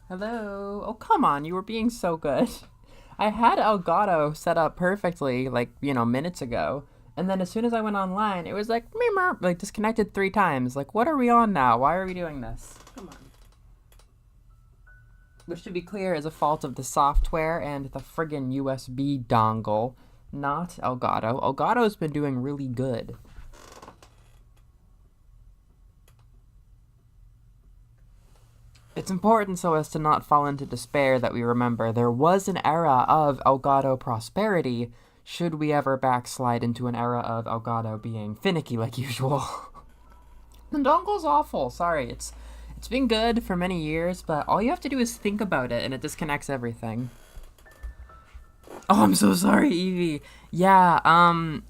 Hello. Oh, come on. You were being so good. I had Elgato set up perfectly, like, minutes ago. And then as soon as I went online, it was like, meow, like disconnected 3 times. Like, what are we on now? Why are we doing this? Come on. Which, to be clear, is a fault of the software and the friggin' USB dongle, not Elgato. Elgato's been doing really good. It's important so as to not fall into despair that we remember there was an era of Elgato prosperity, should we ever backslide into an era of Elgato being finicky like usual. The dongle's awful, sorry, it's been good for many years, but all you have to do is think about it and it disconnects everything. Oh, I'm so sorry, Evie. Yeah,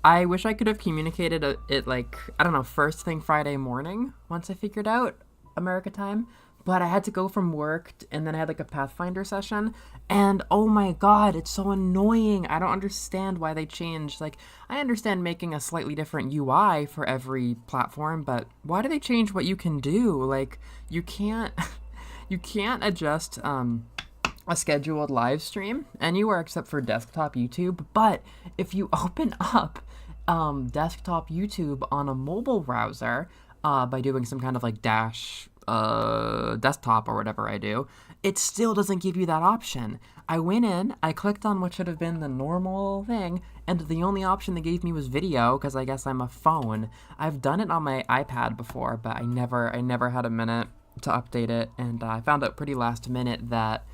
I wish I could have communicated it like, I don't know, first thing Friday morning once I figured out America time. But I had to go from work and then I had like a Pathfinder session. And oh my god, it's so annoying. I don't understand why they changed. Like, I understand making a slightly different UI for every platform, but why do they change what you can do? Like, you can't, you can't adjust, a scheduled live stream anywhere except for desktop YouTube. But if you open up desktop YouTube on a mobile browser by doing some kind of like dash desktop or whatever I do, it still doesn't give you that option. I went in, I clicked on what should have been the normal thing, and the only option they gave me was video because I guess I'm a phone. I've done it on my iPad before, but I never had a minute to update it, and I found out pretty last minute that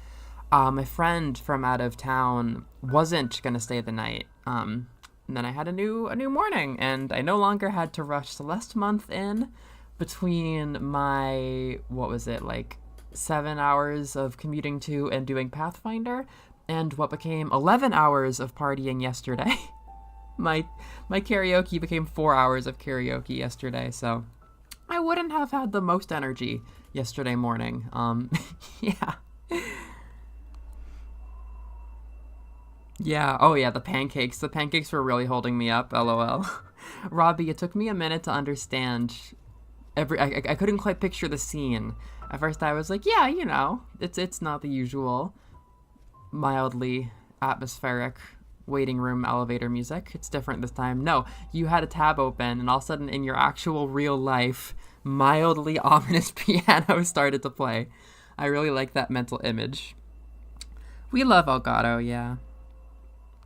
my friend from out of town wasn't gonna stay the night. And then I had a new morning, and I no longer had to rush Celeste month in between my, what was it, like 7 hours of commuting to and doing Pathfinder, and what became 11 hours of partying yesterday. my karaoke became 4 hours of karaoke yesterday, so I wouldn't have had the most energy yesterday morning. Yeah. Yeah, oh yeah, the pancakes. The pancakes were really holding me up, lol. Robbie, it took me a minute to understand I couldn't quite picture the scene. At first I was like, yeah, it's not the usual mildly atmospheric waiting room elevator music. It's different this time. No, you had a tab open and all of a sudden in your actual real life, mildly ominous piano started to play. I really like that mental image. We love Elgato, yeah.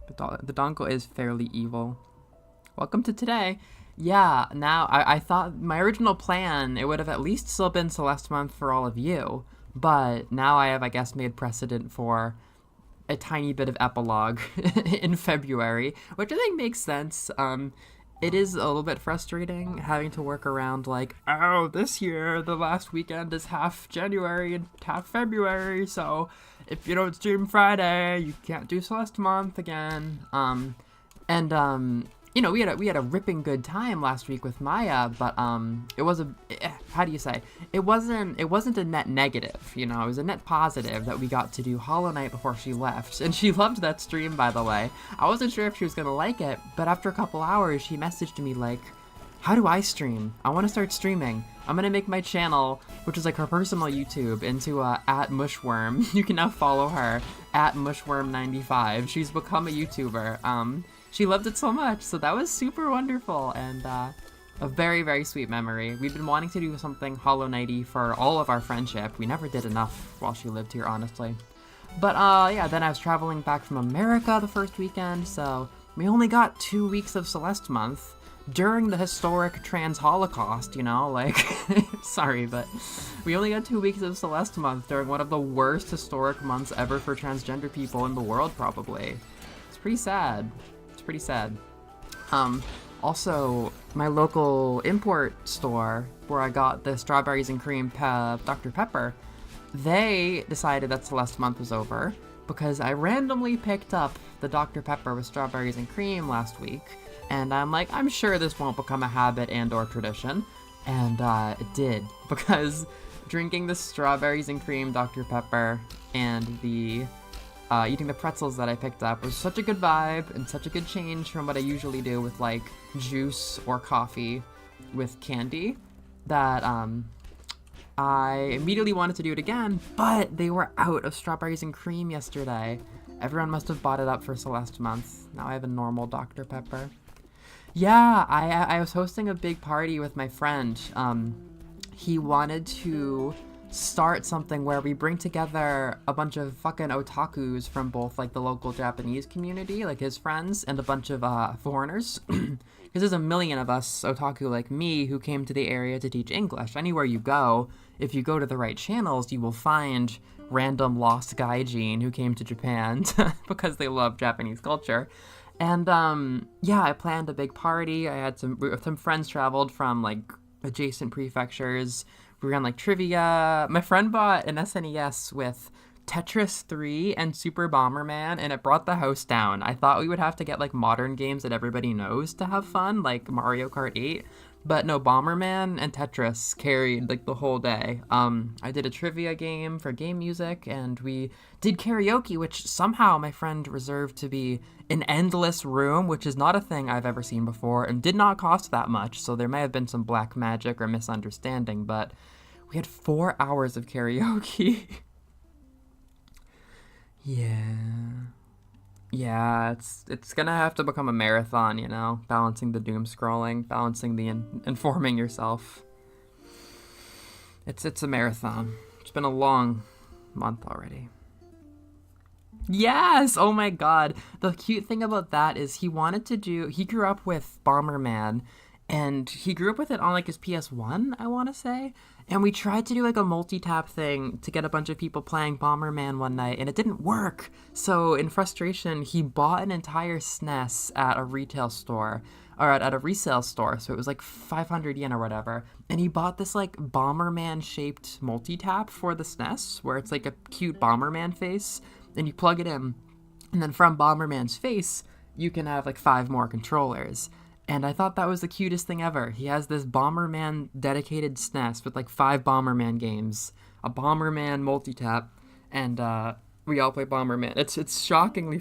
But the dongle is fairly evil. Welcome to today. Yeah, now I thought my original plan, it would have at least still been Celeste month for all of you, but now I have, I guess, made precedent for a tiny bit of epilogue in February, which I think makes sense. It is a little bit frustrating having to work around like, oh, this year the last weekend is half January and half February, so if you don't stream Friday, you can't do Celeste month again. We had a ripping good time last week with Maya, but it was how do you say? It wasn't a net negative, it was a net positive that we got to do Hollow Knight before she left, and she loved that stream, by the way. I wasn't sure if she was gonna like it, but after a couple hours, she messaged me like, "How do I stream? I want to start streaming. I'm gonna make my channel, which is like her personal YouTube, into at Mushworm. You can now follow her at Mushworm95. She's become a YouTuber. She loved it so much, so that was super wonderful and a very, very sweet memory. We've been wanting to do something Hollow Knighty for all of our friendship. We never did enough while she lived here, honestly. But yeah, then I was traveling back from America the first weekend, so we only got 2 weeks of Celeste month during the historic trans Holocaust, like, sorry, but we only got 2 weeks of Celeste month during one of the worst historic months ever for transgender people in the world, probably. It's pretty sad. Pretty sad. Also, my local import store where I got the strawberries and cream Dr. Pepper, they decided that Celeste month was over because I randomly picked up the Dr. Pepper with strawberries and cream last week, and I'm like, I'm sure this won't become a habit and or tradition, and it did, because drinking the strawberries and cream Dr. Pepper and the eating the pretzels that I picked up was such a good vibe and such a good change from what I usually do with like juice or coffee with candy that I immediately wanted to do it again, but they were out of strawberries and cream yesterday. Everyone must have bought it up for Celeste month. Now I have a normal Dr. Pepper. Yeah, I was hosting a big party with my friend. He wanted to start something where we bring together a bunch of fucking otakus from both like the local Japanese community, like his friends, and a bunch of foreigners. Because there's a million of us otaku like me who came to the area to teach English. Anywhere you go, if you go to the right channels, you will find random lost gaijin who came to Japan because they love Japanese culture. And yeah, I planned a big party. I had some friends traveled from like adjacent prefectures. We ran like trivia. My friend bought an SNES with Tetris 3 and Super Bomberman, and it brought the house down. I thought we would have to get like modern games that everybody knows to have fun, like Mario Kart 8. But no, Bomberman and Tetris carried like the whole day. I did a trivia game for game music, and we did karaoke, which somehow my friend reserved to be an endless room, which is not a thing I've ever seen before, and did not cost that much, so there may have been some black magic or misunderstanding, but we had 4 hours of karaoke. Yeah, it's gonna have to become a marathon, you know, balancing the doom scrolling, balancing the informing yourself. It's a marathon. It's been a long month already. Yes! Oh my god. The cute thing about that is he grew up with Bomberman, and he grew up with it on like his PS1, I want to say. And we tried to do like a multi-tap thing to get a bunch of people playing Bomberman one night, and it didn't work. So in frustration, he bought an entire SNES at a retail store, or at a resale store. So it was like 500 yen or whatever. And he bought this like Bomberman-shaped multi-tap for the SNES, where it's like a cute Bomberman face, and you plug it in. And then from Bomberman's face, you can have like 5 more controllers. And I thought that was the cutest thing ever. He has this Bomberman dedicated SNES with like 5 Bomberman games, a Bomberman multi-tap, and we all play Bomberman. It's shockingly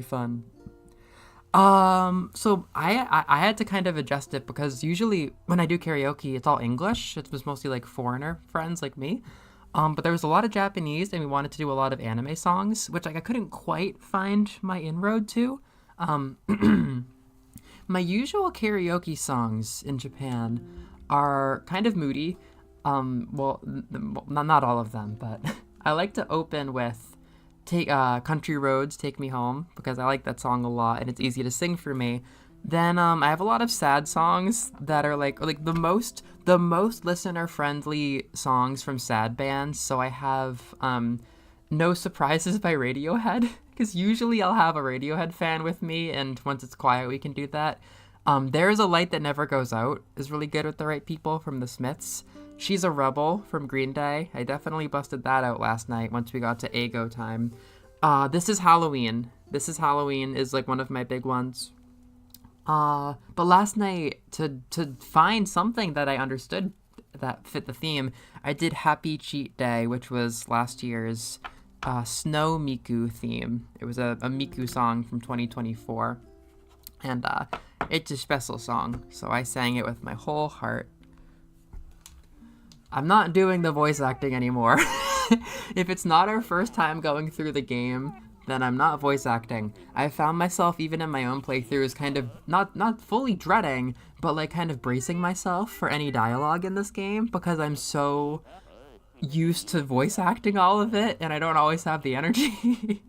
fun. So I had to kind of adjust it because usually when I do karaoke, it's all English. It was mostly like foreigner friends like me. But there was a lot of Japanese, and we wanted to do a lot of anime songs, which like I couldn't quite find my inroad to. My usual karaoke songs in Japan are kind of moody. Well, not all of them, but I like to open with Country Roads, Take Me Home, because I like that song a lot and it's easy to sing for me. Then I have a lot of sad songs that are like the most listener-friendly songs from sad bands. So I have No Surprises by Radiohead, because usually I'll have a Radiohead fan with me, and once it's quiet, we can do that. There's a Light That Never Goes Out is really good with the right people from the Smiths. She's a Rebel from Green Day. I definitely busted that out last night once we got to Ego time. This Is Halloween. This Is Halloween is like one of my big ones. But last night, to find something that I understood that fit the theme, I did Happy Cheat Day, which was last year's Snow Miku theme. It was a Miku song from 2024, and it's a special song, so I sang it with my whole heart. I'm not doing the voice acting anymore. If it's not our first time going through the game, then I'm not voice acting. I found myself, even in my own playthroughs, kind of not fully dreading, but like kind of bracing myself for any dialogue in this game, because I'm so used to voice acting all of it, and I don't always have the energy.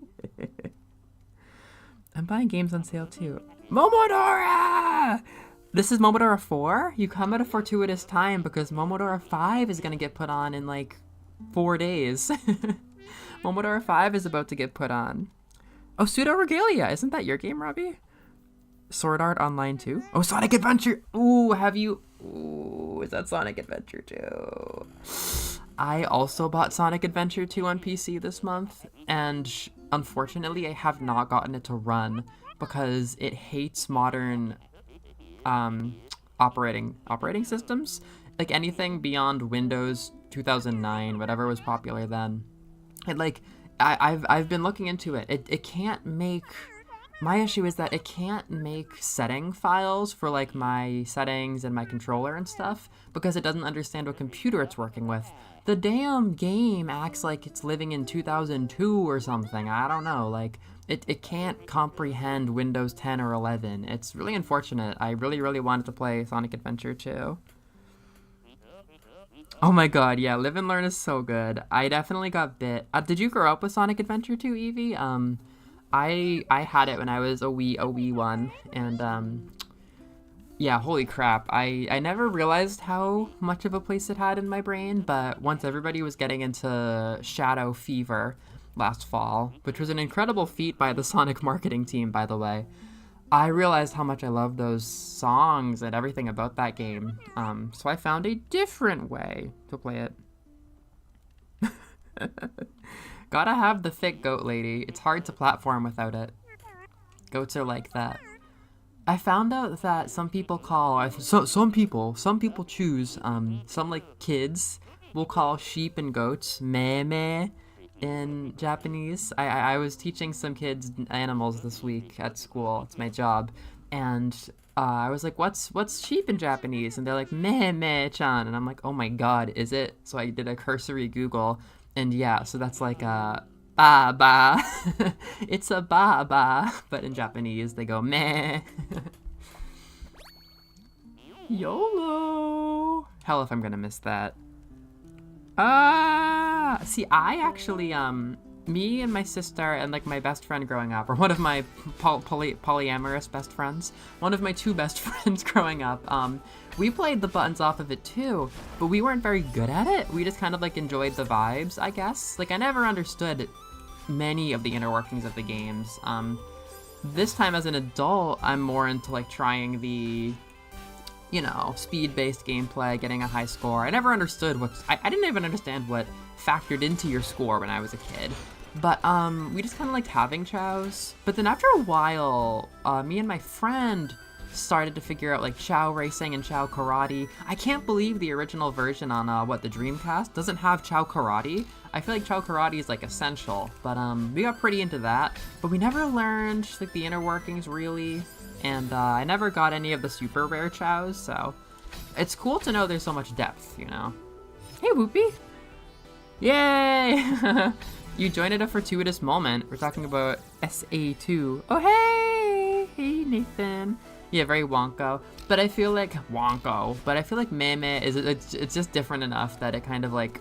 I'm buying games on sale too. Momodora! This is Momodora 4? You come at a fortuitous time, because Momodora 5 is going to get put on in like 4 days. Momodora 5 is about to get put on. Oh, Pseudo Regalia! Isn't that your game, Robbie? Sword Art Online 2? Oh, Sonic Adventure! Ooh, have you... Ooh, is that Sonic Adventure 2? I also bought Sonic Adventure 2 on PC this month, and unfortunately I have not gotten it to run because it hates modern operating systems. Like anything beyond Windows 2009, whatever was popular then. And like I've been looking into it. It can't make My issue is that it can't make setting files for like my settings and my controller and stuff because it doesn't understand what computer it's working with. The damn game acts like it's living in 2002 or something. I don't know. Like, it can't comprehend Windows 10 or 11. It's really unfortunate. I really, really wanted to play Sonic Adventure 2. Oh my god, yeah, Live and Learn is so good. I definitely got bit. Did you grow up with Sonic Adventure 2, Evie? I had it when I was a wee one, and yeah, holy crap. I never realized how much of a place it had in my brain, but once everybody was getting into Shadow Fever last fall, which was an incredible feat by the Sonic marketing team, by the way, I realized how much I loved those songs and everything about that game. So I found a different way to play it. Gotta have the thick goat lady. It's hard to platform without it. Goats are like that. I found out that some people call, some people choose, some like kids will call sheep and goats meme in Japanese. I was teaching some kids animals this week at school. It's my job. And I was like, what's sheep in Japanese? And they're like, meme-chan. And I'm like, oh my god, is it? So I did a cursory Google. And yeah, so that's like a ba. It's a ba. But in Japanese, they go meh. YOLO. Hell if I'm gonna miss that. See, I actually, me and my sister and like my best friend growing up, or one of my polyamorous best friends, one of my two best friends growing up, we played the buttons off of it too, but we weren't very good at it. We just kind of like enjoyed the vibes, I guess. Like I never understood many of the inner workings of the games. This time as an adult, I'm more into like trying the, you know, speed-based gameplay, getting a high score. I never understood I didn't even understand what factored into your score when I was a kid. But we just kind of liked having chows. But then after a while, me and my friend started to figure out like chow racing and chow karate. I can't believe the original version on the Dreamcast doesn't have chow karate. I feel like chow karate is like essential, but we got pretty into that. But we never learned like the inner workings really, and I never got any of the super rare chows. So it's cool to know there's so much depth, you know. Hey Whoopi! Yay! You joined at a fortuitous moment. We're talking about SA2. Oh hey Nathan. Yeah, very Wonko. But I feel like meme is it's just different enough that it kind of like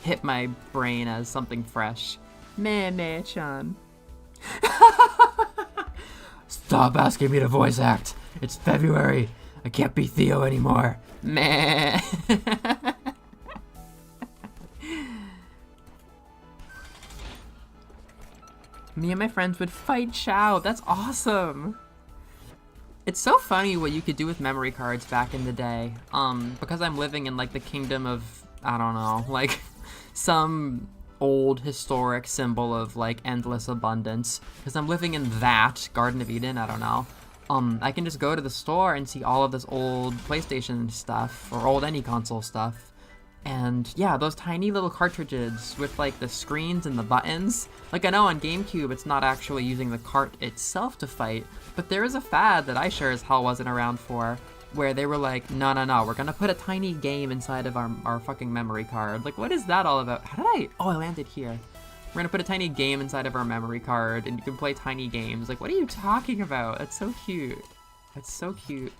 hit my brain as something fresh. Meme-chan. Stop asking me to voice act. It's February. I can't be Theo anymore. Meh. Me and my friends would fight Chow. That's awesome. It's so funny what you could do with memory cards back in the day. Because I'm living in like the kingdom of, I don't know, like some old historic symbol of like endless abundance. Because I'm living in that Garden of Eden, I don't know. I can just go to the store and see all of this old PlayStation stuff or old any console stuff. And yeah, those tiny little cartridges with like the screens and the buttons. Like I know on GameCube it's not actually using the cart itself to fight, but there is a fad that I sure as hell wasn't around for, where they were like, no, we're gonna put a tiny game inside of our fucking memory card. Like what is that all about? How did I landed here. We're gonna put a tiny game inside of our memory card and you can play tiny games. Like what are you talking about? That's so cute. That's so cute.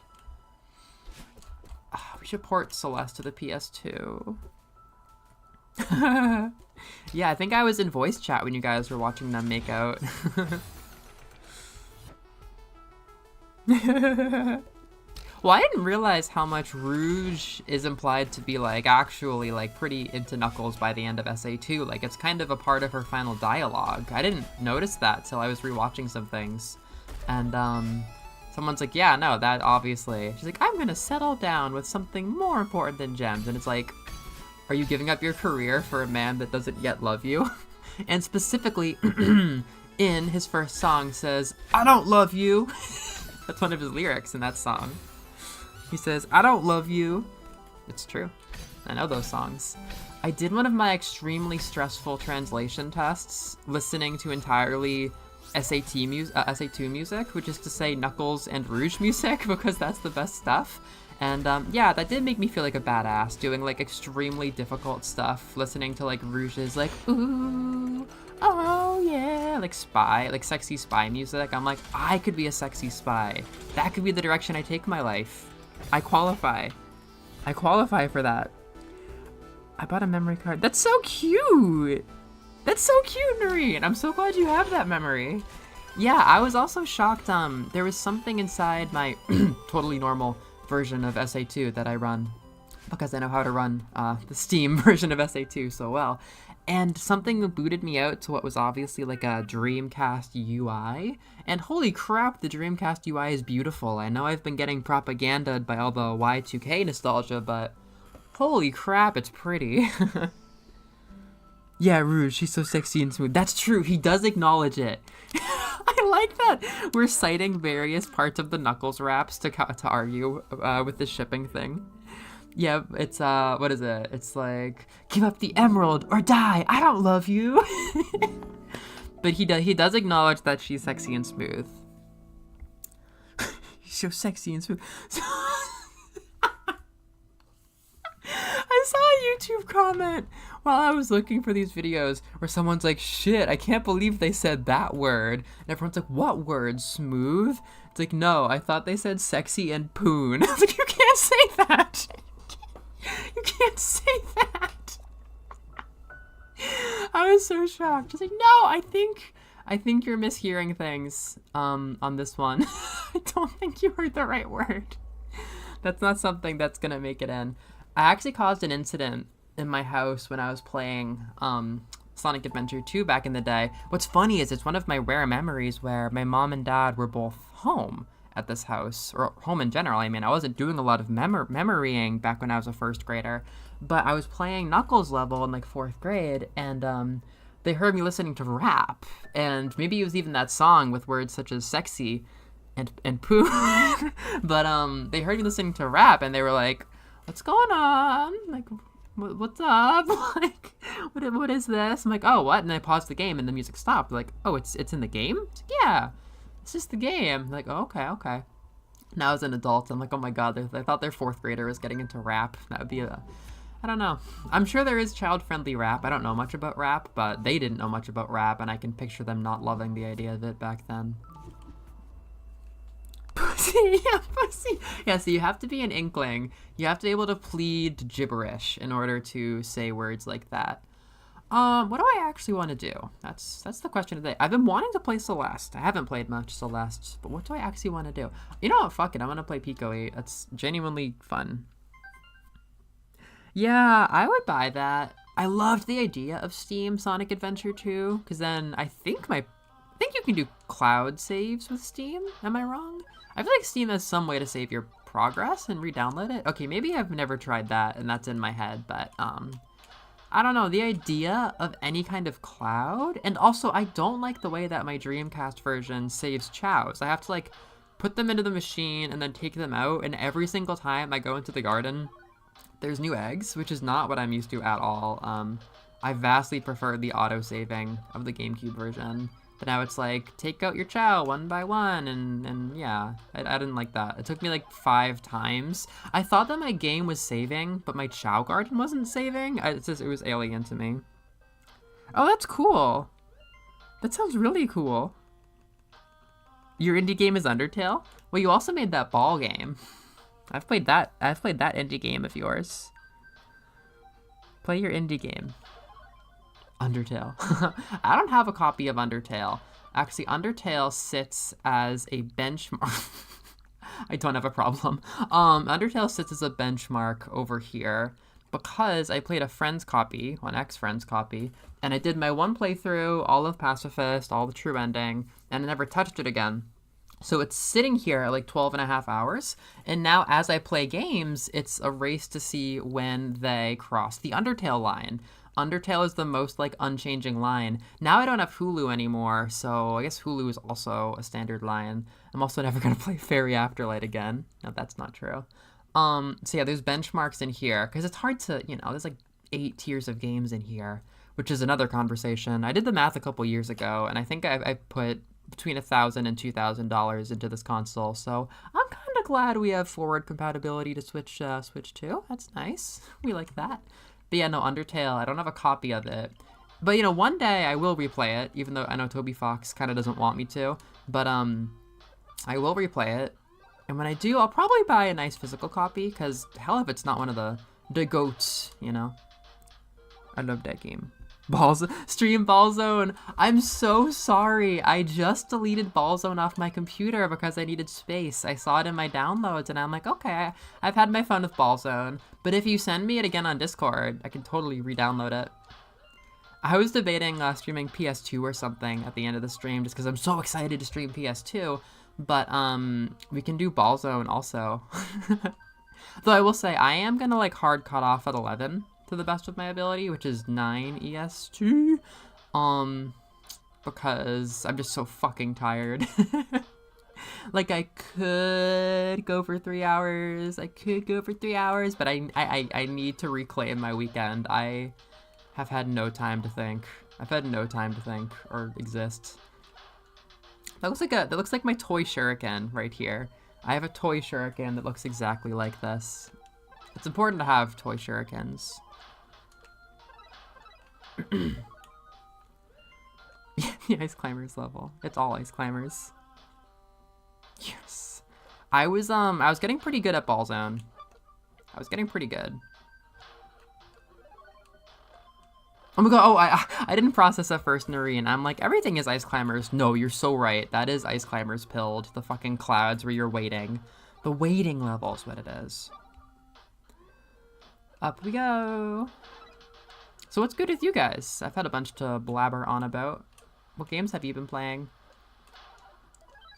We should port Celeste to the PS2. Yeah, I think I was in voice chat when you guys were watching them make out. Well, I didn't realize how much Rouge is implied to be like actually like pretty into Knuckles by the end of SA2. Like it's kind of a part of her final dialogue. I didn't notice that till I was rewatching some things. And someone's like, yeah, no, that obviously. She's like, I'm gonna settle down with something more important than gems. And it's like, are you giving up your career for a man that doesn't yet love you? And specifically, in his first song says, I don't love you. That's one of his lyrics in that song. He says, I don't love you. It's true. I know those songs. I did one of my extremely stressful translation tests, listening to entirely SA2 music, which is to say Knuckles and Rouge music, because that's the best stuff. And yeah, that did make me feel like a badass, doing like extremely difficult stuff, listening to like Rouge's like, ooh, oh yeah, like spy, like sexy spy music. I'm like, I could be a sexy spy. That could be the direction I take my life. I qualify for that. I bought a memory card. That's so cute. That's so cute, Noreen. I'm so glad you have that memory. Yeah, I was also shocked. There was something inside my totally normal version of SA2 that I run because I know how to run the Steam version of SA2 so well. And something booted me out to what was obviously like a Dreamcast UI. And holy crap, the Dreamcast UI is beautiful. I know I've been getting propaganded by all the Y2K nostalgia, but holy crap, it's pretty. Yeah, Rouge, she's so sexy and smooth. That's true, he does acknowledge it. I like that. We're citing various parts of the Knuckles raps to argue with the shipping thing. Yeah, it's, what is it? It's like, give up the emerald or die, I don't love you. But he does acknowledge that she's sexy and smooth. He's so sexy and smooth. I saw a YouTube comment while I was looking for these videos where someone's like, shit, I can't believe they said that word. And everyone's like, what word? Smooth? It's like, no, I thought they said sexy and poon. I was like, you can't say that. You can't say that. I was so shocked. Just like, no, I think you're mishearing things on this one. I don't think you heard the right word. That's not something that's gonna make it in. I actually caused an incident in my house when I was playing Sonic Adventure 2 back in the day. What's funny is it's one of my rare memories where my mom and dad were both home at this house, or home in general. I mean, I wasn't doing a lot of memorying back when I was a first grader, but I was playing Knuckles level in like 4th grade, and they heard me listening to rap, and maybe it was even that song with words such as sexy and poo, but they heard me listening to rap, and they were like, what's going on? Like, what's up? Like, what is this? I'm like, oh, what? And I paused the game, and the music stopped. They're like, oh, it's in the game? It's like, yeah, it's just the game. I'm like, oh, okay. Now as an adult, I'm like, oh my god, I thought their 4th grader was getting into rap. That would be I don't know. I'm sure there is child-friendly rap. I don't know much about rap, but they didn't know much about rap, and I can picture them not loving the idea of it back then. Pussy, yeah, pussy. Yeah, so you have to be an inkling. You have to be able to plead gibberish in order to say words like that. What do I actually want to do? That's the question of the day. I've been wanting to play Celeste. I haven't played much Celeste, but what do I actually want to do? You know what? Fuck it. I'm gonna play Pico 8. That's genuinely fun. Yeah, I would buy that. I loved the idea of Steam Sonic Adventure 2, because then I think you can do cloud saves with Steam. Am I wrong? I feel like Steam has some way to save your progress and re-download it. Okay, maybe I've never tried that and that's in my head, but I don't know, the idea of any kind of cloud, and also I don't like the way that my Dreamcast version saves chows. I have to like put them into the machine and then take them out, and every single time I go into the garden, there's new eggs, which is not what I'm used to at all. I vastly prefer the auto-saving of the GameCube version. But now it's like, take out your chow one by one, and yeah, I didn't like that. It took me like 5 times. I thought that my game was saving, but my chow garden wasn't saving. It was alien to me. Oh, that's cool. That sounds really cool. Your indie game is Undertale? Well, you also made that ball game. I've played that indie game of yours. Play your indie game. Undertale. I don't have a copy of Undertale. Actually, Undertale sits as a benchmark. I don't have a problem. Undertale sits as a benchmark over here because I played a friend's copy, an ex-friend's copy, and I did my one playthrough, all of Pacifist, all the true ending, and I never touched it again. So it's sitting here at like 12.5 hours, and now as I play games, it's a race to see when they cross the Undertale line. Undertale is the most like unchanging line. Now I don't have Hulu anymore, so I guess Hulu is also a standard line. I'm also never gonna play Fairy Afterlight again. No, that's not true. So yeah, there's benchmarks in here because it's hard to, there's like 8 tiers of games in here, which is another conversation. I did the math a couple years ago, and I think I put between $1,000 and $2,000 into this console. So I'm kind of glad we have forward compatibility to Switch to. That's nice. We like that. But yeah, no, Undertale, I don't have a copy of it. But, you know, one day I will replay it, even though I know Toby Fox kind of doesn't want me to. But I will replay it. And when I do, I'll probably buy a nice physical copy, because hell if it's not one of the goats, you know? I love that game. Stream Ballzone. I'm so sorry. I just deleted Ballzone off my computer because I needed space. I saw it in my downloads and I'm like, okay, I've had my fun with Ballzone. But if you send me it again on Discord, I can totally re-download it. I was debating streaming PS2 or something at the end of the stream just because I'm so excited to stream PS2. But we can do Ballzone also. Though I will say I am gonna like hard cut off at 11 to the best of my ability, which is 9 EST. Because I'm just so fucking tired. Like I could go for 3 hours. But I need to reclaim my weekend. I have had no time to think. I've had no time to think or exist. That looks like my toy shuriken right here. I have a toy shuriken that looks exactly like this. It's important to have toy shurikens. The Ice Climbers level. It's all Ice Climbers. Yes. I was getting pretty good at Ballzone. I was getting pretty good. Oh my god, oh, I didn't process that first, Noreen. I'm like, everything is Ice Climbers. No, you're so right. That is Ice Climbers pilled. The fucking clouds where you're waiting. The waiting level is what it is. Up we go. So what's good with you guys? I've had a bunch to blabber on about. What games have you been playing?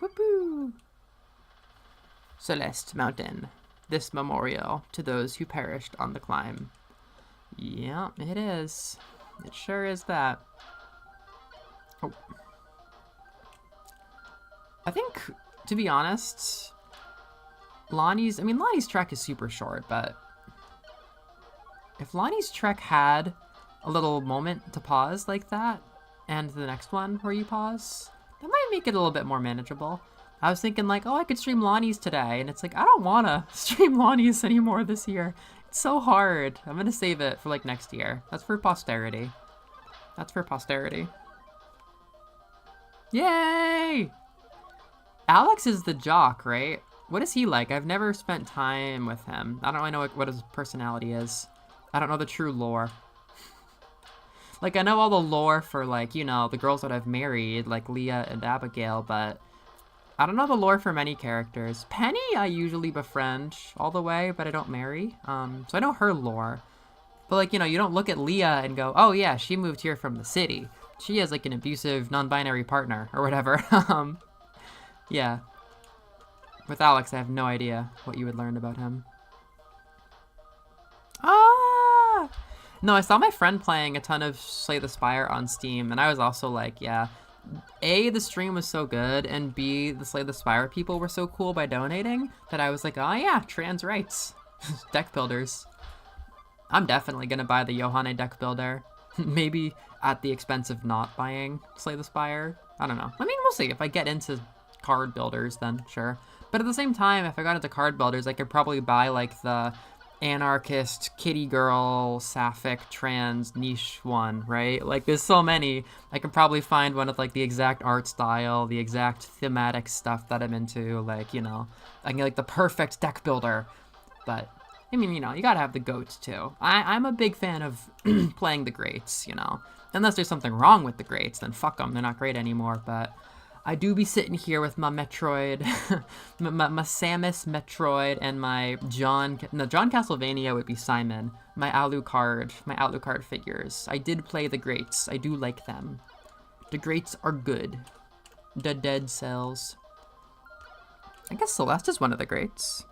Whoopoo! Celeste Mountain. This memorial to those who perished on the climb. Yeah, it is. It sure is that. Oh. I think, to be honest, Lonnie's trek is super short, but if Lonnie's trek had a little moment to pause like that, and the next one where you pause, that might make it a little bit more manageable. I was thinking like, oh, I could stream Lonnie's today, and it's like, I don't want to stream Lonnie's anymore this year. It's so hard. I'm gonna save it for like next year. That's for posterity. That's for posterity. Yay! Alex is the jock, right? What is he like? I've never spent time with him. I don't really know what his personality is. I don't know the true lore. Like, I know all the lore for, like, you know, the girls that I've married, like Leah and Abigail, but I don't know the lore for many characters. Penny, I usually befriend all the way, but I don't marry. So I know her lore. But, like, you know, you don't look at Leah and go, oh, yeah, she moved here from the city. She has, like, an abusive, non-binary partner, or whatever. Yeah. With Alex, I have no idea what you would learn about him. Ah! No, I saw my friend playing a ton of Slay the Spire on Steam, and I was also like, yeah, A, the stream was so good, and B, the Slay the Spire people were so cool by donating, that I was like, oh yeah, trans rights. Deck builders. I'm definitely gonna buy the Yohane deck builder. Maybe at the expense of not buying Slay the Spire. I don't know. I mean, we'll see. If I get into card builders, then sure. But at the same time, if I got into card builders, I could probably buy, like, the anarchist, kitty girl, sapphic, trans, niche one, right? Like, there's so many. I could probably find one with, like, the exact art style, the exact thematic stuff that I'm into. Like, you know, I can get, like, the perfect deck builder. But, I mean, you know, you gotta have the goats, too. I'm a big fan of playing the greats, you know. Unless there's something wrong with the greats, then fuck them, they're not great anymore, but I do be sitting here with my Metroid, my Samus Metroid, and my John Castlevania would be Simon, my Alucard figures. I did play the greats. I do like them. The greats are good. The dead cells. I guess Celeste is one of the greats.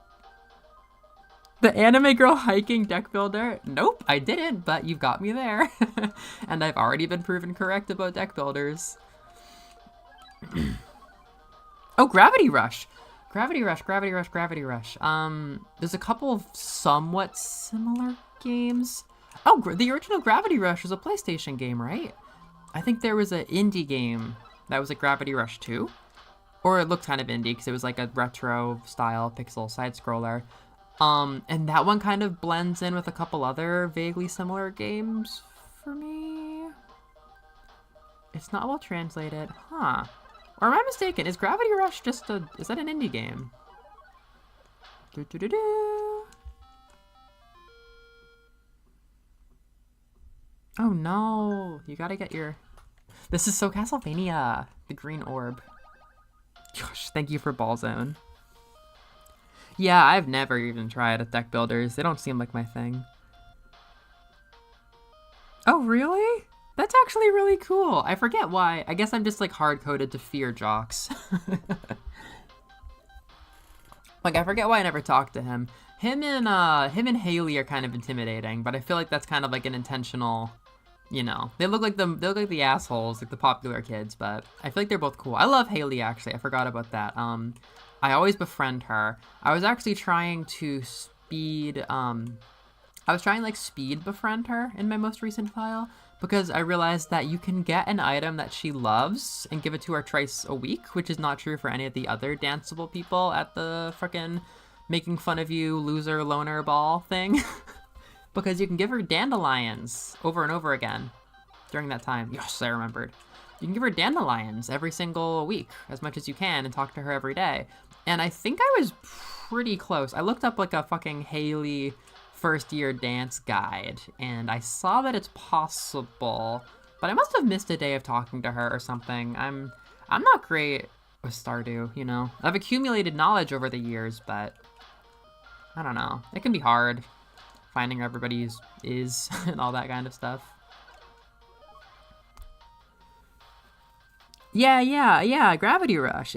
The anime girl hiking deck builder? Nope, I didn't, but you've got me there. And I've already been proven correct about deck builders. Oh, Gravity Rush. Gravity Rush. There's a couple of somewhat similar games. Oh, the original Gravity Rush was a PlayStation game, right? I think there was an indie game That was like Gravity Rush 2. Or it looked kind of indie because it was like a retro style pixel side scroller. And that one kind of blends in with a couple other vaguely similar games for me. It's not well translated. Huh. Or am I mistaken? Is Gravity Rush is that an indie game? Oh no, you gotta get your... This is so Castlevania, the green orb. Gosh, thank you for Ballzone. Yeah, I've never even tried at deck builders. They don't seem like my thing. Oh, really? That's actually really cool. I forget why. I guess I'm just like hard-coded to fear jocks. Like, I forget why I never talked to him. Him and Haley are kind of intimidating, but I feel like that's kind of like an intentional, you know. They look like the assholes, like the popular kids, but I feel like they're both cool. I love Haley, actually. I forgot about that. I always befriend her. I was actually trying to speed befriend her in my most recent file, because I realized that you can get an item that she loves and give it to her twice a week, which is not true for any of the other danceable people at the frickin' making fun of you loser loner ball thing. Because you can give her dandelions over and over again during that time. Yes, I remembered. You can give her dandelions every single week, as much as you can, and talk to her every day. And I think I was pretty close. I looked up like a fucking Haley first year dance guide, and I saw that it's possible, but I must have missed a day of talking to her or something. I'm not great with Stardew, you know. I've accumulated knowledge over the years, but I don't know. It can be hard finding where everybody is and all that kind of stuff. Yeah, Gravity Rush.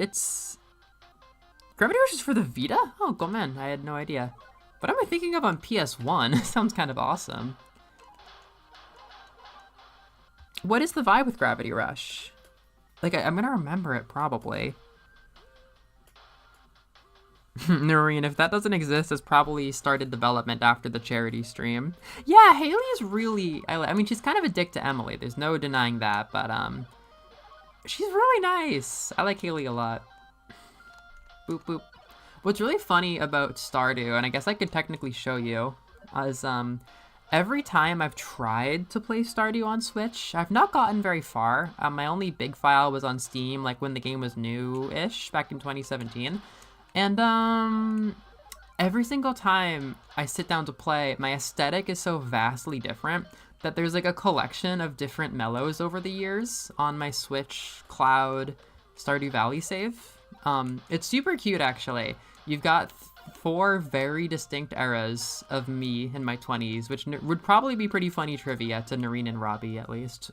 Gravity Rush is for the Vita? Oh, go man, I had no idea. What am I thinking of on PS1? Sounds kind of awesome. What is the vibe with Gravity Rush? Like, I'm gonna remember it, probably. Noreen, if that doesn't exist, it's probably started development after the charity stream. Yeah, Haley is really... I mean, she's kind of a dick to Emily. There's no denying that, but, she's really nice. I like Haley a lot. Boop, boop. What's really funny about Stardew, and I guess I could technically show you, is every time I've tried to play Stardew on Switch, I've not gotten very far. My only big file was on Steam, like when the game was new-ish, back in 2017. And every single time I sit down to play, my aesthetic is so vastly different that there's like a collection of different mellows over the years on my Switch Cloud Stardew Valley save. It's super cute, actually. You've got 4 very distinct eras of me in my 20s, which would probably be pretty funny trivia to Noreen and Robbie, at least.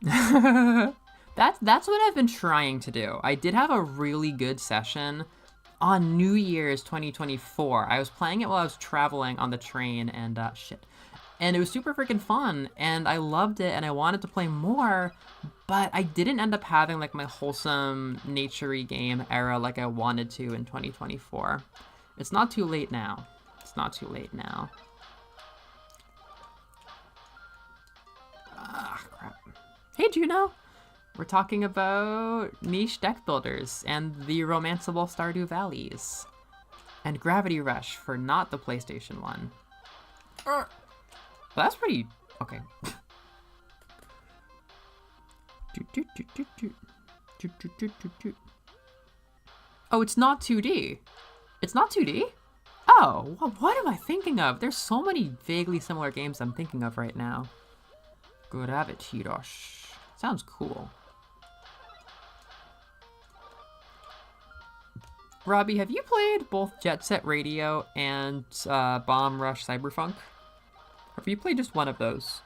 That's what I've been trying to do. I did have a really good session on New Year's 2024. I was playing it while I was traveling on the train, and shit. And it was super freaking fun, and I loved it, and I wanted to play more, but I didn't end up having like my wholesome, nature-y game era like I wanted to in 2024. It's not too late now. It's not too late now. Ah, crap. Hey, Juno! We're talking about niche deck builders and the romanceable Stardew Valleys. And Gravity Rush for not the PlayStation 1. Well, that's pretty... okay. Oh, it's not 2D. It's not 2D? Oh, well, what am I thinking of? There's so many vaguely similar games I'm thinking of right now. Gravity Rush. Sounds cool. Robbie, have you played both Jet Set Radio and Bomb Rush Cyberpunk? Or have you played just one of those?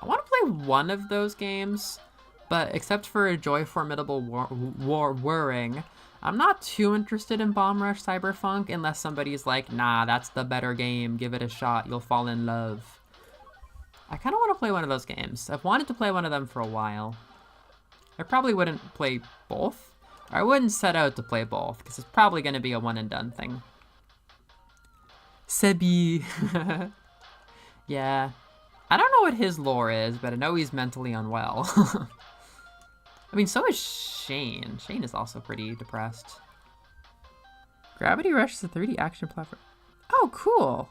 I want to play one of those games, but except for a Joy Formidable Whirring, I'm not too interested in Bomb Rush Cyberpunk unless somebody's like, nah, that's the better game, give it a shot, you'll fall in love. I kind of want to play one of those games. I've wanted to play one of them for a while. I probably wouldn't play both. I wouldn't set out to play both, because it's probably going to be a one and done thing. Sebi. Yeah. I don't know what his lore is, but I know he's mentally unwell. I mean, so is Shane. Shane is also pretty depressed. Gravity Rush is a 3D action platform. Oh, cool.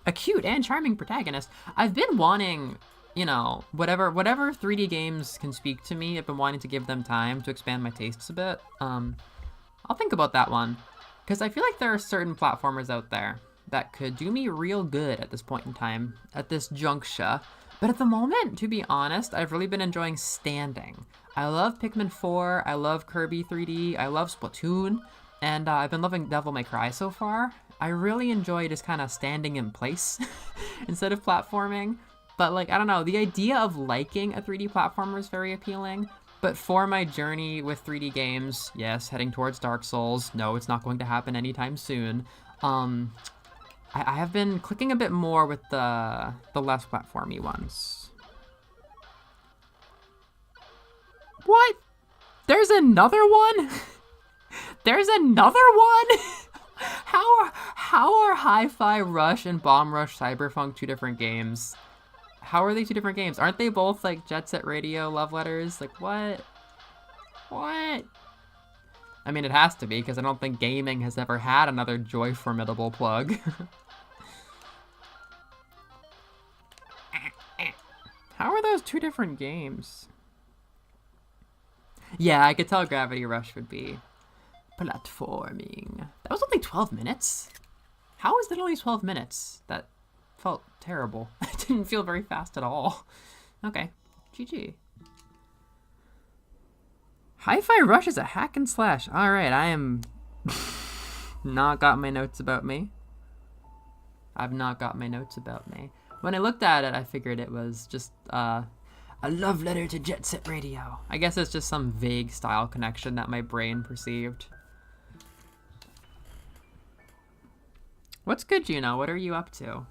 A cute and charming protagonist. I've been wanting, you know, whatever 3D games can speak to me, I've been wanting to give them time to expand my tastes a bit. I'll think about that one. Because I feel like there are certain platformers out there that could do me real good at this point in time, at this juncture. But at the moment, to be honest, I've really been enjoying standing. I love Pikmin 4, I love Kirby 3D, I love Splatoon, and I've been loving Devil May Cry so far. I really enjoy just kind of standing in place instead of platforming. But like, I don't know, the idea of liking a 3D platformer is very appealing. But for my journey with 3D games, yes, heading towards Dark Souls, no, it's not going to happen anytime soon. I have been clicking a bit more with the less platformy ones. What? There's another one? There's another one? How are Hi-Fi Rush and Bomb Rush Cyberpunk two different games? How are they two different games? Aren't they both like Jet Set Radio love letters? Like what? What? I mean, it has to be, because I don't think gaming has ever had another Joy Formidable plug. How are those two different games? Yeah, I could tell Gravity Rush would be platforming. That was only 12 minutes? How is that only 12 minutes? That felt terrible. It didn't feel very fast at all. Okay, GG. Hi-Fi Rush is a hack and slash. All right, I am not got my notes about me. I've not got my notes about me. When I looked at it, I figured it was just a love letter to Jet Set Radio. I guess it's just some vague style connection that my brain perceived. What's good, Juno? What are you up to?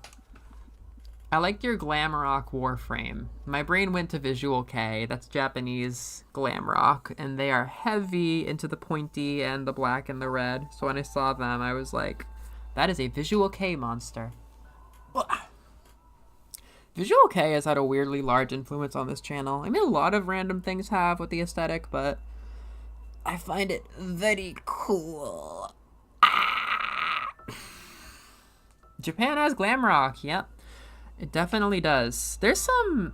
I liked your glam rock Warframe. My brain went to Visual K. That's Japanese glam rock, and they are heavy into the pointy and the black and the red. So when I saw them, I was like, that is a Visual K monster. Visual K has had a weirdly large influence on this channel. I mean, a lot of random things have with the aesthetic, but I find it very cool. Japan has glam rock, yep. It definitely does. There's some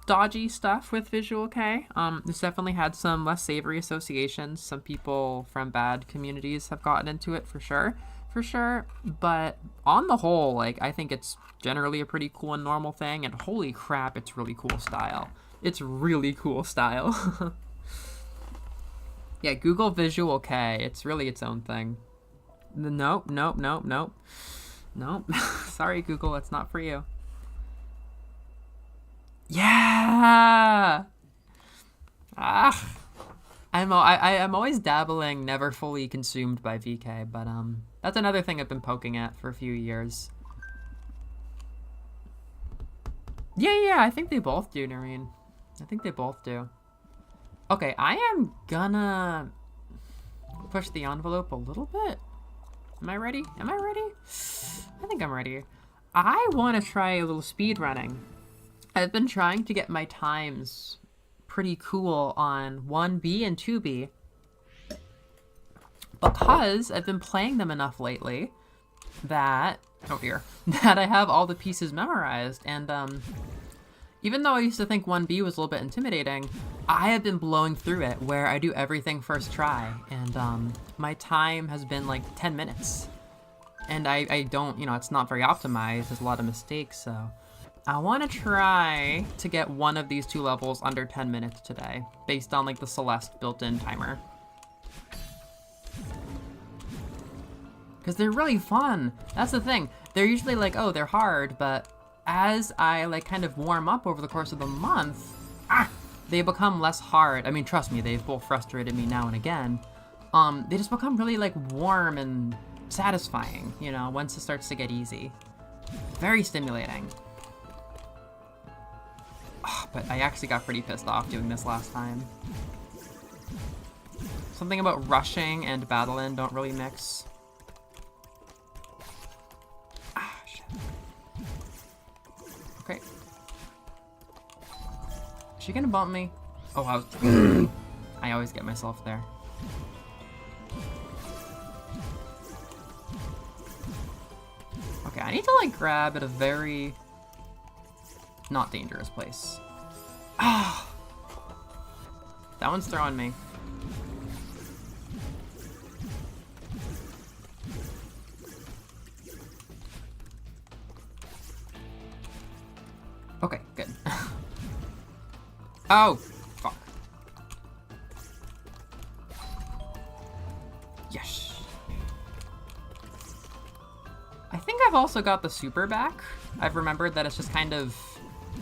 dodgy stuff with Visual K. It's definitely had some less savory associations. Some people from bad communities have gotten into it for sure. But on the whole, like, I think it's generally a pretty cool and normal thing. And holy crap, it's really cool style. It's really cool style. Yeah, Google Visual K. It's really its own thing. Nope. Nope. Sorry, Google, it's not for you. Yeah! I'm always dabbling, never fully consumed by VK, but that's another thing I've been poking at for a few years. Yeah, I think they both do, Noreen. I think they both do. Okay, I am gonna push the envelope a little bit. Am I ready? I think I'm ready. I want to try a little speed running. I've been trying to get my times pretty cool on 1B and 2B because I've been playing them enough lately that, that I have all the pieces memorized. And even though I used to think 1B was a little bit intimidating, I have been blowing through it where I do everything first try. And my time has been like 10 minutes. And I don't, it's not very optimized. There's a lot of mistakes, so I want to try to get one of these two levels under 10 minutes today, based on like the Celeste built-in timer. Because they're really fun. That's the thing. They're usually like, oh, they're hard, but as I like kind of warm up over the course of the month, they become less hard. I mean, trust me, they've both frustrated me now and again. They just become really like warm and satisfying, once it starts to get easy. Very stimulating. But I actually got pretty pissed off doing this last time. Something about rushing and battling don't really mix. Okay. Is she gonna bump me? Oh, I was... I always get myself there. Okay, I need to, like, grab at a very... not dangerous place. Ah! That one's throwing me. Okay, good. Oh, fuck. Yes. I think I've also got the super back. I've remembered that it's just kind of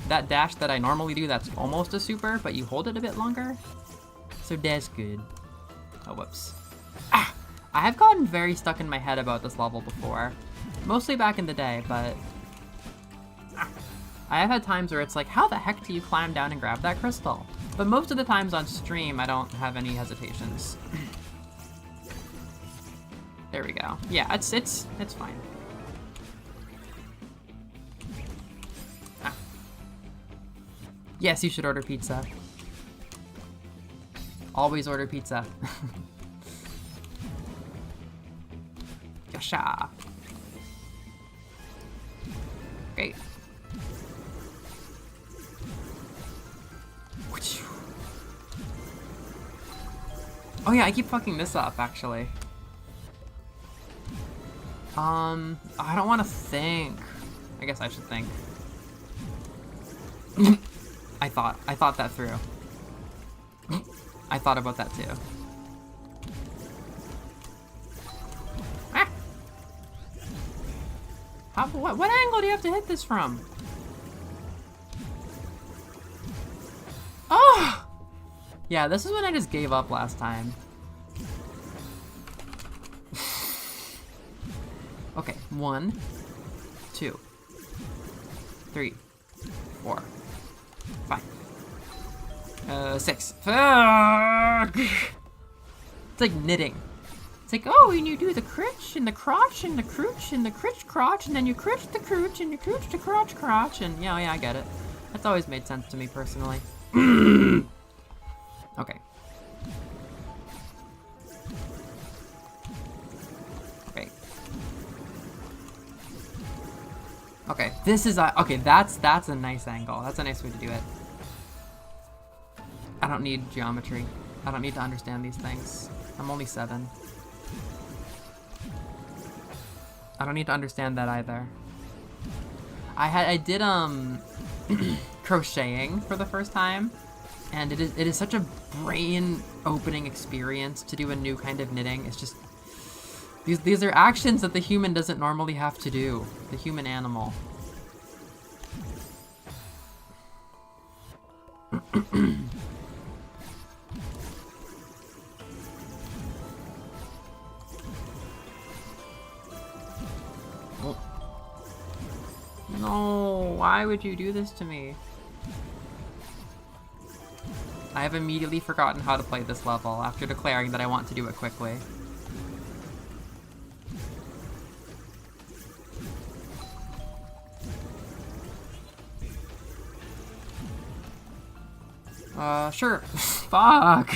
that dash that I normally do that's almost a super, but you hold it a bit longer. So that's good. Oh, whoops. Ah! I have gotten very stuck in my head about this level before. Mostly back in the day, but... I have had times where it's like, how the heck do you climb down and grab that crystal? But most of the times on stream, I don't have any hesitations. There we go. Yeah, it's fine. Ah. Yes, you should order pizza. Always order pizza. Yasha. Great. Oh yeah, I keep fucking this up, actually. I don't want to think. I guess I should think. I thought that through. I thought about that too. Ah! What angle do you have to hit this from? Oh! Yeah, this is when I just gave up last time. Okay, 1, 2, 3, 4, 5, 6. Fuck! It's like knitting. It's like, oh, and you do the critch and the crotch and the crooch and the critch crotch, and then you critch the crooch and you crooch the crotch crotch, and yeah, I get it. That's always made sense to me personally. Okay. Okay. Okay, this is okay, that's a nice angle. That's a nice way to do it. I don't need geometry. I don't need to understand these things. I'm only 7. I don't need to understand that either. I did crocheting for the first time. And it is such a brain-opening experience to do a new kind of knitting. It's just... These are actions that the human doesn't normally have to do. The human animal. No, why would you do this to me? I have immediately forgotten how to play this level after declaring that I want to do it quickly. Sure. Fuck!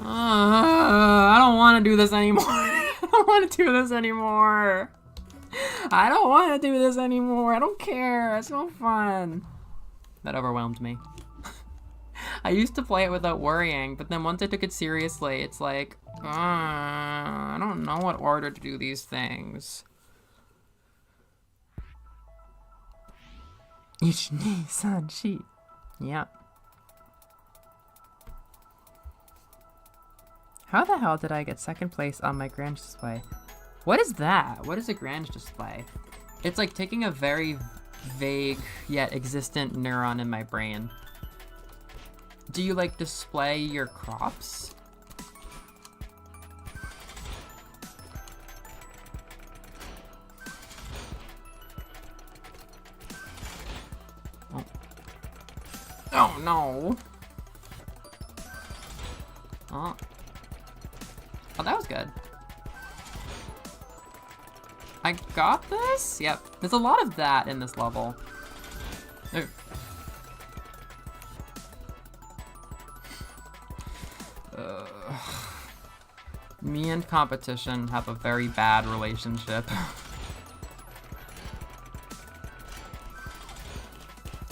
I don't want to do this anymore. I don't want to do this anymore. I don't want to do this anymore. I don't care. It's no fun. That overwhelmed me. I used to play it without worrying, but then once I took it seriously, it's like, I don't know what order to do these things. Ichi-ni-san shi. Yeah. How the hell did I get second place on my Grange display? What is that? What is a Grange display? It's like taking a very vague yet existent neuron in my brain. Do you like display your crops? Oh. Oh no. Oh. Oh, that was good. I got this? Yep. There's a lot of that in this level. Me and competition have a very bad relationship.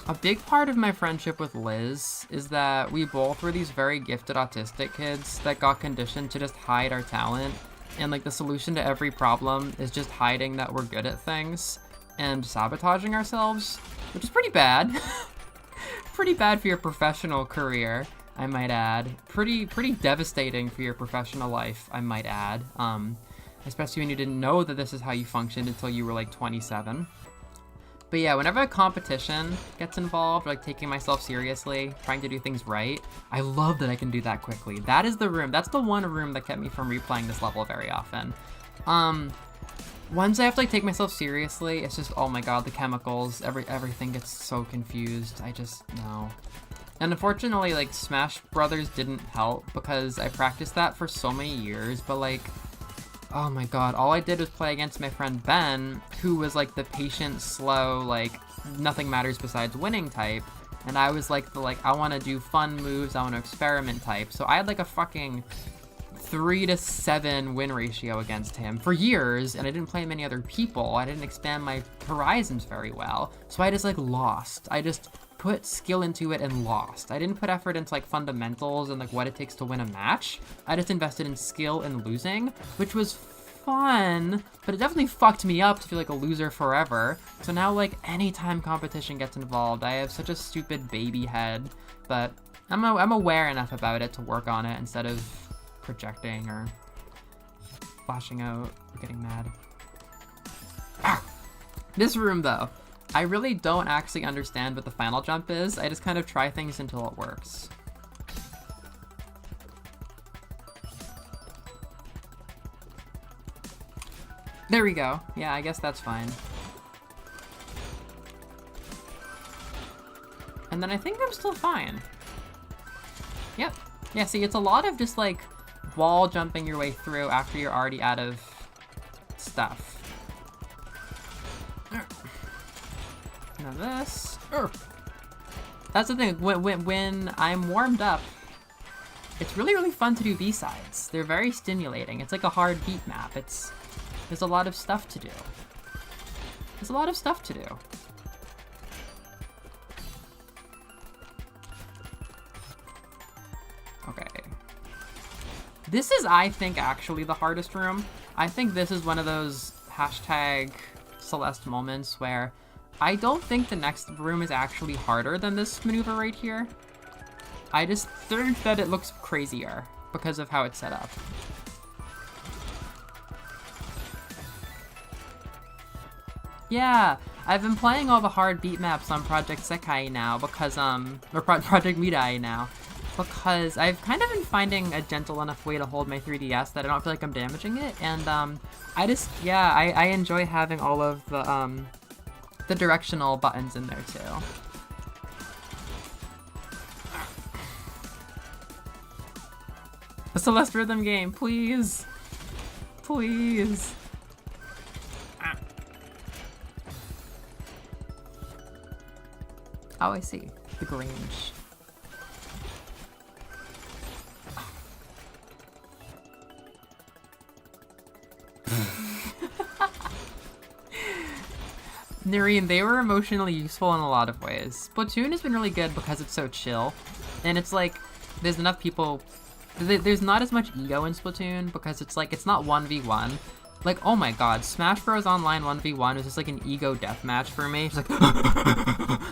A big part of my friendship with Liz is that we both were these very gifted autistic kids that got conditioned to just hide our talent. And like the solution to every problem is just hiding that we're good at things and sabotaging ourselves, which is pretty bad. Pretty bad for your professional career, I might add. Pretty devastating for your professional life, I might add. Especially when you didn't know that this is how you functioned until you were like 27. But yeah, whenever a competition gets involved, like taking myself seriously, trying to do things right, I love that I can do that quickly. That is the room. That's the one room that kept me from replaying this level very often. Once I have to like take myself seriously, it's just, oh my god, the chemicals, everything gets so confused. I just, no. And unfortunately, like, Smash Brothers didn't help because I practiced that for so many years, but like, oh my god, all I did was play against my friend Ben, who was like the patient, slow, like, nothing matters besides winning type, and I was like the, I want to do fun moves, I want to experiment type, so I had like a fucking 3-to-7 win ratio against him for years, and I didn't play many other people, I didn't expand my horizons very well, so I just like lost. I just put skill into it and lost. I didn't put effort into like fundamentals and like what it takes to win a match. I just invested in skill and losing, which was fun, but it definitely fucked me up to feel like a loser forever. So now like anytime competition gets involved, I have such a stupid baby head, but I'm aware enough about it to work on it instead of projecting or flashing out or getting mad. Ah! This room though, I really don't actually understand what the final jump is. I just kind of try things until it works. There we go. Yeah, I guess that's fine. And then I think I'm still fine. Yep. Yeah, see, it's a lot of just like wall jumping your way through after you're already out of stuff. Now this. That's the thing, when I'm warmed up, it's really fun to do B-sides. They're very stimulating. It's like a hard beat map. There's a lot of stuff to do. There's a lot of stuff to do. Okay. This is, I think, actually the hardest room. I think this is one of those hashtag Celeste moments where I don't think the next room is actually harder than this maneuver right here. I just think that it looks crazier because of how it's set up. Yeah, I've been playing all the hard beat maps on Project Sekai now because, or Project Mirai now, because I've kind of been finding a gentle enough way to hold my 3DS that I don't feel like I'm damaging it, and, I just, yeah, I enjoy having all of the directional buttons in there too. A Celeste rhythm game, please. Please. Oh, I see. The Grange. Noreen, they were emotionally useful in a lot of ways. Splatoon has been really good because it's so chill. And it's like, there's enough people... There's not as much ego in Splatoon because it's like, it's not 1v1. Like, oh my god, Smash Bros. Online 1v1 is just like an ego deathmatch for me. It's like,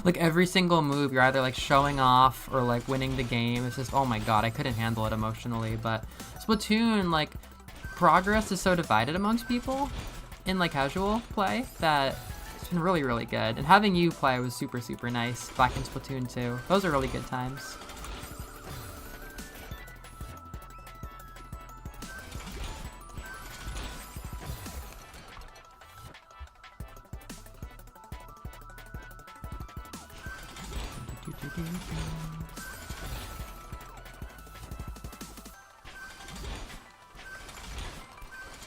like every single move, you're either like showing off or like winning the game. It's just, oh my god, I couldn't handle it emotionally. But Splatoon, like, progress is so divided amongst people in like casual play that it's been really good. And having you play was super nice back in Splatoon 2. Those are really good times.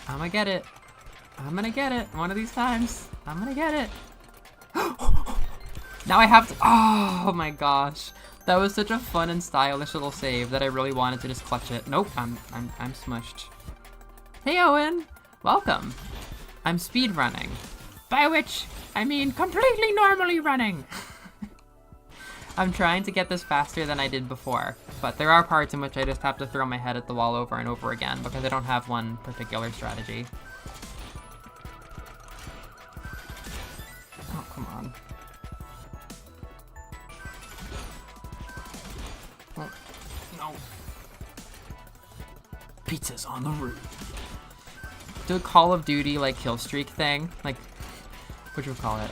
I'm gonna get it. I'm gonna get it one of these times. I'm gonna get it. Now I have to. Oh my gosh. That was such a fun and stylish little save that I really wanted to just clutch it. Nope, I'm smushed. Hey Owen, welcome. I'm speed running. By which, I mean completely normally running. I'm trying to get this faster than I did before, but there are parts in which I just have to throw my head at the wall over and over again because I don't have one particular strategy. Oh, come on. Oh, no. Pizza's on the roof. Do a Call of Duty, like, kill streak thing. Like, what you call it?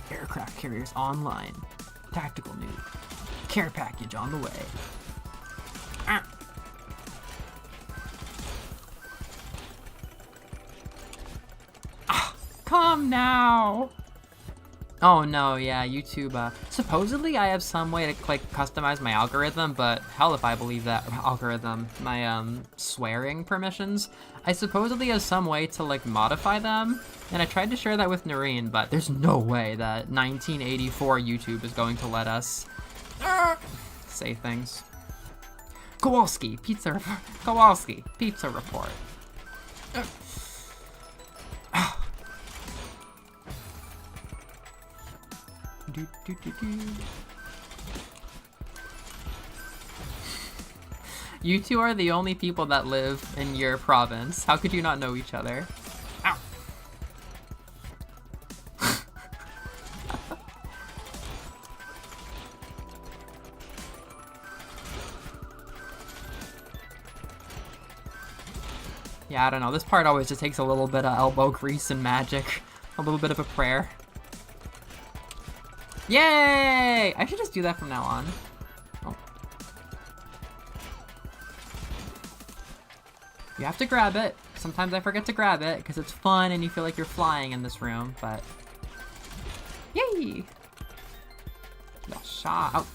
Aircraft carriers online. Tactical nuke. Care package on the way. Ah. Ah, come now! Oh no, yeah, YouTube, supposedly I have some way to, like, customize my algorithm, but hell if I believe that algorithm. My, swearing permissions. I supposedly have some way to, like, modify them, and I tried to share that with Noreen, but there's no way that 1984 YouTube is going to let us say things. Kowalski, pizza report. You two are the only people that live in your province. How could you not know each other? Ow. Yeah, I don't know. This part always just takes a little bit of elbow grease and magic. A little bit of a prayer. Yay! I should just do that from now on. Oh. You have to grab it. Sometimes I forget to grab it because it's fun and you feel like you're flying in this room, but... Yay! No shot. Oh.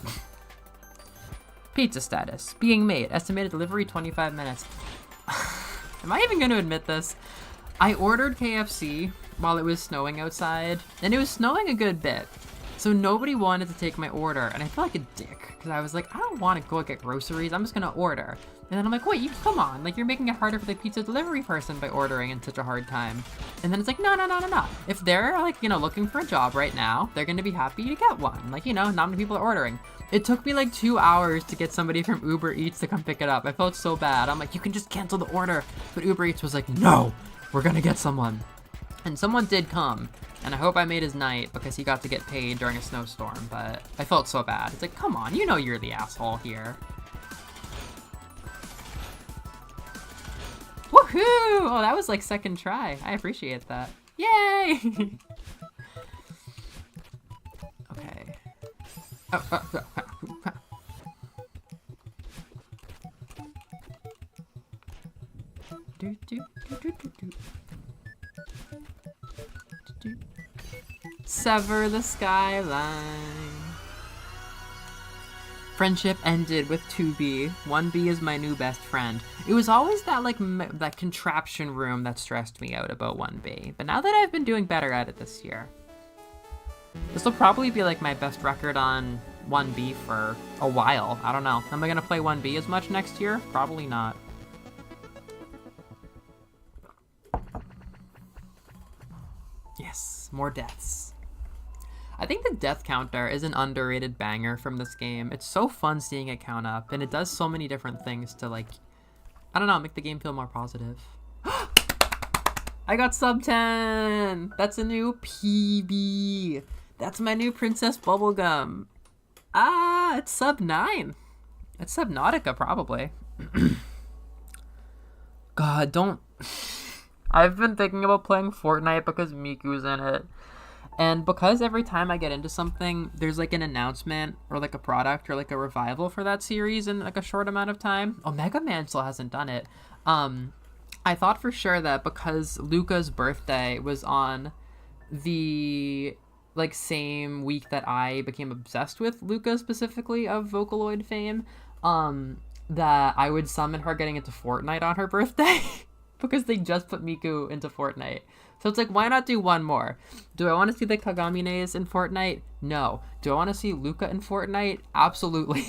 Pizza status. Being made. Estimated delivery 25 minutes. Am I even going to admit this? I ordered KFC while it was snowing outside, and it was snowing a good bit. So nobody wanted to take my order, and I felt like a dick, because I was like, I don't want to go get groceries, I'm just gonna order. And then I'm like, wait, come on, like, you're making it harder for the pizza delivery person by ordering in such a hard time. And then it's like, no. If they're, like, you know, looking for a job right now, they're gonna be happy to get one. Like, you know, not many people are ordering. It took me, like, 2 hours to get somebody from Uber Eats to come pick it up. I felt so bad. I'm like, you can just cancel the order. But Uber Eats was like, no, we're gonna get someone. And someone did come, and I hope I made his night because he got to get paid during a snowstorm, but I felt so bad. It's like, come on, you know you're the asshole here. Woohoo! Oh, that was like second try. I appreciate that. Yay! Okay. Sever the skyline. Friendship ended with 2B. 1B is my new best friend. It was always that, like, that contraption room that stressed me out about 1B. But now that I've been doing better at it this year, this will probably be, like, my best record on 1B for a while. I don't know. Am I gonna play 1B as much next year? Probably not. Yes, more deaths. I think the death counter is an underrated banger from this game. It's so fun seeing it count up, and it does so many different things to, like, I don't know, make the game feel more positive. I got sub 10! That's a new PB. That's my new Princess Bubblegum. Ah, it's sub 9. It's Subnautica, probably. God, don't... I've been thinking about playing Fortnite because Miku's in it. And because every time I get into something, there's like an announcement or like a product or like a revival for that series in like a short amount of time. Oh, Mega Man still hasn't done it. I thought for sure that because Luca's birthday was on the like same week that I became obsessed with Luca specifically of Vocaloid fame, that I would summon her getting into Fortnite on her birthday because they just put Miku into Fortnite. So it's like, why not do one more? Do I want to see the Kagamines in Fortnite? No. Do I want to see Luca in Fortnite? Absolutely.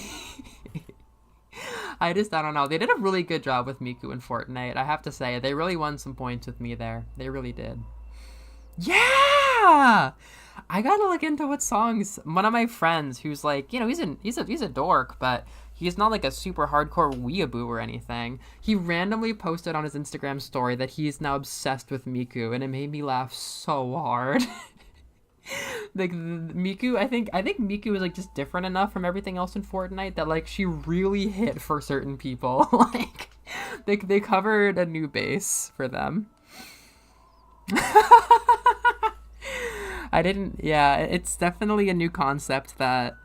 I don't know. They did a really good job with Miku in Fortnite. I have to say, they really won some points with me there. They really did. Yeah! I gotta look into what songs. One of my friends who's like, you know, he's a dork, but he's not like a super hardcore weeaboo or anything. He randomly posted on his Instagram story that he's now obsessed with Miku, and it made me laugh so hard. Like Miku, I think Miku is like just different enough from everything else in Fortnite that like she really hit for certain people. Like they covered a new base for them. Yeah, it's definitely a new concept that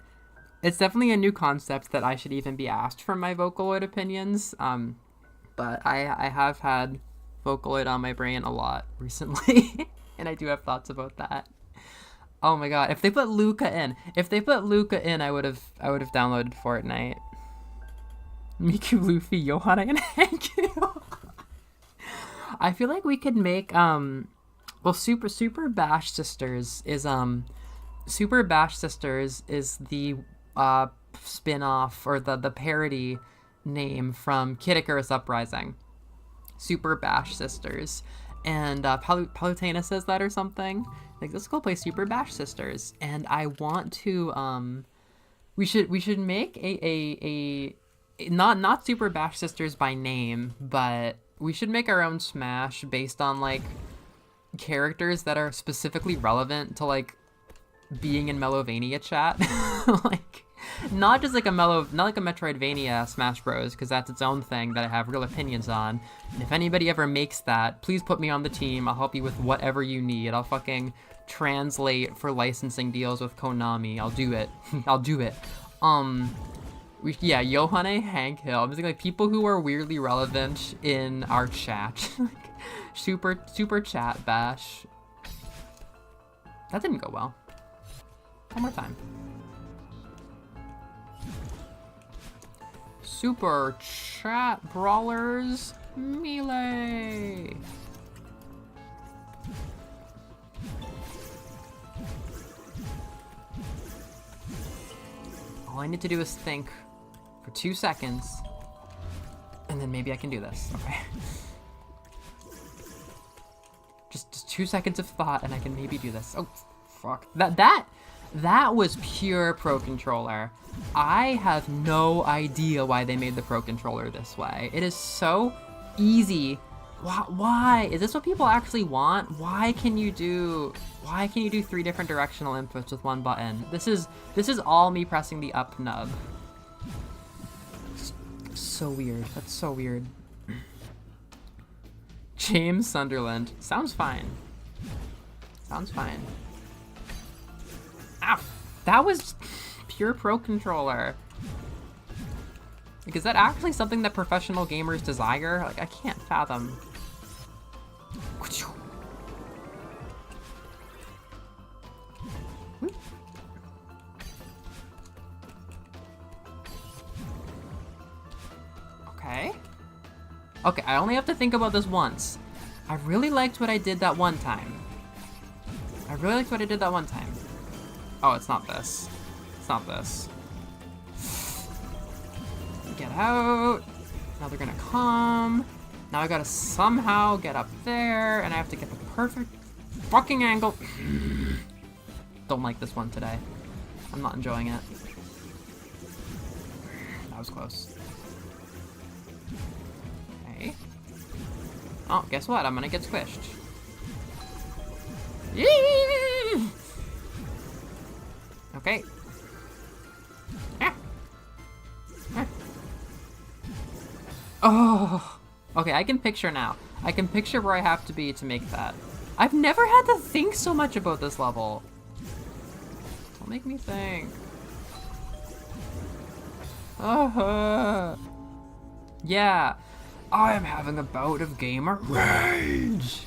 I should even be asked for my Vocaloid opinions. But I have had Vocaloid on my brain a lot recently, and I do have thoughts about that. Oh my god, if they put Luca in, I would have downloaded Fortnite. Miku, Luffy, Johanna, and Hanku. I feel like we could make well, Super Bash Sisters is the spin-off or the parody name from Kid Icarus Uprising. Super Bash Sisters. And Palutena says that or something. Like, let's go play Super Bash Sisters. And I want to we should make a not Super Bash Sisters by name, but we should make our own Smash based on like characters that are specifically relevant to like being in Melovania chat. Like not like a Metroidvania Smash Bros, because that's its own thing that I have real opinions on. And if anybody ever makes that, please put me on the team. I'll help you with whatever you need. I'll fucking translate for licensing deals with Konami. I'll do it. I'll do it. Yohane, Hank Hill. I'm just like people who are weirdly relevant in our chat. Super chat bash. That didn't go well. One more time. Super chat brawlers melee. All I need to do is think for 2 seconds, and then maybe I can do this. Okay. Just 2 seconds of thought, and I can maybe do this. Oh, fuck. That was pure Pro Controller. I have no idea why they made the Pro Controller this way. It is so easy. Why? Is this what people actually want? Why can you do 3 different directional inputs with one button? This is all me pressing the up nub. So weird. That's so weird. James Sunderland. Sounds fine. Sounds fine. Ow! That was pure Pro Controller. Like, is that actually something that professional gamers desire? Like, I can't fathom. Okay. Okay, I only have to think about this once. I really liked what I did that one time. Oh, it's not this. It's not this. Get out. Now they're gonna come. Now I gotta somehow get up there, and I have to get the perfect fucking angle. Don't like this one today. I'm not enjoying it. That was close. Okay. Oh, guess what? I'm gonna get squished. Yee! Okay. Ah. Ah. Oh. Okay, I can picture now. I can picture where I have to be to make that. I've never had to think so much about this level. Don't make me think. Yeah. I am having a bout of gamer rage.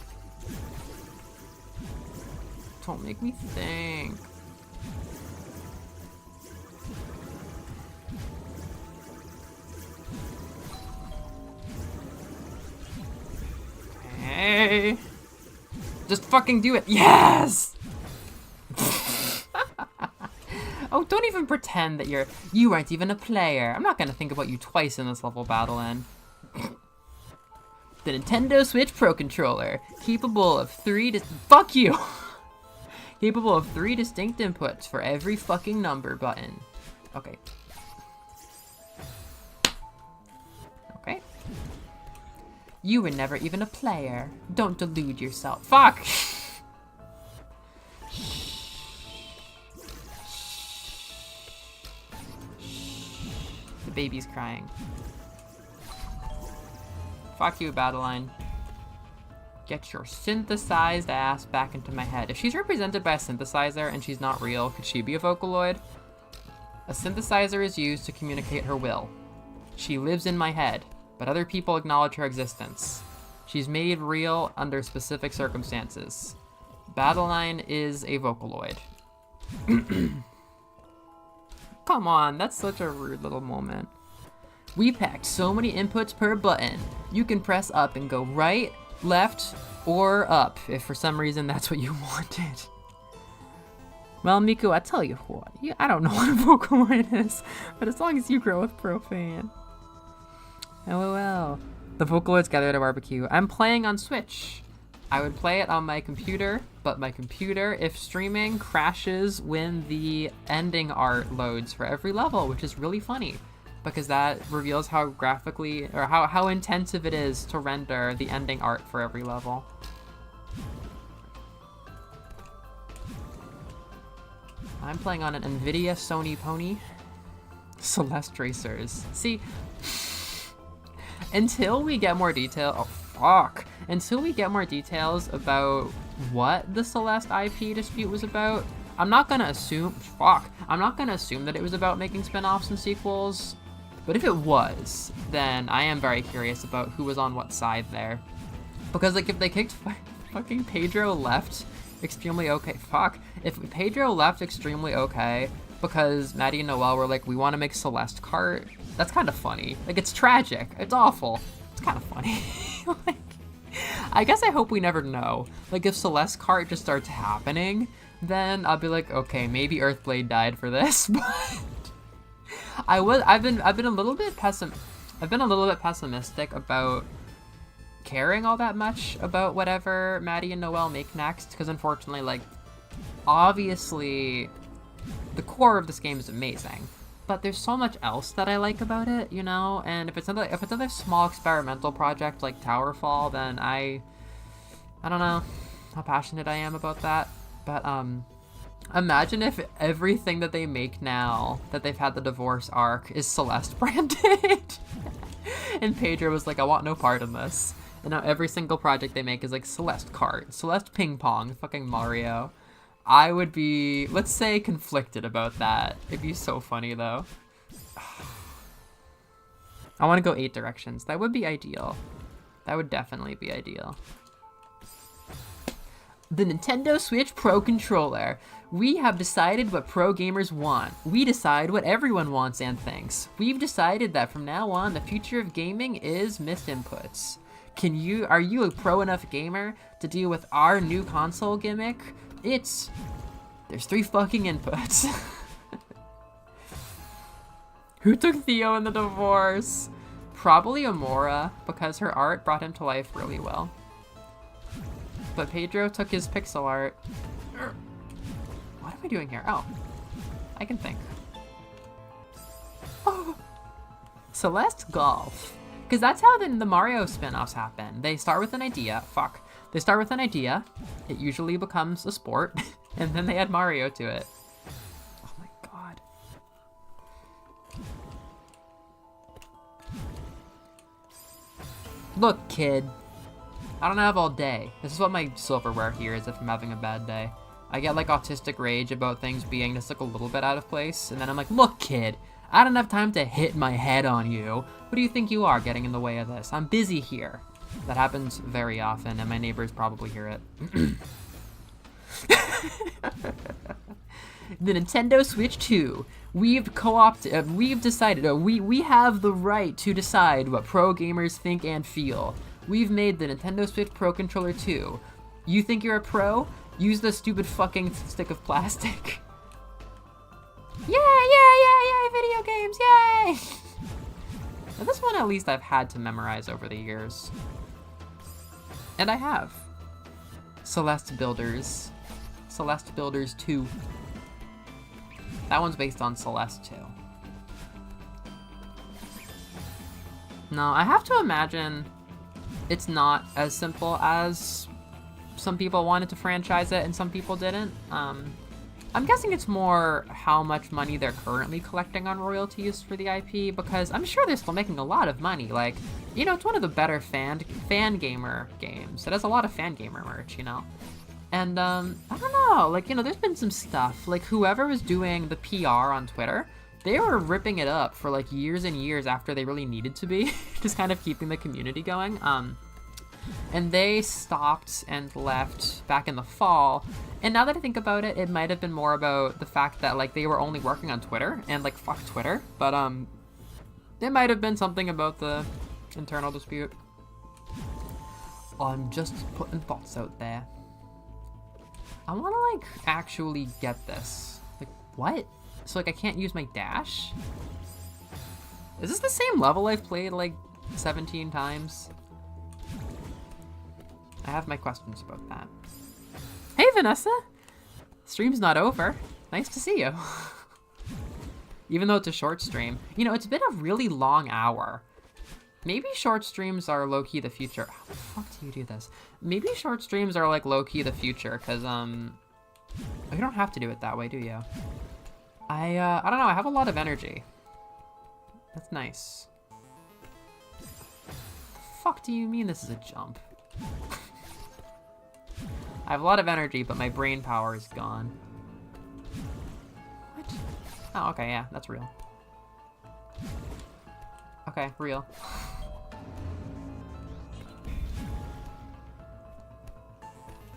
Don't make me think. Hey. Just fucking do it. Yes! Oh, don't even pretend that you aren't even a player. I'm not gonna think about you twice in this level, Battle-N. The Nintendo Switch Pro Controller, capable of fuck you! Capable of 3 distinct inputs for every fucking number button. Okay. Okay. You were never even a player. Don't delude yourself. Fuck! The baby's crying. Fuck you, Battle-N. Get your synthesized ass back into my head. If she's represented by a synthesizer and she's not real, could she be a Vocaloid? A synthesizer is used to communicate her will. She lives in my head, but other people acknowledge her existence. She's made real under specific circumstances. Battle-N is a Vocaloid. Come on, that's such a rude little moment. We packed so many inputs per button. You can press up and go right, left, or up, if for some reason that's what you wanted. Well, Miku, I tell you what, I don't know what a Vocaloid is, but as long as you grow with Profane. LOL. The Vocaloids gather at a barbecue. I'm playing on Switch. I would play it on my computer, but my computer, if streaming, crashes when the ending art loads for every level, which is really funny, because that reveals how graphically, or how intensive it is to render the ending art for every level. I'm playing on an NVIDIA Sony Pony. Celeste Racers. See, until we get more detail, until we get more details about what the Celeste IP dispute was about, I'm not gonna assume that it was about making spin-offs and sequels, but if it was, then I am very curious about who was on what side there. Because, like, if they kicked fucking Pedro left extremely okay, if Pedro left extremely okay because Maddie and Noelle were like, we want to make Celeste cart, that's kind of funny. Like, it's tragic, it's awful, it's kind of funny. Like, I guess I hope we never know. Like, if Celeste cart just starts happening, then I'll be like, okay, maybe Earthblade died for this, but I've been a little bit pessimistic about caring all that much about whatever Maddie and Noelle make next, because unfortunately, like, obviously the core of this game is amazing, but there's so much else that I like about it, you know. And if it's another small experimental project like Towerfall, then I don't know how passionate I am about that. But imagine if everything that they make now that they've had the divorce arc is Celeste branded. And Pedro was like, I want no part in this. And now every single project they make is like Celeste Kart, Celeste Ping Pong, fucking Mario. I would be, let's say, conflicted about that. It'd be so funny though. I want to go 8 directions. That would be ideal. That would definitely be ideal. The Nintendo Switch Pro Controller. We have decided what pro gamers want. We decide what everyone wants and thinks. We've decided that from now on, the future of gaming is missed inputs. Are you a pro enough gamer to deal with our new console gimmick? There's 3 fucking inputs. Who took Theo in the divorce? Probably Amora, because her art brought him to life really well. But Pedro took his pixel art. What am I doing here? Oh, I can think. Oh. Celeste Golf. Because that's how the Mario spin-offs happen. They start with an idea. They start with an idea. It usually becomes a sport. And then they add Mario to it. Oh my god. Look, kid. I don't have all day. This is what my silverware here is if I'm having a bad day. I get like autistic rage about things being just like a little bit out of place. And then I'm like, look, kid. I don't have time to hit my head on you. What do you think you are getting in the way of this? I'm busy here. That happens very often, and my neighbors probably hear it. The Nintendo Switch 2. We've co-opted, we've decided, we have the right to decide what pro gamers think and feel. We've made the Nintendo Switch Pro Controller 2. You think you're a pro? Use the stupid fucking stick of plastic. Yay, video games, yay! Now, this one at least I've had to memorize over the years. And I have. Celeste Builders. Celeste Builders 2. That one's based on Celeste 2. No, I have to imagine it's not as simple as some people wanted to franchise it and some people didn't. I'm guessing it's more how much money they're currently collecting on royalties for the IP, because I'm sure they're still making a lot of money. Like, you know, it's one of the better fan gamer games. It has a lot of fan gamer merch, you know? And, I don't know, like, you know, there's been some stuff. Like, whoever was doing the PR on Twitter, they were ripping it up for, like, years and years after they really needed to be, just kind of keeping the community going. And they stopped and left back in the fall. And now that I think about it, it might have been more about the fact that, like, they were only working on Twitter, and, like, fuck Twitter. But, it might have been something about the internal dispute. I'm just putting thoughts out there. I want to, like, actually get this. Like, what? So, like, I can't use my dash? Is this the same level I've played, like, 17 times? I have my questions about that. Hey, Vanessa! Stream's not over. Nice to see you. Even though it's a short stream. You know, it's been a really long hour. Maybe short streams are low-key the future. How the fuck do you do this? Maybe short streams are, like, low-key the future, because, you don't have to do it that way, do you? I don't know, I have a lot of energy. That's nice. The fuck do you mean this is a jump? I have a lot of energy, but my brain power is gone. What? Oh, okay, yeah, that's real. Okay, real.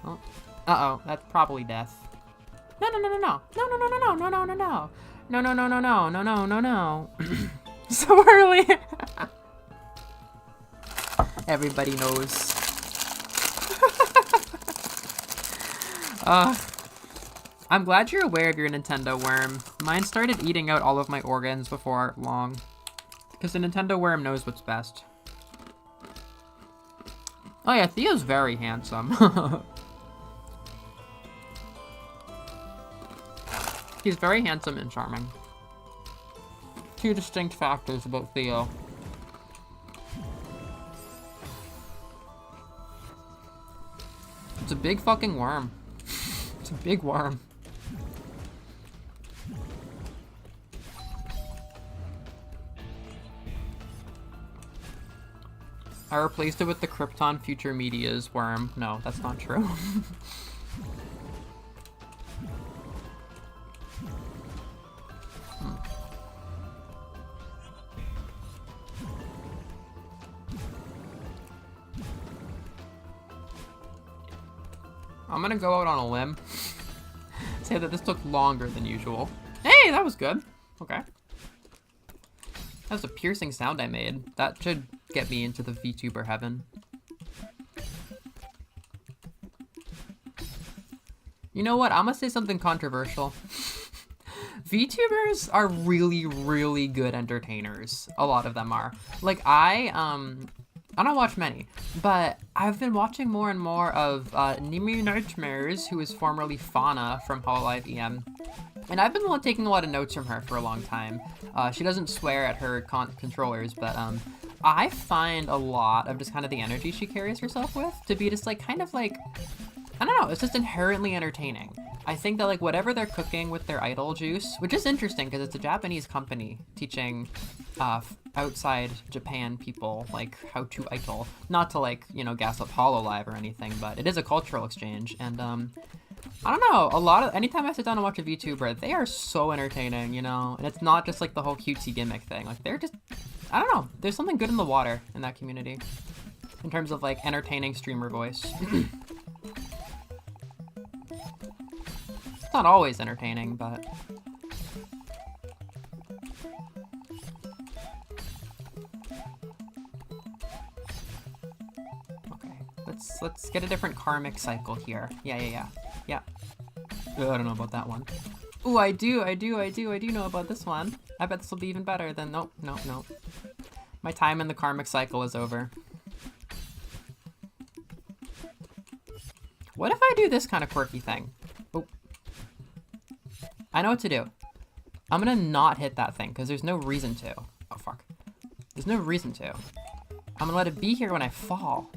Oh. Uh-oh, that's probably death. No, no, no, no, no. No, no, no, no, no, no, no, no, no. No, no, no, no, no, no, no, no, no. So early. Everybody knows. I'm glad you're aware of your Nintendo worm. Mine started eating out all of my organs before long. Because the Nintendo worm knows what's best. Oh yeah, Theo's very handsome. He's very handsome and charming. Two distinct factors about Theo. It's a big fucking worm. It's a big worm. I replaced it with the Krypton Future Media's worm. No, that's not true. I'm gonna go out on a limb. Say that this took longer than usual. Hey, that was good. Okay. That was a piercing sound I made. That should get me into the VTuber heaven. You know what? I'm gonna say something controversial. VTubers are really, really good entertainers. A lot of them are. Like, I don't watch many, but I've been watching more and more of Nimi Nightmares, who is formerly Fauna from Hololive EM. And I've been taking a lot of notes from her for a long time. She doesn't swear at her controllers, but I find a lot of just kind of the energy she carries herself with to be just like kind of like, I don't know, it's just inherently entertaining. I think that like whatever they're cooking with their idol juice, which is interesting because it's a Japanese company teaching outside Japan people like how to idol, not to like, you know, gas up Hololive or anything, but it is a cultural exchange. And I don't know, anytime I sit down and watch a VTuber, they are so entertaining, you know, and it's not just like the whole cutesy gimmick thing. Like they're just, I don't know, there's something good in the water in that community in terms of like entertaining streamer voice. not always entertaining, but... Okay, let's get a different karmic cycle here. Yeah. Ugh, I don't know about that one. Ooh, I do know about this one. I bet this will be even better than... Nope. My time in the karmic cycle is over. What if I do this kind of quirky thing? Oh. I know what to do. I'm gonna not hit that thing, because there's no reason to. Oh, fuck. There's no reason to. I'm gonna let it be here when I fall.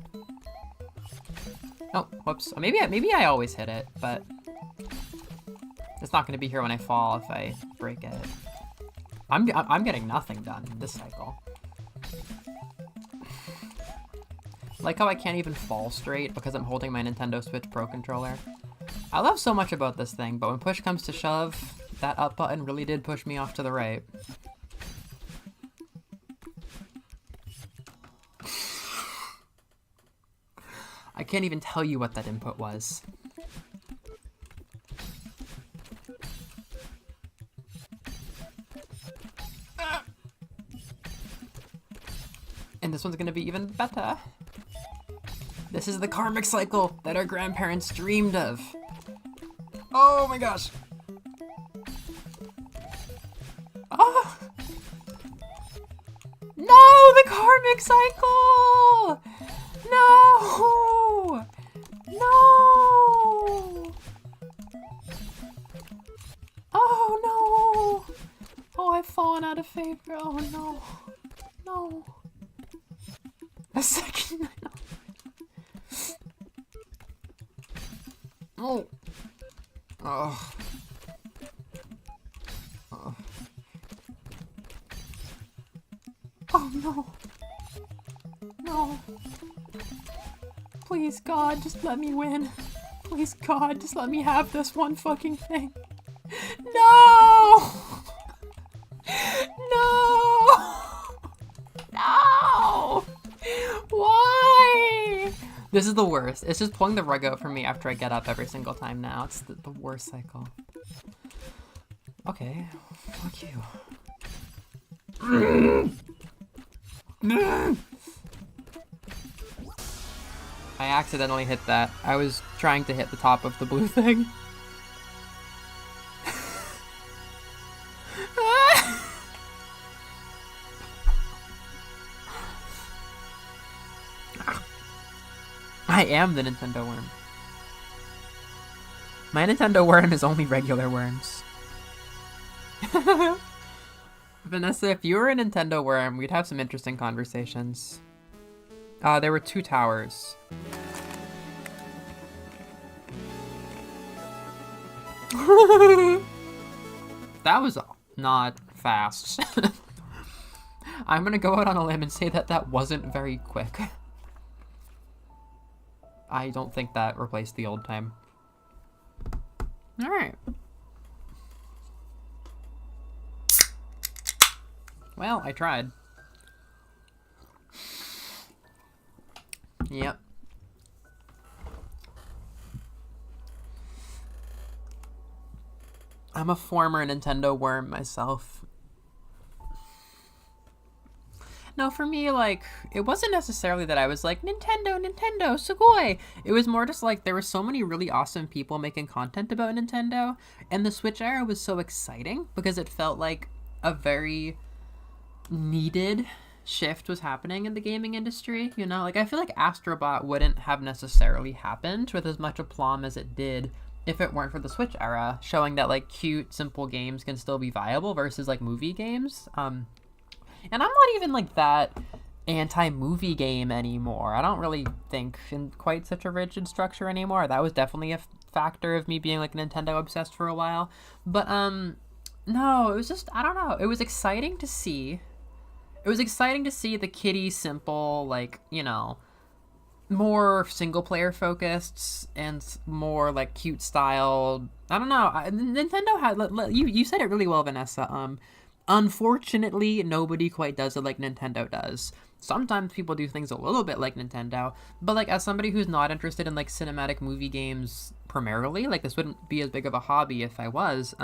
Oh, whoops. Maybe I always hit it, but... It's not gonna be here when I fall if I break it. I'm getting nothing done this cycle. Like how I can't even fall straight because I'm holding my Nintendo Switch Pro controller. I love so much about this thing, but when push comes to shove, that up button really did push me off to the right. I can't even tell you what that input was. And this one's gonna be even better. This is the karmic cycle that our grandparents dreamed of. Oh my gosh. Oh! No, the karmic cycle! No! No! Oh no! Oh, I've fallen out of favor. Oh no. No. A second. Oh. Oh. Oh. Oh no. No. Please, God, just let me win. Please, God, just let me have this one fucking thing. No! No! No! Why? This is the worst. It's just pulling the rug out for me after I get up every single time now. It's the worst cycle. Okay, fuck you. I accidentally hit that. I was trying to hit the top of the blue thing. I am the Nintendo worm. My Nintendo worm is only regular worms. Vanessa, if you were a Nintendo worm, we'd have some interesting conversations. There were 2 towers. That was not fast. I'm gonna go out on a limb and say that that wasn't very quick. I don't think that replaced the old time. Alright. Well, I tried. Yep. I'm a former Nintendo worm myself. No, for me, like, it wasn't necessarily that I was like, Nintendo, sugoi! It was more just like, there were so many really awesome people making content about Nintendo, and the Switch era was so exciting, because it felt like a very needed shift was happening in the gaming industry, you know? Like, I feel like Astrobot wouldn't have necessarily happened with as much aplomb as it did if it weren't for the Switch era, showing that, like, cute, simple games can still be viable versus, like, movie games. And I'm not even, like, that anti-movie game anymore. I don't really think in quite such a rigid structure anymore. That was definitely a factor of me being, like, Nintendo obsessed for a while. But, no, it was just, I don't know. It was exciting to see. It was exciting to see the kiddie, simple, like, you know, more single-player focused and more, like, cute style. I don't know. Nintendo had, you said it really well, Vanessa. Unfortunately, nobody quite does it like Nintendo does. sometimes people do things a little bit like Nintendo, but like as somebody who's not interested in like cinematic movie games primarily, like this wouldn't be as big of a hobby if I was.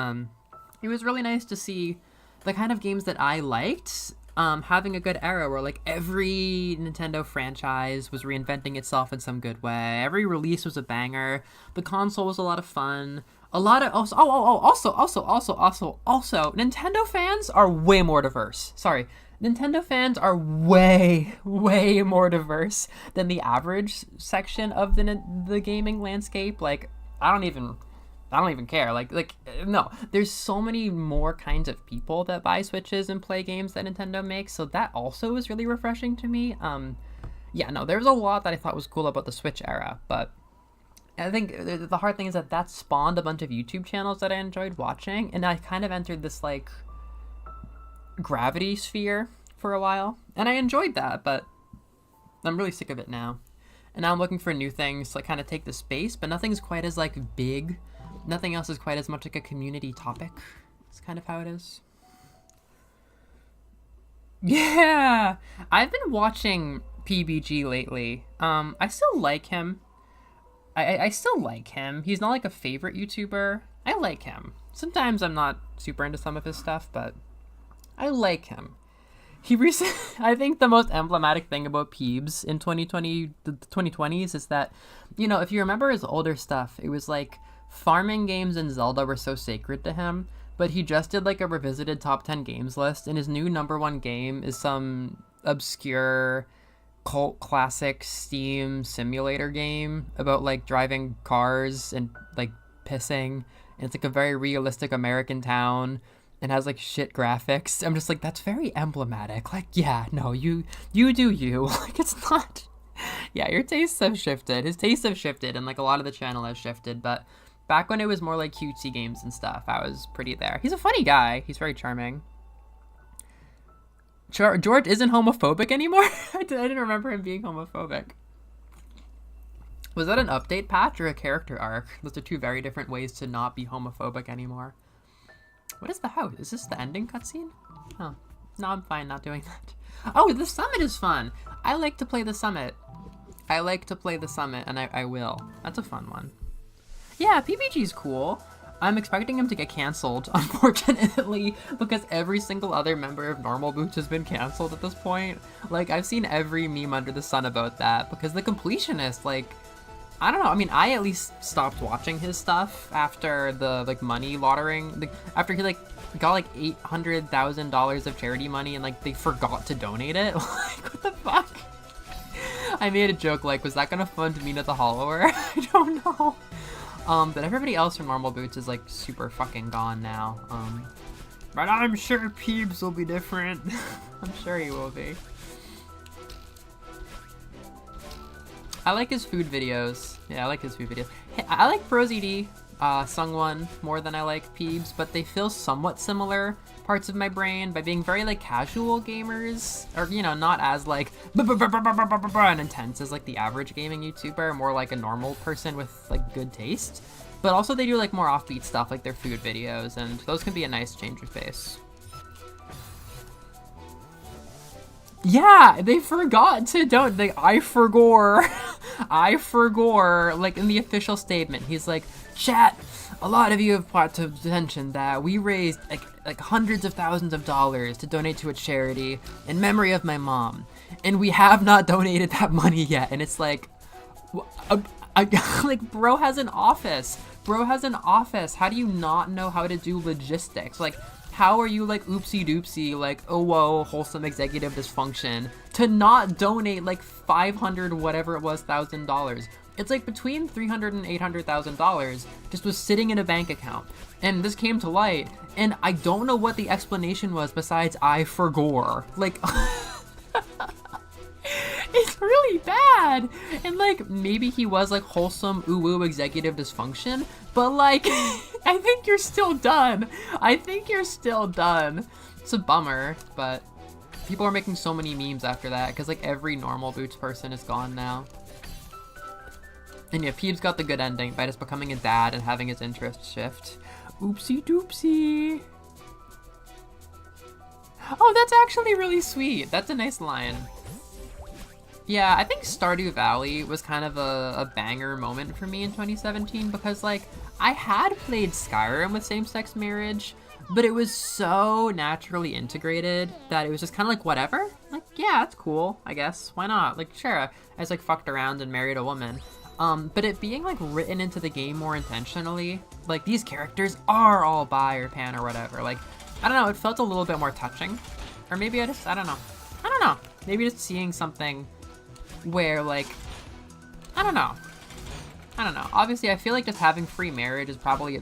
It was really nice to see the kind of games that I liked having a good era where like every Nintendo franchise was reinventing itself in some good way. Every release was a banger. The console was a lot of fun. A lot of also Nintendo fans are way more diverse. Sorry. Nintendo fans are way more diverse than the average section of the gaming landscape. Like I don't even care. Like no, there's so many more kinds of people that buy Switches and play games that Nintendo makes, so that also is really refreshing to me. Yeah, no, there's a lot that I thought was cool about the Switch era, but I think the hard thing is that spawned a bunch of YouTube channels that I enjoyed watching, and I kind of entered this like gravity sphere for a while, and I enjoyed that, but I'm really sick of it now. And now I'm looking for new things to like kind of take the space, but nothing's quite as like big. Nothing else is quite as much like a community topic. It's kind of how it is. Yeah, I've been watching PBG lately. I still like him. I still like him. He's not like a favorite YouTuber. I like him. Sometimes I'm not super into some of his stuff, but I like him. I think the most emblematic thing about Peebs in 2020, the 2020s is that, you know, if you remember his older stuff, it was like farming games and Zelda were so sacred to him, but he just did like a revisited top 10 games list, and his new #1 game is some obscure cult classic Steam simulator game about like driving cars and like pissing, and it's like a very realistic American town and has like shit graphics. I'm just like, that's very emblematic. Like, yeah, no, you do you. Like, it's not. Yeah, your tastes have shifted. His tastes have shifted, and like a lot of the channel has shifted, but back when it was more like cutesy games and stuff, I was pretty there. He's a funny guy. He's very charming. George isn't homophobic anymore? I didn't remember him being homophobic. Was that an update patch or a character arc? Those are two very different ways to not be homophobic anymore. What is the house? Is this the ending cutscene? Oh, no, I'm fine not doing that. Oh, the summit is fun. I like to play the summit. And I will. That's a fun one. Yeah, PBG's cool. I'm expecting him to get canceled, unfortunately, because every single other member of Normal Boots has been canceled at this point. Like, I've seen every meme under the sun about that, because the completionist, like, I don't know, I mean, I at least stopped watching his stuff after the, like, money laundering, after he, like, got, like, $800,000 of charity money, and, like, they forgot to donate it. Like, what the fuck? I made a joke, like, was that gonna fund Mina the Hollower? I don't know. But everybody else from Normal Boots is, like, super fucking gone now. But I'm sure Peebs will be different. I'm sure he will be. I like his food videos. Yeah, I like his food videos. I like ProZD, Sungwon, more than I like Peebs, but they feel somewhat similar parts of my brain by being very, like, casual gamers, or, you know, not as, like, and intense as, like, the average gaming YouTuber, more like a normal person with, like, good taste. But also they do, like, more offbeat stuff, like their food videos, and those can be a nice change of pace. Yeah, they forgot to don't, like, I forgore, like, in the official statement, he's like, chat, a lot of you have brought to attention that we raised like hundreds of thousands of dollars to donate to a charity in memory of my mom, and we have not donated that money yet. And it's like, like, bro has an office. How do you not know how to do logistics? Like, how are you, like, oopsie doopsie, like, oh whoa, wholesome executive dysfunction, to not donate like 500 whatever it was $1,000? It's like between $300,000 and $800,000 just was sitting in a bank account, and this came to light, and I don't know what the explanation was besides I forgore. Like, it's really bad. And like, maybe he was like wholesome ooh executive dysfunction, but like, I think you're still done. It's a bummer, but people are making so many memes after that because like every Normal Boots person is gone now. And yeah, Peebs got the good ending by just becoming a dad and having his interests shift. Oopsie doopsie. Oh, that's actually really sweet. That's a nice line. Yeah, I think Stardew Valley was kind of a banger moment for me in 2017 because, like, I had played Skyrim with same-sex marriage, but it was so naturally integrated that it was just kind of like, whatever. Like, yeah, that's cool, I guess. Why not? Like, sure, I just, like, fucked around and married a woman. But it being, like, written into the game more intentionally, like, these characters are all bi or pan or whatever. Like, I don't know, it felt a little bit more touching. Or maybe I don't know. I don't know. Maybe just seeing something where, like, I don't know. Obviously, I feel like just having free marriage is probably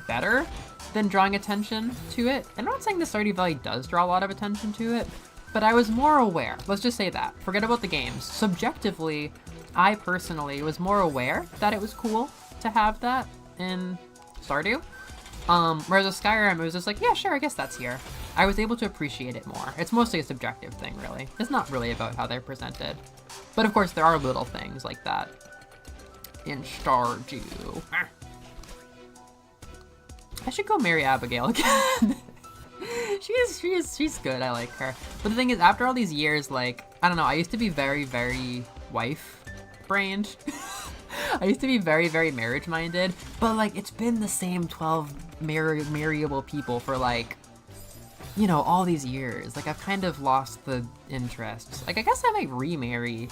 better than drawing attention to it. I'm not saying the Stardew Valley does draw a lot of attention to it, but I was more aware. Let's just say that. Forget about the games. Subjectively, I personally was more aware that it was cool to have that in Stardew. Whereas with Skyrim, it was just like, yeah, sure, I guess that's here. I was able to appreciate it more. It's mostly a subjective thing, really. It's not really about how they're presented. But of course, there are little things like that in Stardew. I should go marry Abigail again. She's good, I like her. But the thing is, after all these years, like, I don't know, I used to be very, very wife-brained. I used to be very, very marriage-minded, but, like, it's been the same 12 marryable people for, like, you know, all these years. Like, I've kind of lost the interest. Like, I guess I might remarry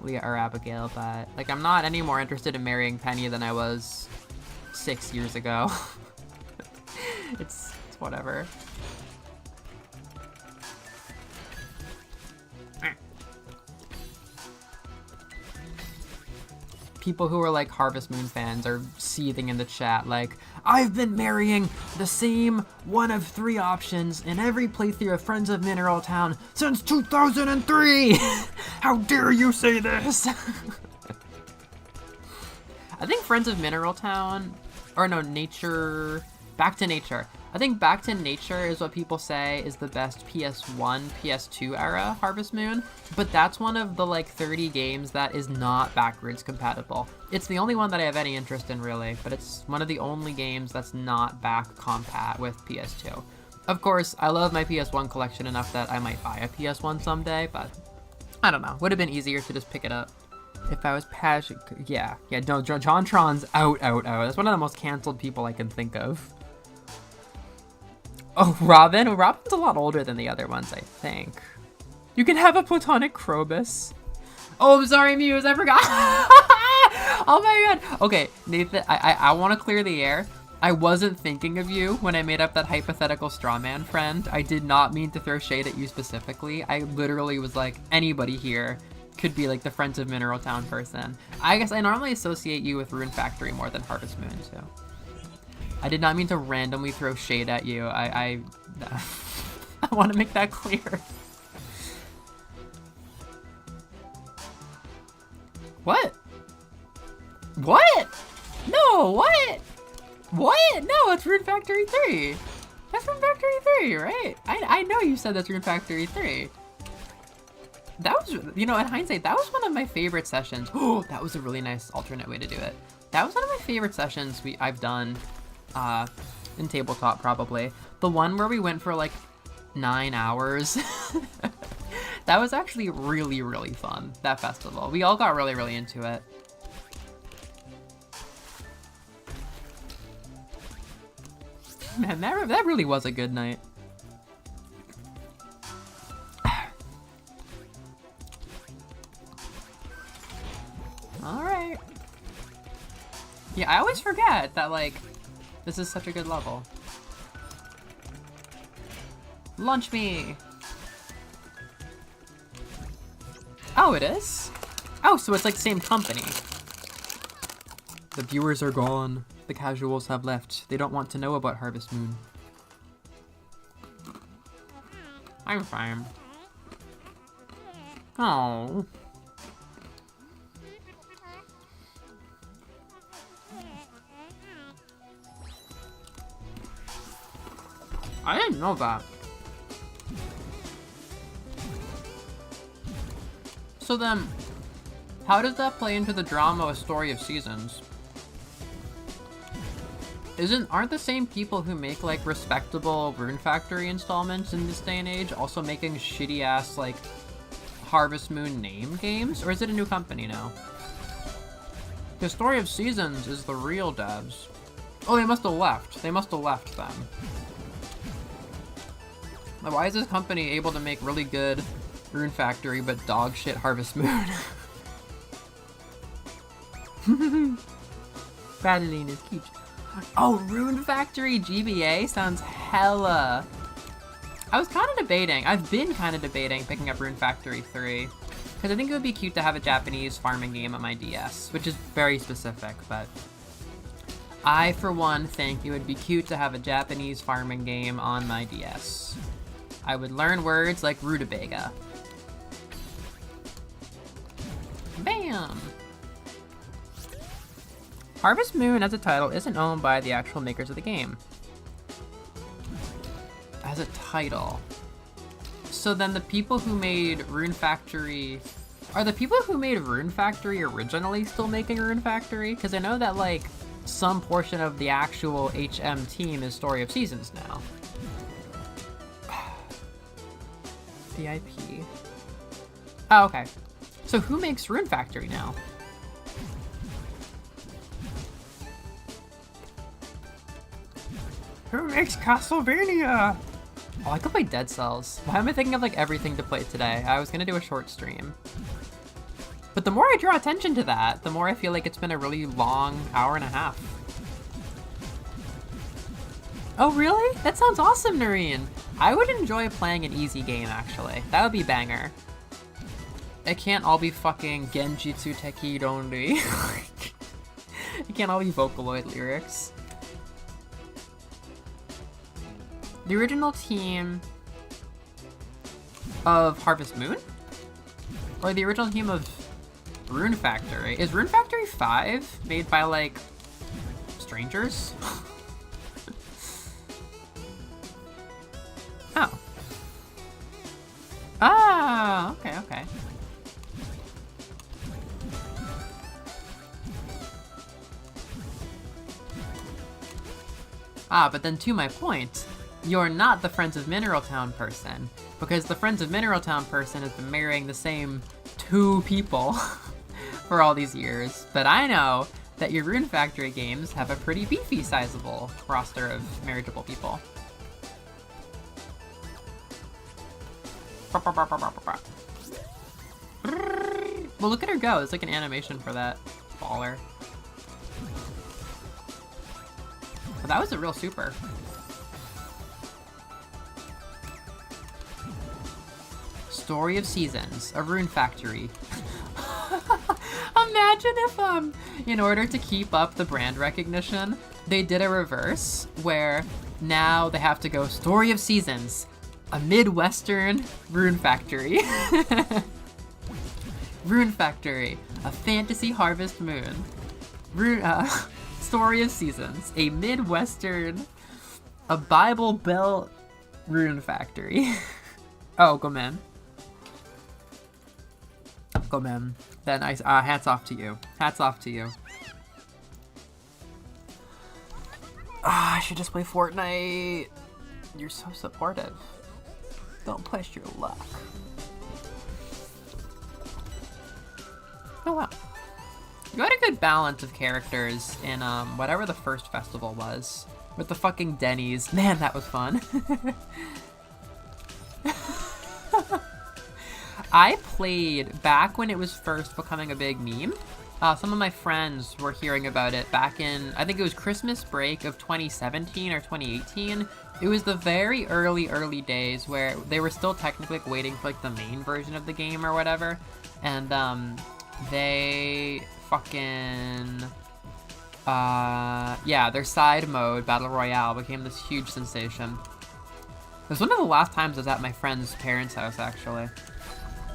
Leah or Abigail, but, like, I'm not any more interested in marrying Penny than I was 6 years ago. It's whatever. People who are like Harvest Moon fans are seething in the chat like, I've been marrying the same one of 3 options in every playthrough of Friends of Mineral Town since 2003! How dare you say this? I think Friends of Mineral Town, or no, Back to Nature. I think Back to Nature is what people say is the best PS1, PS2 era Harvest Moon, but that's one of the like 30 games that is not backwards compatible. It's the only one that I have any interest in really, but it's one of the only games that's not back compat with PS2. Of course, I love my PS1 collection enough that I might buy a PS1 someday, but I don't know. Would have been easier to just pick it up. If I was passionate, yeah, no, JonTron's out. That's one of the most canceled people I can think of. Oh, Robin? Well, Robin's a lot older than the other ones, I think. You can have a platonic Krobus. Oh, I'm sorry, Muse, I forgot. Oh my god. Okay, Nathan, I want to clear the air. I wasn't thinking of you when I made up that hypothetical strawman friend. I did not mean to throw shade at you specifically. I literally was like, anybody here could be like the Friends of Mineral Town person. I guess I normally associate you with Rune Factory more than Harvest Moon, too. I did not mean to randomly throw shade at you. I want to make that clear. What? What? No, what? What? No, it's Rune Factory 3. That's Rune Factory 3, right? I know you said that's Rune Factory 3. That was, you know, in hindsight, that was one of my favorite sessions. Oh, that was a really nice alternate way to do it. That was one of my favorite sessions I've done. In tabletop probably. The one where we went for like 9 hours. That was actually really, really fun, that festival. We all got really, really into it. Man, that really was a good night. Alright. Yeah, I always forget that, like, this is such a good level. Launch me! Oh, it is? Oh, so it's like the same company. The viewers are gone. The casuals have left. They don't want to know about Harvest Moon. I'm fine. Oh. I didn't know that. So then, how does that play into the drama of Story of Seasons? Aren't the same people who make like respectable Rune Factory installments in this day and age also making shitty ass like Harvest Moon name games, or is it a new company now? The Story of Seasons is the real devs. Oh, they must have left. They must have left them. Why is this company able to make really good Rune Factory but dog shit Harvest Moon? Battling is cute. Oh, Rune Factory GBA sounds hella. I was kind of debating. I've been kind of debating picking up Rune Factory 3. Because I think it would be cute to have a Japanese farming game on my DS, which is very specific, but I, for one, think it would be cute to have a Japanese farming game on my DS. I would learn words like rutabaga. Bam! Harvest Moon as a title isn't owned by the actual makers of the game. As a title. So then the people who made Rune Factory... Are the people who made Rune Factory originally still making Rune Factory? Because I know that, like, some portion of the actual HM team is Story of Seasons now. VIP. Oh, okay. So who makes Rune Factory now? Who makes Castlevania? Oh, I could play Dead Cells. Why am I thinking of like everything to play today? I was gonna do a short stream. But the more I draw attention to that, the more I feel like it's been a really long hour and a half. Oh really? That sounds awesome, Noreen. I would enjoy playing an easy game, actually. That would be banger. It can't all be fucking Genjutsu Tekidondi. It can't all be Vocaloid lyrics. The original team of Harvest Moon? Or the original team of Rune Factory? Is Rune Factory 5 made by, like, strangers? Oh. Ah, okay, okay. Ah, but then to my point, you're not the Friends of Mineral Town person, because the Friends of Mineral Town person has been marrying the same 2 people for all these years. But I know that your Rune Factory games have a pretty beefy, sizable roster of marriageable people. Well, look at her go. It's like an animation for that baller. But that was a real super. Story of Seasons, a Rune Factory. Imagine if, in order to keep up the brand recognition, they did a reverse where now they have to go Story of Seasons, a Midwestern Rune Factory. Rune Factory, a fantasy Harvest Moon. Story of Seasons, a Midwestern, a Bible Belt Rune Factory. Oh, go man. Go man. Then hats off to you. Hats off to you. I should just play Fortnite. You're so supportive. Don't push your luck. Oh wow. You had a good balance of characters in whatever the first festival was. With the fucking Denny's. Man, that was fun. I played back when it was first becoming a big meme. Some of my friends were hearing about it back in, I think it was Christmas break of 2017 or 2018. It was the very early days where they were still technically like, waiting for like the main version of the game or whatever. And they fucking, yeah, their side mode, Battle Royale, became this huge sensation. It was one of the last times I was at my friend's parents' house, actually.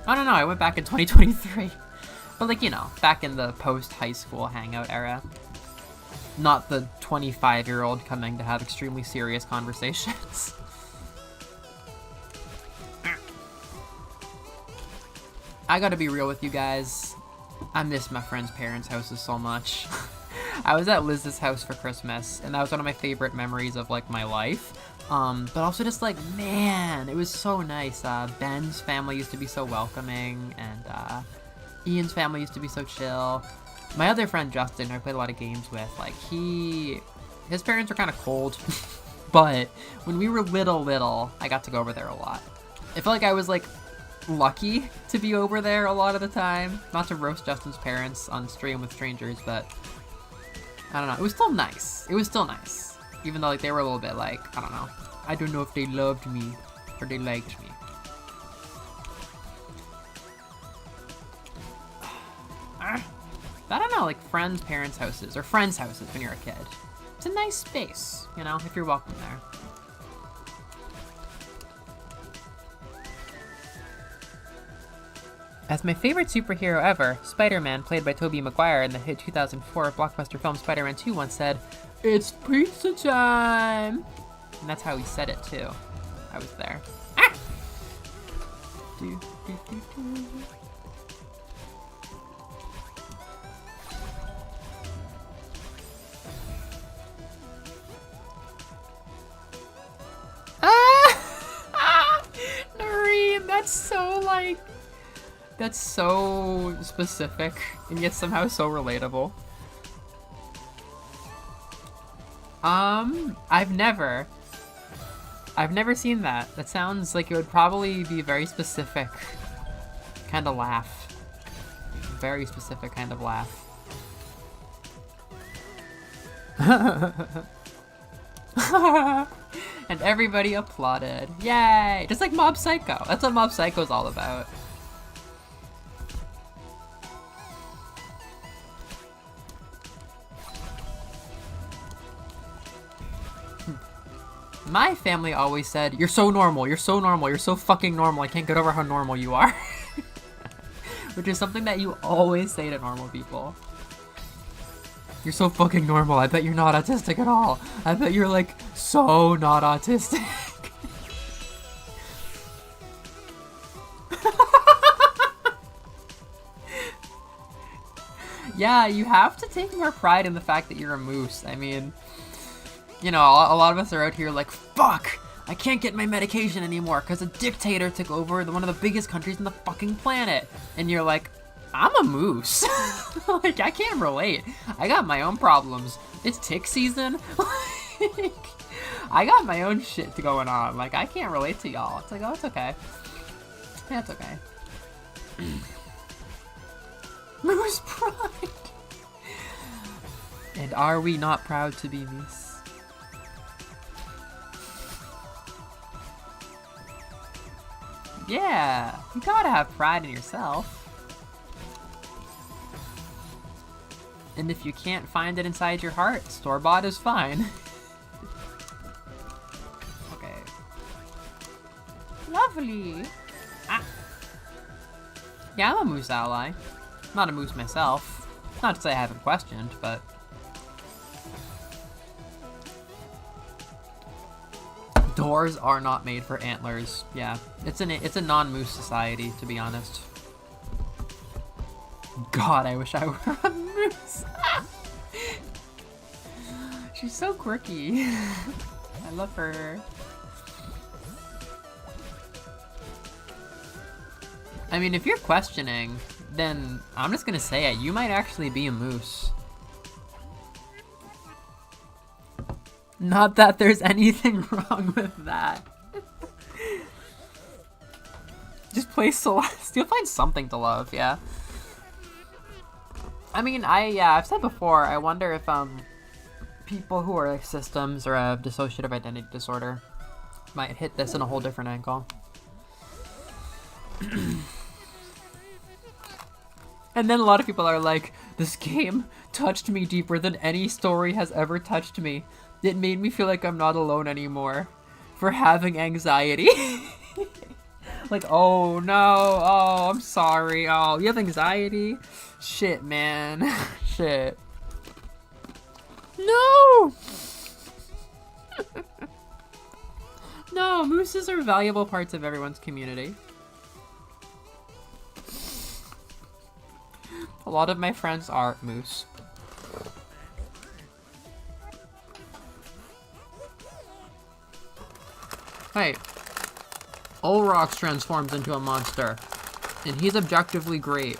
I don't know, I went back in 2023. But like, you know, back in the post-high school hangout era. Not the 25-year-old coming to have extremely serious conversations. I gotta be real with you guys. I miss my friends' parents' houses so much. I was at Liz's house for Christmas, and that was one of my favorite memories of like my life. But also just like, man, it was so nice. Ben's family used to be so welcoming, and Ian's family used to be so chill. My other friend Justin, who I played a lot of games with, like his parents were kind of cold, but when we were little, I got to go over there a lot. I feel like I was like lucky to be over there a lot of the time. Not to roast Justin's parents on stream with strangers, but I don't know. It was still nice. It was still nice. Even though like they were a little bit like, I don't know. I don't know if they loved me or they liked me. I don't know, like friends' parents' houses or friends' houses when you're a kid. It's a nice space, you know, if you're welcome there. As my favorite superhero ever, Spider-Man, played by Tobey Maguire in the hit 2004 blockbuster film Spider-Man 2, once said, "It's pizza time!" And that's how he said it, too. I was there. Ah! Noreen, that's so, like... That's so specific, and yet somehow so relatable. I've never seen that. That sounds like it would probably be a very specific kind of laugh. Very specific kind of laugh. And everybody applauded. Yay! Just like Mob Psycho. That's what Mob Psycho's all about. My family always said, "You're so normal, you're so normal, you're so fucking normal, I can't get over how normal you are." Which is something that you always say to normal people. You're so fucking normal, I bet you're not autistic at all. I bet you're like, so not autistic. Yeah, you have to take more pride in the fact that you're a moose. I mean, you know, a lot of us are out here like, fuck, I can't get my medication anymore because a dictator took over one of the biggest countries on the fucking planet. And you're like, I'm a moose. Like, I can't relate. I got my own problems. It's tick season. Like, I got my own shit going on. Like, I can't relate to y'all. It's like, oh, it's okay. Yeah, it's okay. Moose pride. And are we not proud to be moose? Yeah, you gotta have pride in yourself. And if you can't find it inside your heart, store-bought is fine. Okay. Lovely. Ah. Yeah, I'm a moose ally. Not a moose myself. Not to say I haven't questioned, but... Doors are not made for antlers. Yeah, it's a non-moose society, to be honest. God, I wish I were a moose. She's so quirky. I love her. I mean, if you're questioning, then I'm just gonna say it. You might actually be a moose. Not that there's anything wrong with that. Just play Celeste. You'll find something to love, yeah. I mean, I've said before, I wonder if, people who are like systems or have dissociative identity disorder might hit this in a whole different angle. And then a lot of people are like, this game touched me deeper than any story has ever touched me. It made me feel like I'm not alone anymore for having anxiety. Like, oh no, oh, I'm sorry. Oh, you have anxiety? Shit, man. Shit. No! No, mooses are valuable parts of everyone's community. A lot of my friends are moose. Hey, Olrox transforms into a monster, and he's objectively great.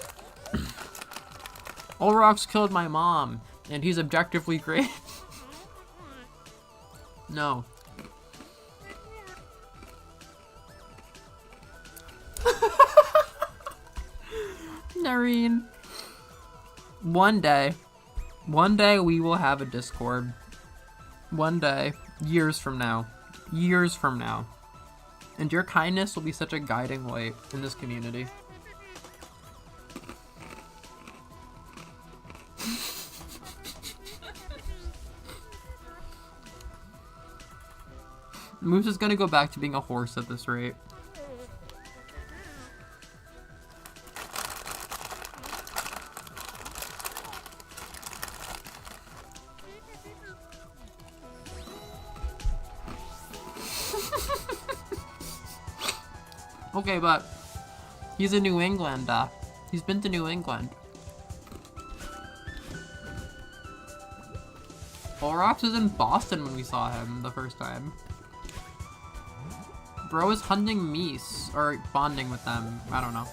Olrox killed my mom, and he's objectively great. No. Nareen. One day we will have a Discord. One day, years from now. And your kindness will be such a guiding light in this community. Moose is gonna go back to being a horse at this rate. Okay, but he's in New England. He's been to New England. Olrox was in Boston when we saw him the first time. Bro is hunting meese, or bonding with them. I don't know.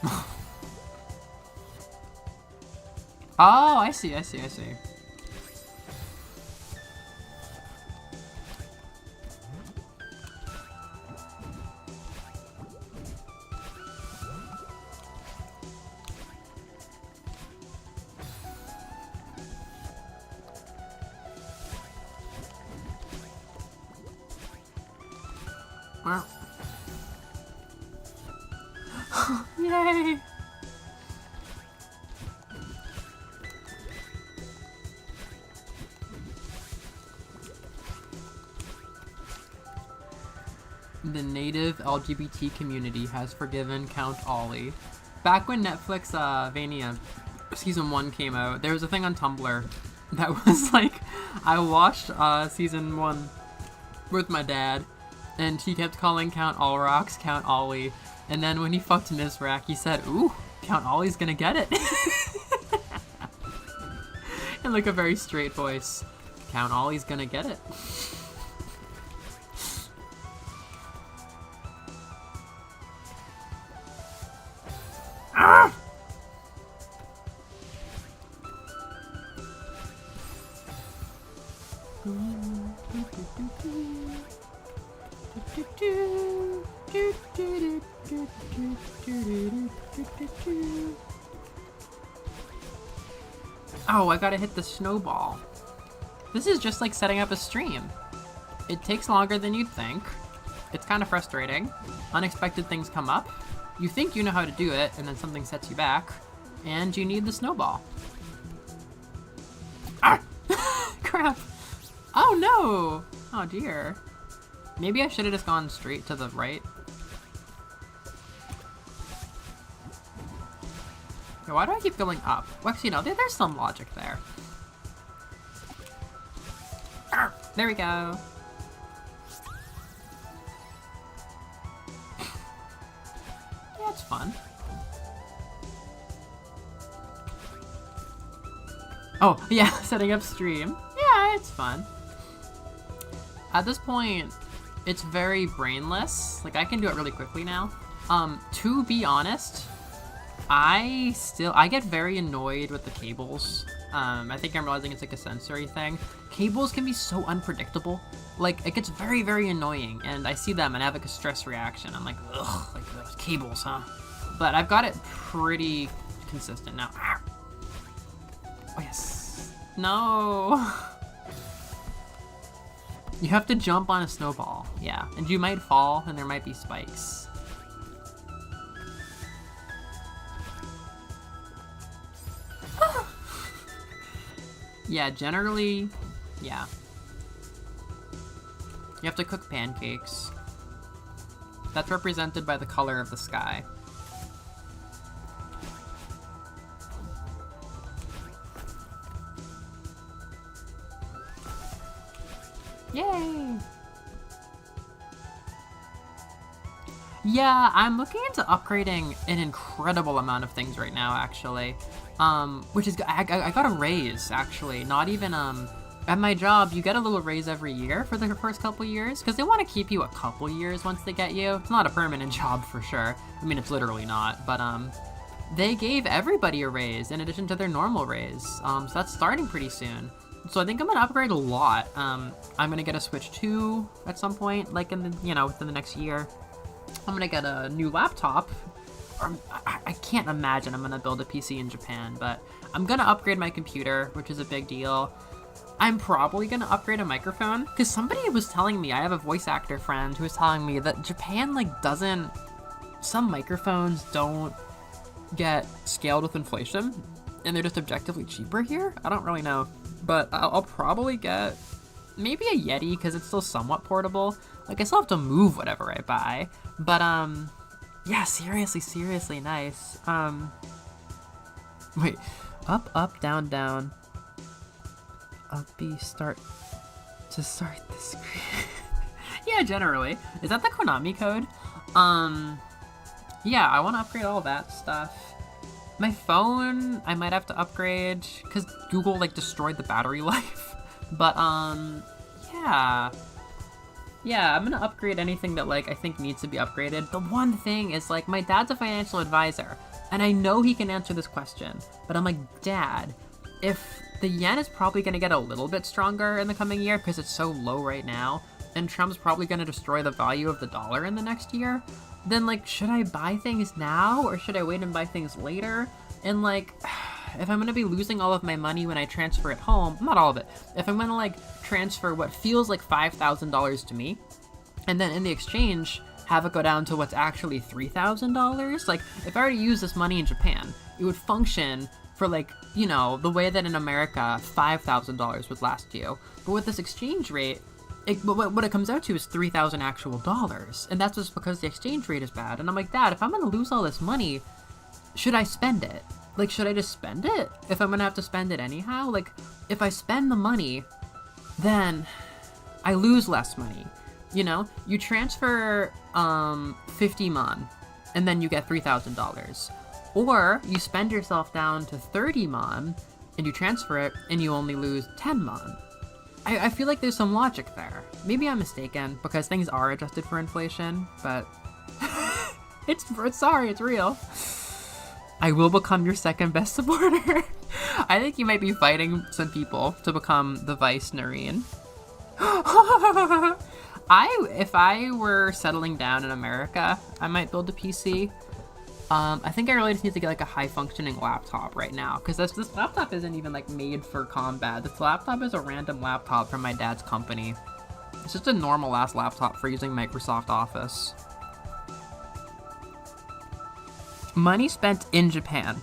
Oh, I see. Wow. Yay! The native LGBT community has forgiven Count Ollie. Back when Netflix Vania Season 1 came out, there was a thing on Tumblr that was like, I watched Season 1 with my dad, and he kept calling Count Olrox Count Ollie. And then when he fucked Mizrak, he said, ooh, Count Ollie's gonna get it. In like a very straight voice. Count Ollie's gonna get it. Ah! Oh, I gotta hit the snowball. This is just like setting up a stream. It takes longer than you'd think. It's kind of frustrating. Unexpected things come up. You think you know how to do it, and then something sets you back, and you need the snowball. Ah! Crap. Oh no! Oh dear. Maybe I should have just gone straight to the right. Why do I keep going up? Well, actually, no, there's some logic there. Arr, there we go. Yeah, it's fun. Oh, yeah, setting up stream. Yeah, it's fun. At this point, it's very brainless. Like, I can do it really quickly now. To be honest, I get very annoyed with the cables. I think I'm realizing it's like a sensory thing. Cables can be so unpredictable. Like, it gets very, very annoying, and I see them and I have like a stress reaction. I'm like, ugh, like those cables, huh? But I've got it pretty consistent now. Oh, yes. No. You have to jump on a snowball, yeah. And you might fall, and there might be spikes. Yeah, generally, yeah. You have to cook pancakes. That's represented by the color of the sky. Yay! Yeah, I'm looking into upgrading an incredible amount of things right now, actually. Which is, I got a raise, actually. Not even, At my job, you get a little raise every year for the first couple years, because they want to keep you a couple years once they get you. It's not a permanent job for sure. I mean, it's literally not, but they gave everybody a raise in addition to their normal raise. So that's starting pretty soon. So I think I'm gonna upgrade a lot. I'm gonna get a Switch 2 at some point, like in the, within the next year. I'm gonna get a new laptop. I can't imagine I'm gonna build a PC in Japan, but I'm gonna upgrade my computer, which is a big deal. I'm probably gonna upgrade a microphone, because somebody was telling me, I have a voice actor friend who was telling me that Japan, some microphones don't get scaled with inflation, and they're just objectively cheaper here? I don't really know, but I'll probably get maybe a Yeti, because it's still somewhat portable. Like, I still have to move whatever I buy, but, yeah, seriously nice. Wait, up, down, down. Up B, start to start the screen. Yeah, generally. Is that the Konami code? Yeah, I want to upgrade all that stuff. My phone, I might have to upgrade, because Google, destroyed the battery life. But, yeah. Yeah, I'm gonna upgrade anything that, I think needs to be upgraded. The one thing is, my dad's a financial advisor, and I know he can answer this question, but I'm like, Dad, if the yen is probably gonna get a little bit stronger in the coming year because it's so low right now, and Trump's probably gonna destroy the value of the dollar in the next year, then, should I buy things now, or should I wait and buy things later? And, if I'm gonna be losing all of my money when I transfer it home, not all of it, if I'm gonna, transfer what feels like $5,000 to me, and then in the exchange, have it go down to what's actually $3,000, if I already use this money in Japan, it would function for, the way that in America, $5,000 would last you. But with this exchange rate, what it comes out to is $3,000 actual dollars. And that's just because the exchange rate is bad. And I'm like, Dad, if I'm gonna lose all this money, should I spend it? Should I just spend it? If I'm gonna have to spend it anyhow? If I spend the money, then I lose less money. You transfer 50 mon, and then you get $3,000. Or you spend yourself down to 30 mon, and you transfer it, and you only lose 10 mon. I feel like there's some logic there. Maybe I'm mistaken, because things are adjusted for inflation, but it's real. I will become your second best supporter. I think you might be fighting some people to become the vice Noreen. If I were settling down in America, I might build a PC. I think I really just need to get a high-functioning laptop right now, because this laptop isn't even made for combat. This laptop is a random laptop from my dad's company. It's just a normal-ass laptop for using Microsoft Office. Money spent in Japan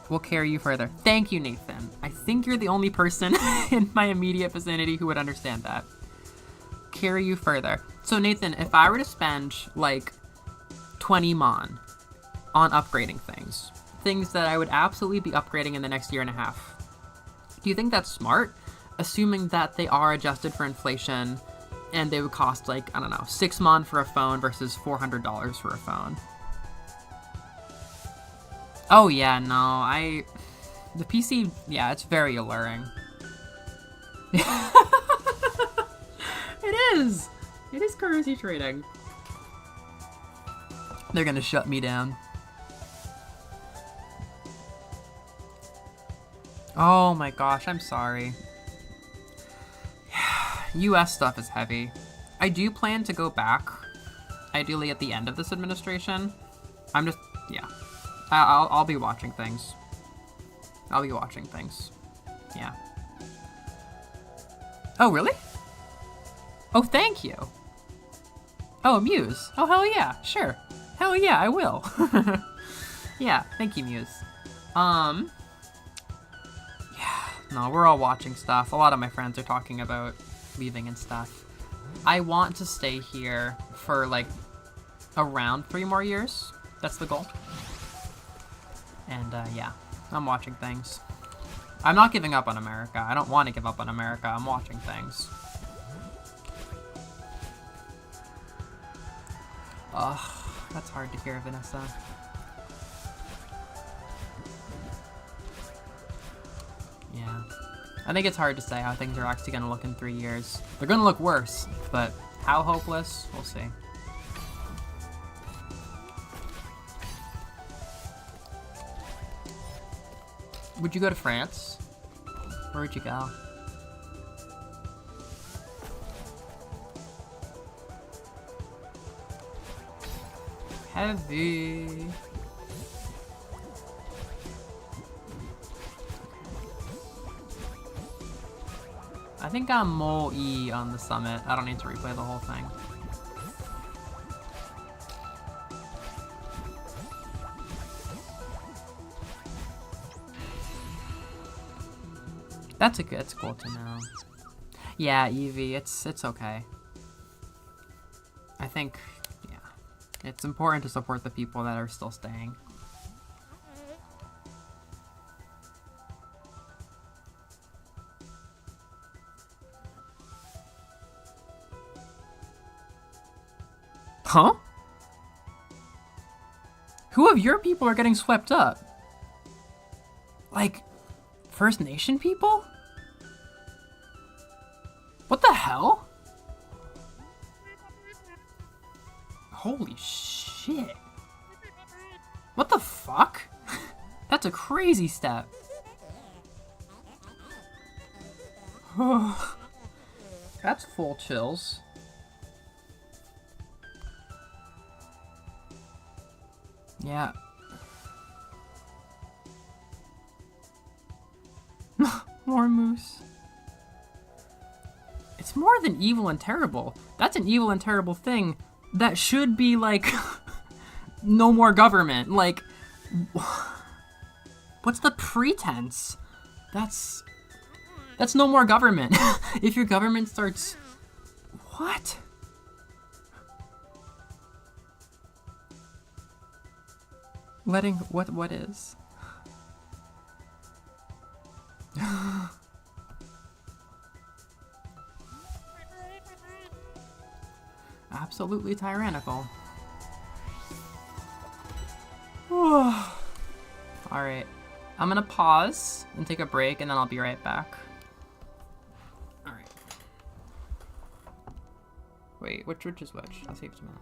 will carry you further. Thank you, Nathan. I think you're the only person in my immediate vicinity who would understand that. Carry you further. So, Nathan, if I were to spend 20 mon on upgrading things that I would absolutely be upgrading in the next year and a half, do you think that's smart? Assuming that they are adjusted for inflation and they would cost 6 mon for a phone versus $400 for a phone. Oh yeah, no, the PC, yeah, it's very alluring. It is currency trading. They're gonna shut me down. Oh my gosh, I'm sorry. US stuff is heavy. I do plan to go back, ideally at the end of this administration. Yeah. I'll be watching things. Yeah. Oh, really? Oh, thank you. Oh, Muse. Oh, hell yeah. Sure. Hell yeah, I will. Yeah, thank you, Muse. Yeah. No, we're all watching stuff. A lot of my friends are talking about leaving and stuff. I want to stay here for, around 3 more years. That's the goal. And, yeah, I'm watching things. I'm not giving up on America. I don't want to give up on America. I'm watching things. Ugh, that's hard to hear, Vanessa. Yeah. I think it's hard to say how things are actually gonna look in 3 years. They're gonna look worse, but how hopeless? We'll see. Would you go to France? Where would you go? Heavy. I think I'm Mole E on the summit. I don't need to replay the whole thing. It's cool to know. Yeah, Eevee, it's okay. I think, yeah, it's important to support the people that are still staying. Huh? Who of your people are getting swept up? Like, First Nation people? What the hell? Holy shit. What the fuck? That's a crazy step. That's full chills. Yeah. More moose. It's more than evil and terrible. That's an evil and terrible thing that should be like no more government. Like, what's the pretense? That's no more government. If your government starts, what? Letting what is? Absolutely tyrannical. Alright. I'm gonna pause and take a break, and then I'll be right back. Alright. Wait, which is which? I'll see if it's a minute.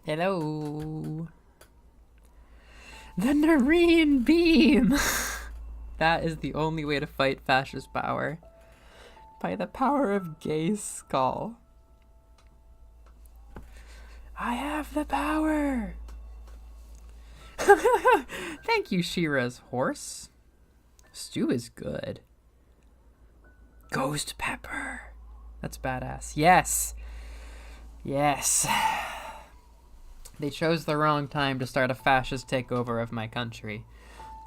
Hello. The Nareen Beam! That is the only way to fight fascist power. By the power of Gay's skull. I have the power! Thank you, Shira's horse. Stew is good. Ghost pepper. That's badass. Yes! Yes. They chose the wrong time to start a fascist takeover of my country,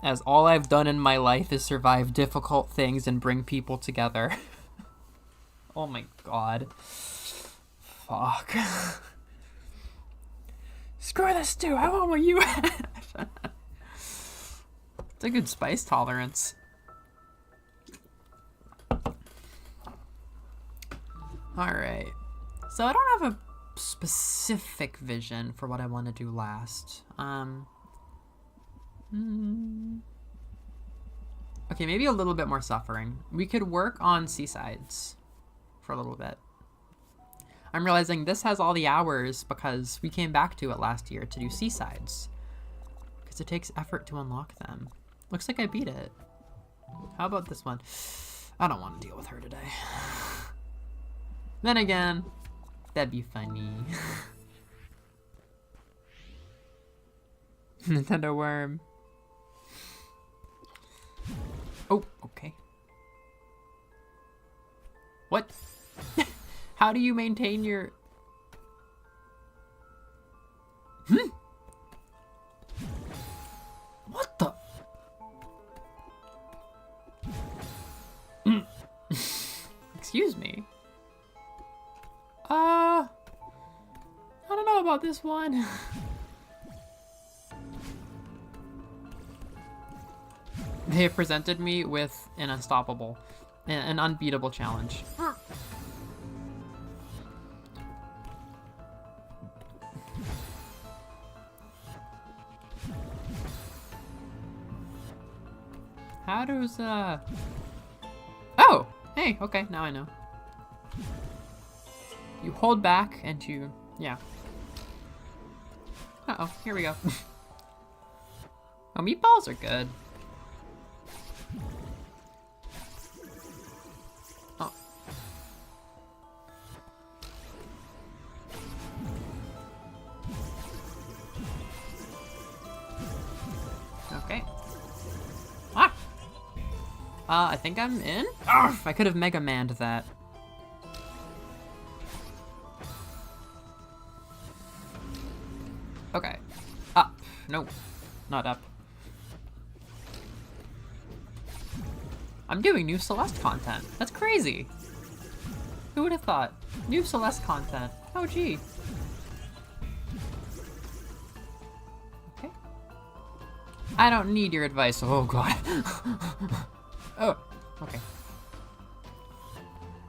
as all I've done in my life is survive difficult things and bring people together. Oh my god. Fuck. Screw this stew, I want what you have. It's a good spice tolerance. Alright. So I don't have a specific vision for what I want to do last. Okay, maybe a little bit more suffering. We could work on seasides for a little bit. I'm realizing this has all the hours because we came back to it last year to do seasides. Because it takes effort to unlock them. Looks like I beat it. How about this one? I don't want to deal with her today. Then again, that'd be funny. Nintendo worm. Oh, okay. What? How do you maintain your... What the... Excuse me. I don't know about this one. They have presented me with an unstoppable, an unbeatable challenge. How does, Oh! Hey, okay, now I know. You hold back and you... Yeah. Uh-oh, here we go. Oh, meatballs are good. Oh. Okay. Ah! I think I'm in? Arf, I could have Mega Manned that. Okay. Up. No, not up. I'm doing new Celeste content. That's crazy. Who would have thought? New Celeste content. Oh, gee. Okay. I don't need your advice. Oh, God. Oh, okay.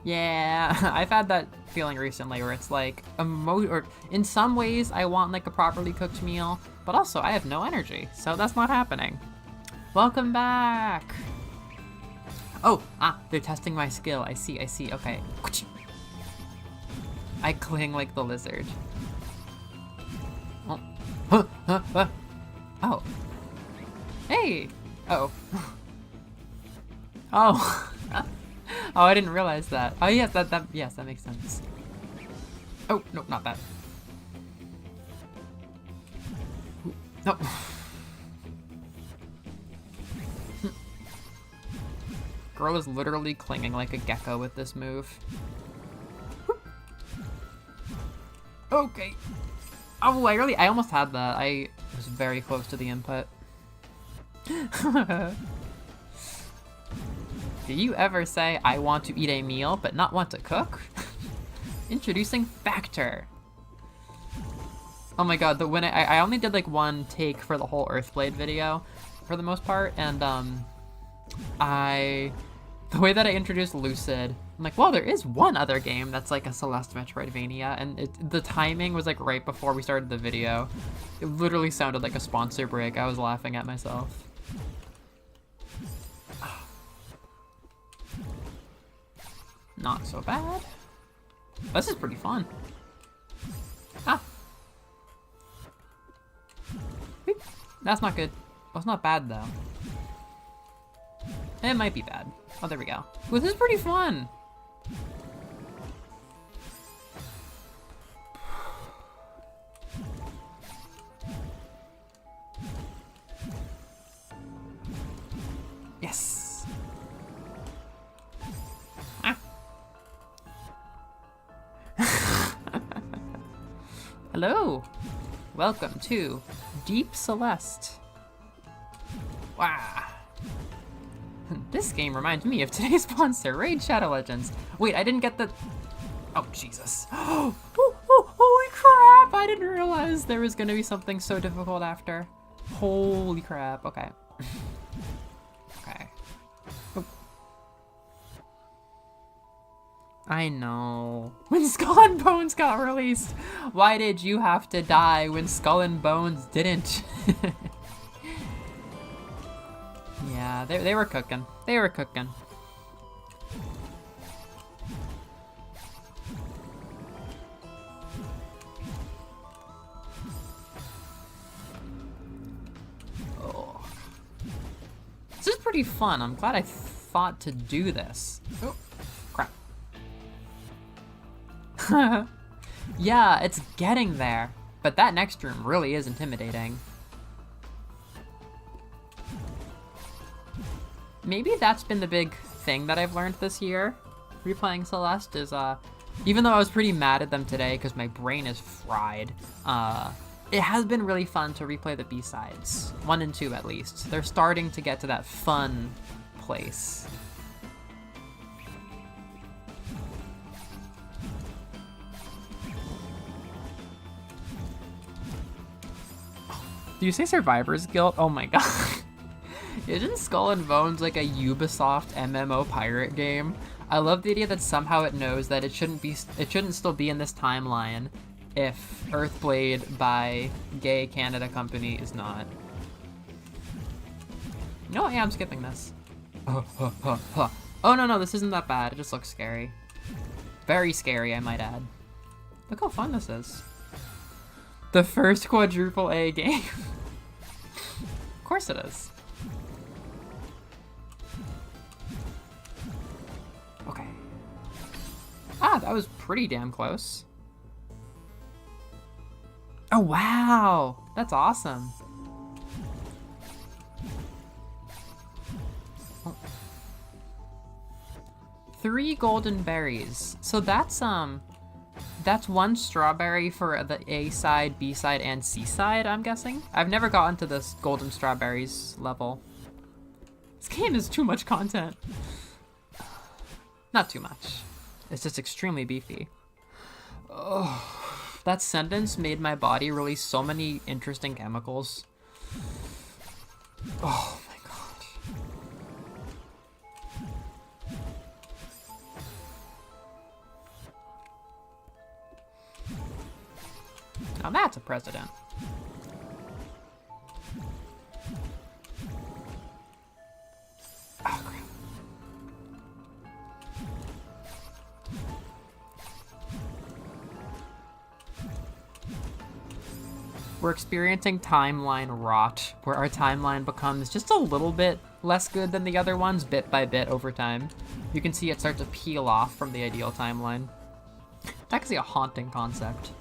Yeah, I've had that feeling recently where it's like, or in some ways I want like a properly cooked meal, but also I have no energy, so that's not happening. Welcome back. Oh, they're testing my skill. I see, okay. I cling like the lizard. Oh. Oh. Hey. Oh. Oh. Oh, I didn't realize that. Oh, yes, yes, that makes sense. Oh, no, not that. No. Girl is literally clinging like a gecko with this move. Okay. Oh, I almost had that. I was very close to the input. Do you ever say, I want to eat a meal, but not want to cook? Introducing Factor. Oh my god, when I only did like one take for the whole Earthblade video, for the most part, and the way that I introduced Lucid, I'm like, well, there is one other game that's like a Celeste Metroidvania, and the timing was like right before we started the video. It literally sounded like a sponsor break. I was laughing at myself. Not so bad. This is pretty fun. Ah. That's not good. Well, it's not bad, though. It might be bad. Oh, there we go. Well, this is pretty fun. Yes. Ah. Hello. Welcome to Deep Celeste. Wow. This game reminds me of today's sponsor, Raid Shadow Legends. Wait, I didn't get the... Oh, Jesus. Oh, holy crap! I didn't realize there was gonna be something so difficult after. Holy crap. Okay. Okay. Oh. I know. When Skull and Bones got released, why did you have to die when Skull and Bones didn't? Yeah, they were cooking. They were cooking. Oh. This is pretty fun. I'm glad I thought to do this. Oh, crap. Yeah, it's getting there. But that next room really is intimidating. Maybe that's been the big thing that I've learned this year, replaying Celeste, is even though I was pretty mad at them today because my brain is fried, it has been really fun to replay the B-sides, 1 and 2 at least. They're starting to get to that fun place. Do you say Survivor's Guilt? Oh my god. Isn't Skull and Bones like a Ubisoft MMO pirate game? I love the idea that somehow it knows that it shouldn't still be in this timeline if Earthblade by gay Canada company is not. No, yeah, I'm skipping this. Oh no, this isn't that bad. It just looks scary. Very scary, I might add. Look how fun this is. The first quadruple A game. Of course it is. Okay. Ah, that was pretty damn close. Oh, wow. That's awesome. Oh. 3 golden berries. So that's 1 strawberry for the A side, B side, and C side, I'm guessing. I've never gotten to this golden strawberries level. This game is too much content. Not too much. It's just extremely beefy. Oh, that sentence made my body release so many interesting chemicals. Oh my god. Now that's a president. Oh, crap. We're experiencing timeline rot, where our timeline becomes just a little bit less good than the other ones, bit by bit over time. You can see it start to peel off from the ideal timeline. It's actually a haunting concept.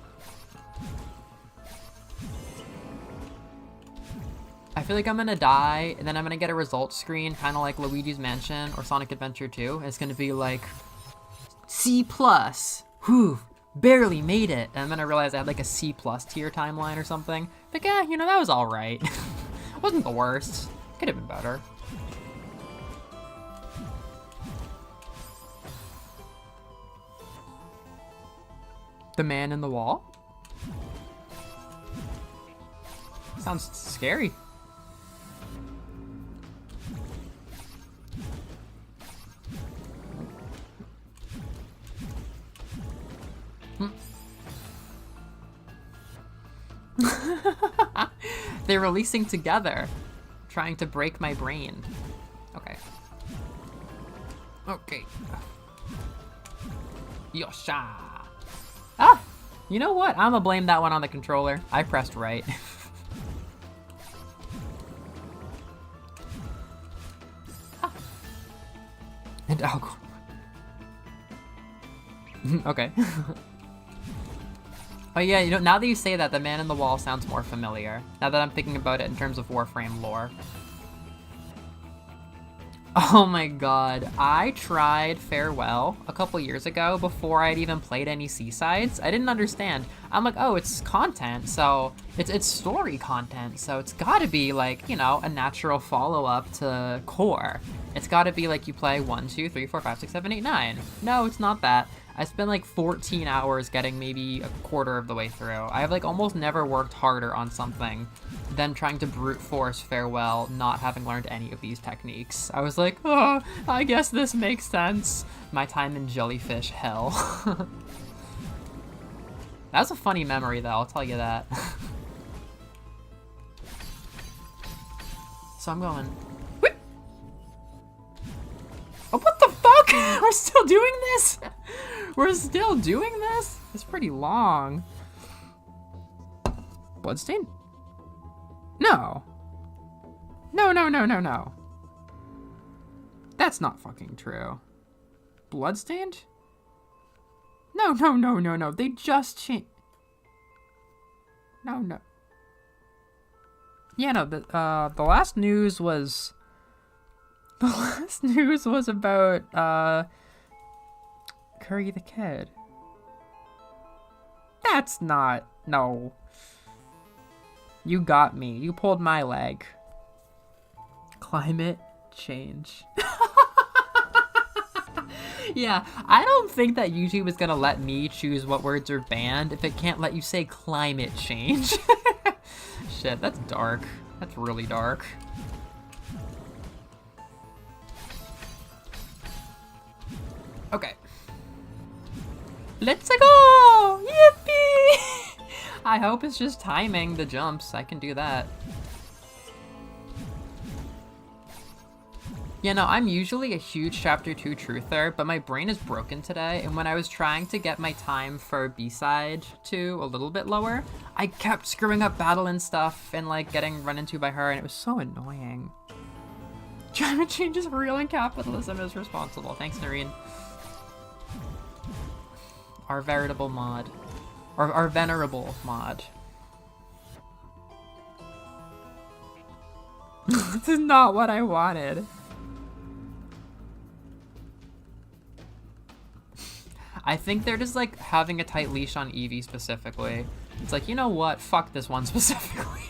I feel like I'm gonna die, and then I'm gonna get a results screen, kind of like Luigi's Mansion or Sonic Adventure 2. And it's gonna be like, C+, whew, barely made it. And I'm gonna realize I had like a C+ tier timeline or something. Like, yeah, you know, that was all right. Wasn't the worst. Could have been better. The man in the wall? Sounds scary. They're releasing together, trying to break my brain. Okay. Okay. Yosha. Ah! You know what? I'm gonna blame that one on the controller. I pressed right. Oh, okay. Oh yeah, you know, now that you say that, the man in the wall sounds more familiar. Now that I'm thinking about it in terms of Warframe lore. Oh my god, I tried Farewell a couple years ago before I'd even played any Seasides. I didn't understand. I'm like, oh, it's content, so it's story content, so it's gotta be like, you know, a natural follow-up to Core. It's gotta be like you play 1, 2, 3, 4, 5, 6, 7, 8, 9. No, it's not that. I spent like 14 hours getting maybe a quarter of the way through. I've like almost never worked harder on something than trying to brute force Farewell, not having learned any of these techniques. I was like, oh, I guess this makes sense. My time in jellyfish hell. That was a funny memory though, I'll tell you that. So I'm going, whoop. Oh, what the fuck? We're still doing this? We're still doing this? It's pretty long. Bloodstain? No. No, no, no, no, no. That's not fucking true. Bloodstained? No, no, no, no, no. They just changed. No, no. Yeah, no, the last news was... The last news was about, Curry the Kid. That's not... No. You got me. You pulled my leg. Climate change. Yeah, I don't think that YouTube is gonna let me choose what words are banned if it can't let you say climate change. Shit, that's dark. That's really dark. Okay. Let's go! Yippee! I hope it's just timing the jumps. I can do that. Yeah, no, I'm usually a huge Chapter 2 truther, but my brain is broken today, and when I was trying to get my time for B-side 2 a little bit lower, I kept screwing up battle and stuff and, like, getting run into by her, and it was so annoying. Climate change is real and capitalism is responsible. Thanks, Noreen. Our veritable mod. Or our venerable mod. This is not what I wanted. I think they're just like having a tight leash on Eevee specifically. It's like, you know what? Fuck this one specifically.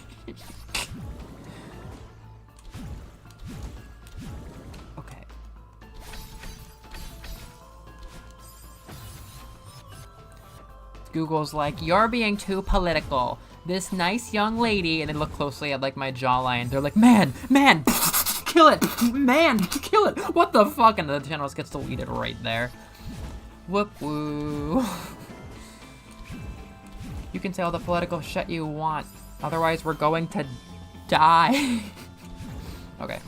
Okay. Google's like, you're being too political. This nice young lady, and they look closely at like my jawline. They're like, man, kill it, man, kill it. What the fuck? And the channel gets deleted right there. Whoop woo. You can say all the political shit you want. Otherwise, we're going to die. Okay.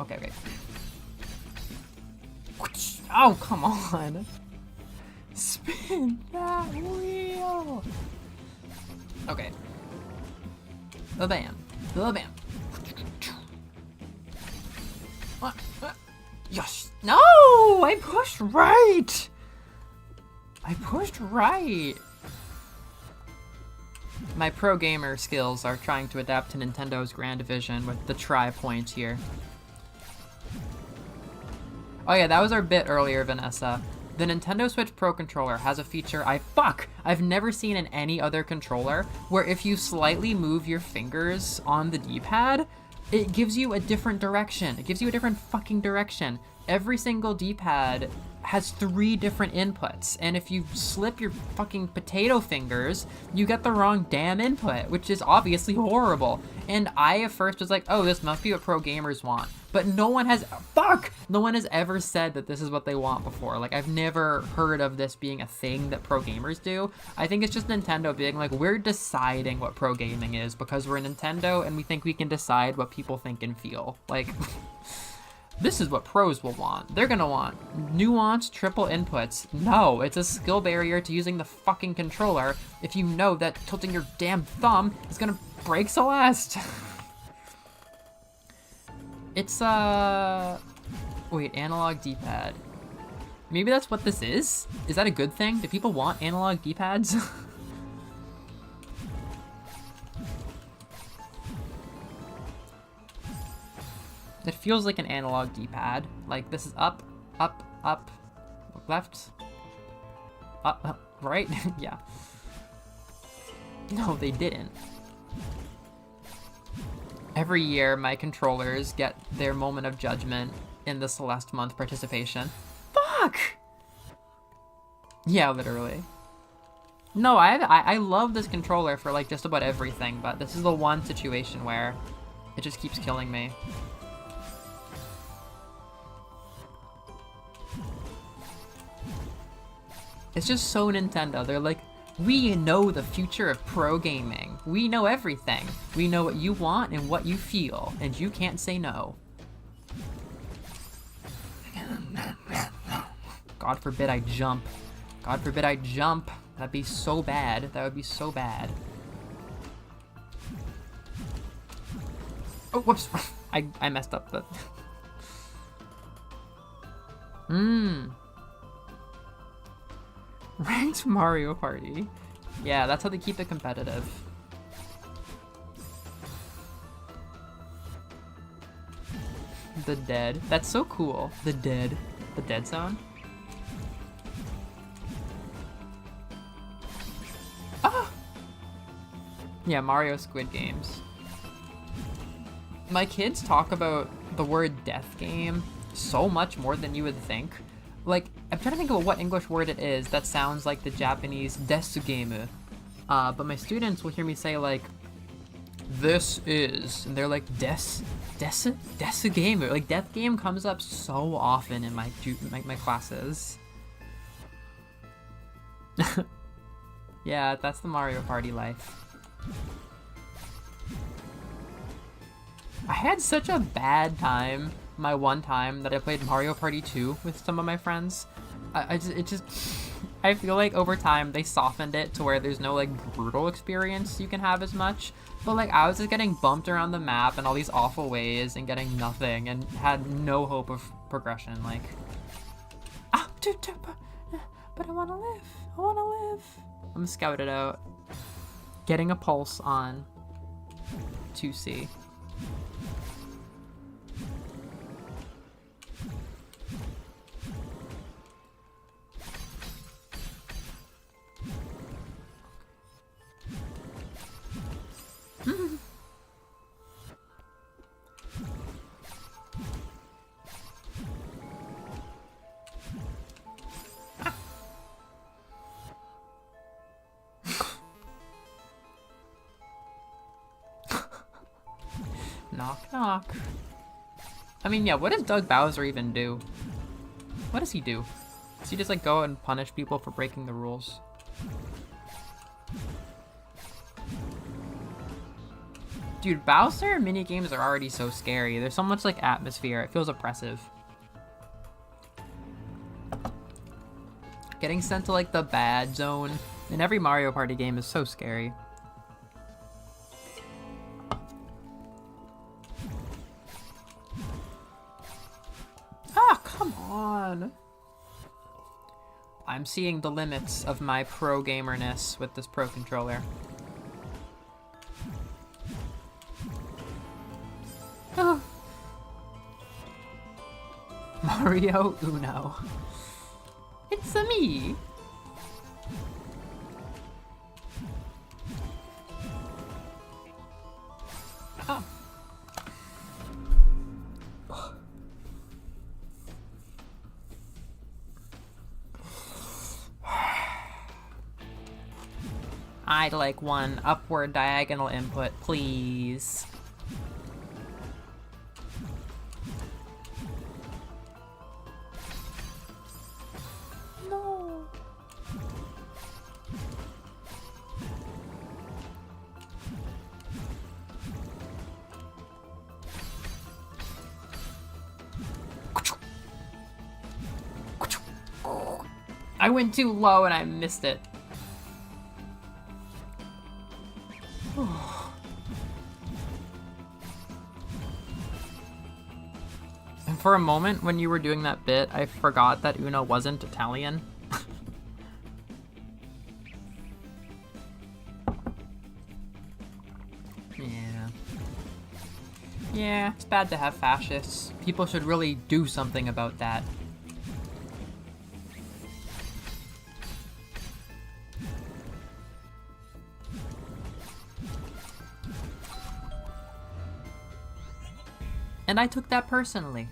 Okay. Oh, come on. Spin that wheel. Okay. The bam. What? Yes. No! I pushed right! My pro gamer skills are trying to adapt to Nintendo's Grand Vision with the try point here. Oh yeah, that was our bit earlier, Vanessa. The Nintendo Switch Pro Controller has a feature I've never seen in any other controller, where if you slightly move your fingers on the D-pad, it gives you a different direction. It gives you a different fucking direction. Every single D-pad has 3 different inputs, and if you slip your fucking potato fingers, you get the wrong damn input, which is obviously horrible. And I at first was like, oh, this must be what pro gamers want. But no one has ever said that this is what they want before. Like, I've never heard of this being a thing that pro gamers do. I think it's just Nintendo being like, we're deciding what pro gaming is because we're Nintendo and we think we can decide what people think and feel. Like, this is what pros will want. They're gonna want nuanced triple inputs. No, it's a skill barrier to using the fucking controller if you know that tilting your damn thumb is gonna Break Celeste! It's, wait, analog D-pad. Maybe that's what this is? Is that a good thing? Do people want analog D-pads? It feels like an analog D-pad. Like, this is up, up, up, left, up, right? Yeah. No, they didn't. Every year, my controllers get their moment of judgment in the Celeste month participation. Fuck! Yeah, literally. No, I love this controller for, like, just about everything, but this is the one situation where it just keeps killing me. It's just so Nintendo. They're like, we know the future of pro gaming. We know everything. We know what you want and what you feel, and you can't say no. God forbid I jump. God forbid I jump. That'd be so bad. That would be so bad. Oh, whoops. I messed up the... Ranked Mario Party. Yeah, that's how they keep it competitive. The Dead. That's so cool. The Dead. The Dead Zone. Ah! Yeah, Mario Squid Games. My kids talk about the word death game so much more than you would think. Like, I'm trying to think of what English word it is that sounds like the Japanese desu game. But my students will hear me say, like, this is, and they're like, desu game. Like, death game comes up so often in my classes. Yeah, that's the Mario Party life. I had such a bad time my one time that I played Mario Party 2 with some of my friends. I feel like over time they softened it to where there's no like brutal experience you can have as much. But like I was just getting bumped around the map in all these awful ways and getting nothing and had no hope of progression. Like, but I wanna live. I wanna live. I'm scouted out. Getting a pulse on 2C. Knock, knock. I mean, yeah, what does Doug Bowser even do? What does he do? Does he just, like, go and punish people for breaking the rules? Dude, Bowser minigames are already so scary. There's so much, like, atmosphere. It feels oppressive. Getting sent to, like, the bad zone in every Mario Party game is so scary. Come on. I'm seeing the limits of my pro gamerness with this pro controller. Oh. Mario Uno. It's a me. Oh. I'd like one upward diagonal input, please. No. I went too low and I missed it. For a moment when you were doing that bit, I forgot that Una wasn't Italian. Yeah. Yeah, it's bad to have fascists. People should really do something about that. And I took that personally.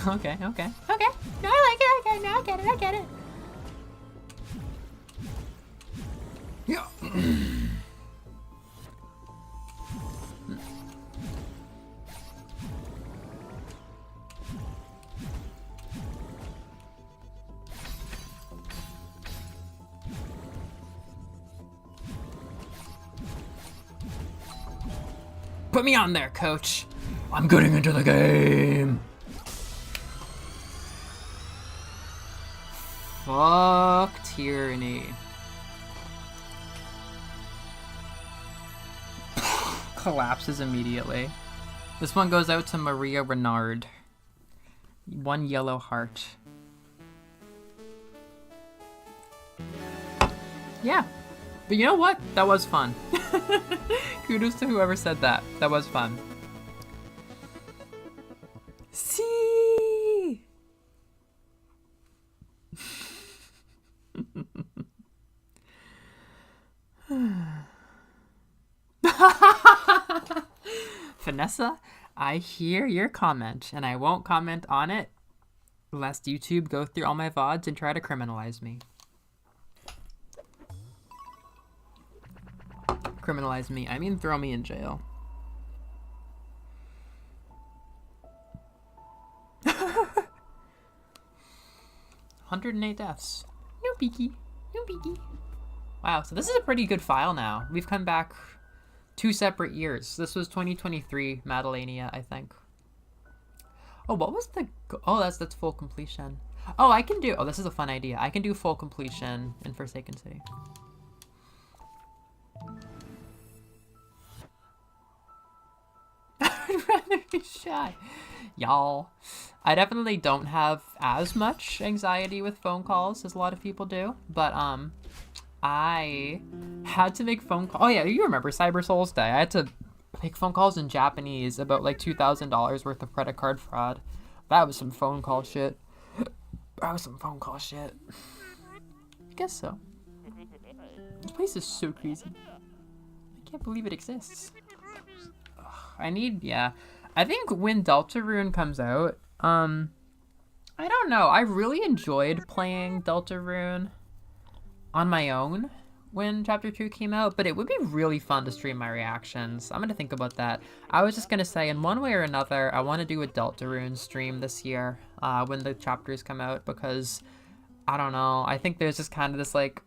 Okay. No, I like it. Okay, now I get it. Yeah. Put me on there, coach. I'm getting into the game. Fuck tyranny. Collapses immediately. This one goes out to Maria Renard. 1 yellow heart. Yeah. But you know what? That was fun. Kudos to whoever said that. That was fun. See. Vanessa, I hear your comment, and I won't comment on it lest YouTube go through all my VODs and try to criminalize me. Criminalize me, I mean throw me in jail. $108 deaths. No peeky. Wow, so this is a pretty good file now. We've come back 2 separate years. This was 2023 Madalenia, I think. Oh, what was the... Oh, that's full completion. Oh, I can do... Oh, this is a fun idea. I can do full completion in Forsaken City. I'd rather be shy. Y'all. I definitely don't have as much anxiety with phone calls as a lot of people do. But, I had to make phone calls. Oh, yeah, you remember Cyber Souls Day. I had to make phone calls in Japanese about, like, $2,000 worth of credit card fraud. That was some phone call shit. I guess so. This place is so crazy. I can't believe it exists. I think when Deltarune comes out, I don't know. I really enjoyed playing Deltarune on my own when Chapter 2 came out, but it would be really fun to stream my reactions. I'm going to think about that. I was just going to say, in one way or another, I want to do a Deltarune stream this year when the chapters come out, because, I don't know, I think there's just kind of this, like,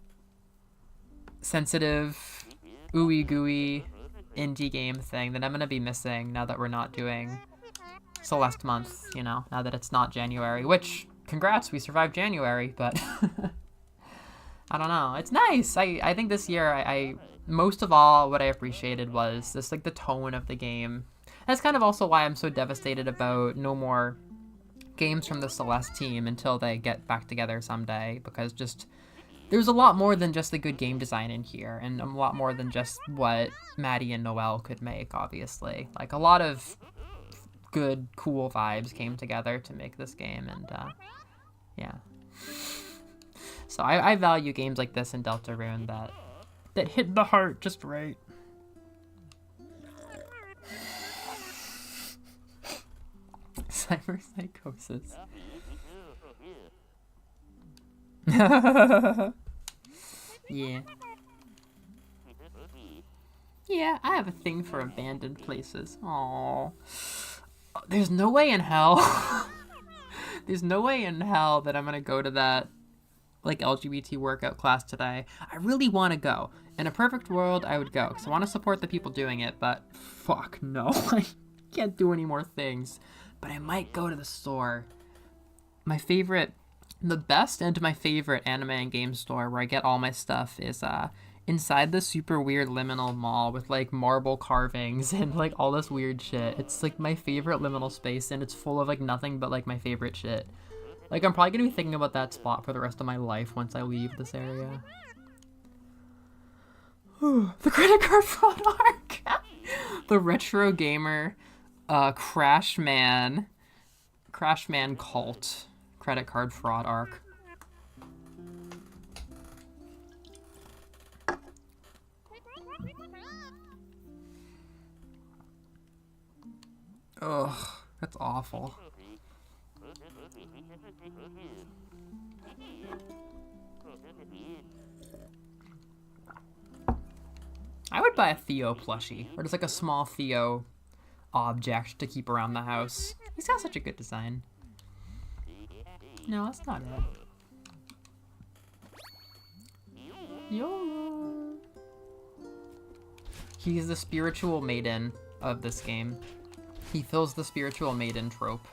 sensitive, ooey gooey indie game thing that I'm going to be missing now that we're not doing Celeste month, you know, now that it's not January, which, congrats, we survived January, but I don't know. It's nice. I think this year, I most of all, what I appreciated was this, like, the tone of the game. That's kind of also why I'm so devastated about no more games from the Celeste team until they get back together someday, because just there's a lot more than just the good game design in here, and a lot more than just what Maddie and Noelle could make, obviously. Like, a lot of good, cool vibes came together to make this game, and, yeah. So I value games like this in Deltarune that hit the heart just right. Cyber psychosis. Yeah. Yeah, I have a thing for abandoned places. Aww. There's no way in hell. There's no way in hell that I'm gonna go to that, like, LGBT workout class today. I really want to go. In a perfect world, I would go, because I want to support the people doing it, but fuck no. I can't do any more things. But I might go to the store. The best and my favorite anime and game store where I get all my stuff is inside the super weird liminal mall with like marble carvings and like all this weird shit. It's like my favorite liminal space, and it's full of like nothing but like my favorite shit. Like I'm probably gonna be thinking about that spot for the rest of my life once I leave this area. Ooh, the credit card fraud arc. The retro gamer, Crashman cult credit card fraud arc. Ugh, that's awful. I would buy a Theo plushie, or just like a small Theo object to keep around the house. He's got such a good design. No, that's not it. YOLO. He's the spiritual maiden of this game. He fills the spiritual maiden trope.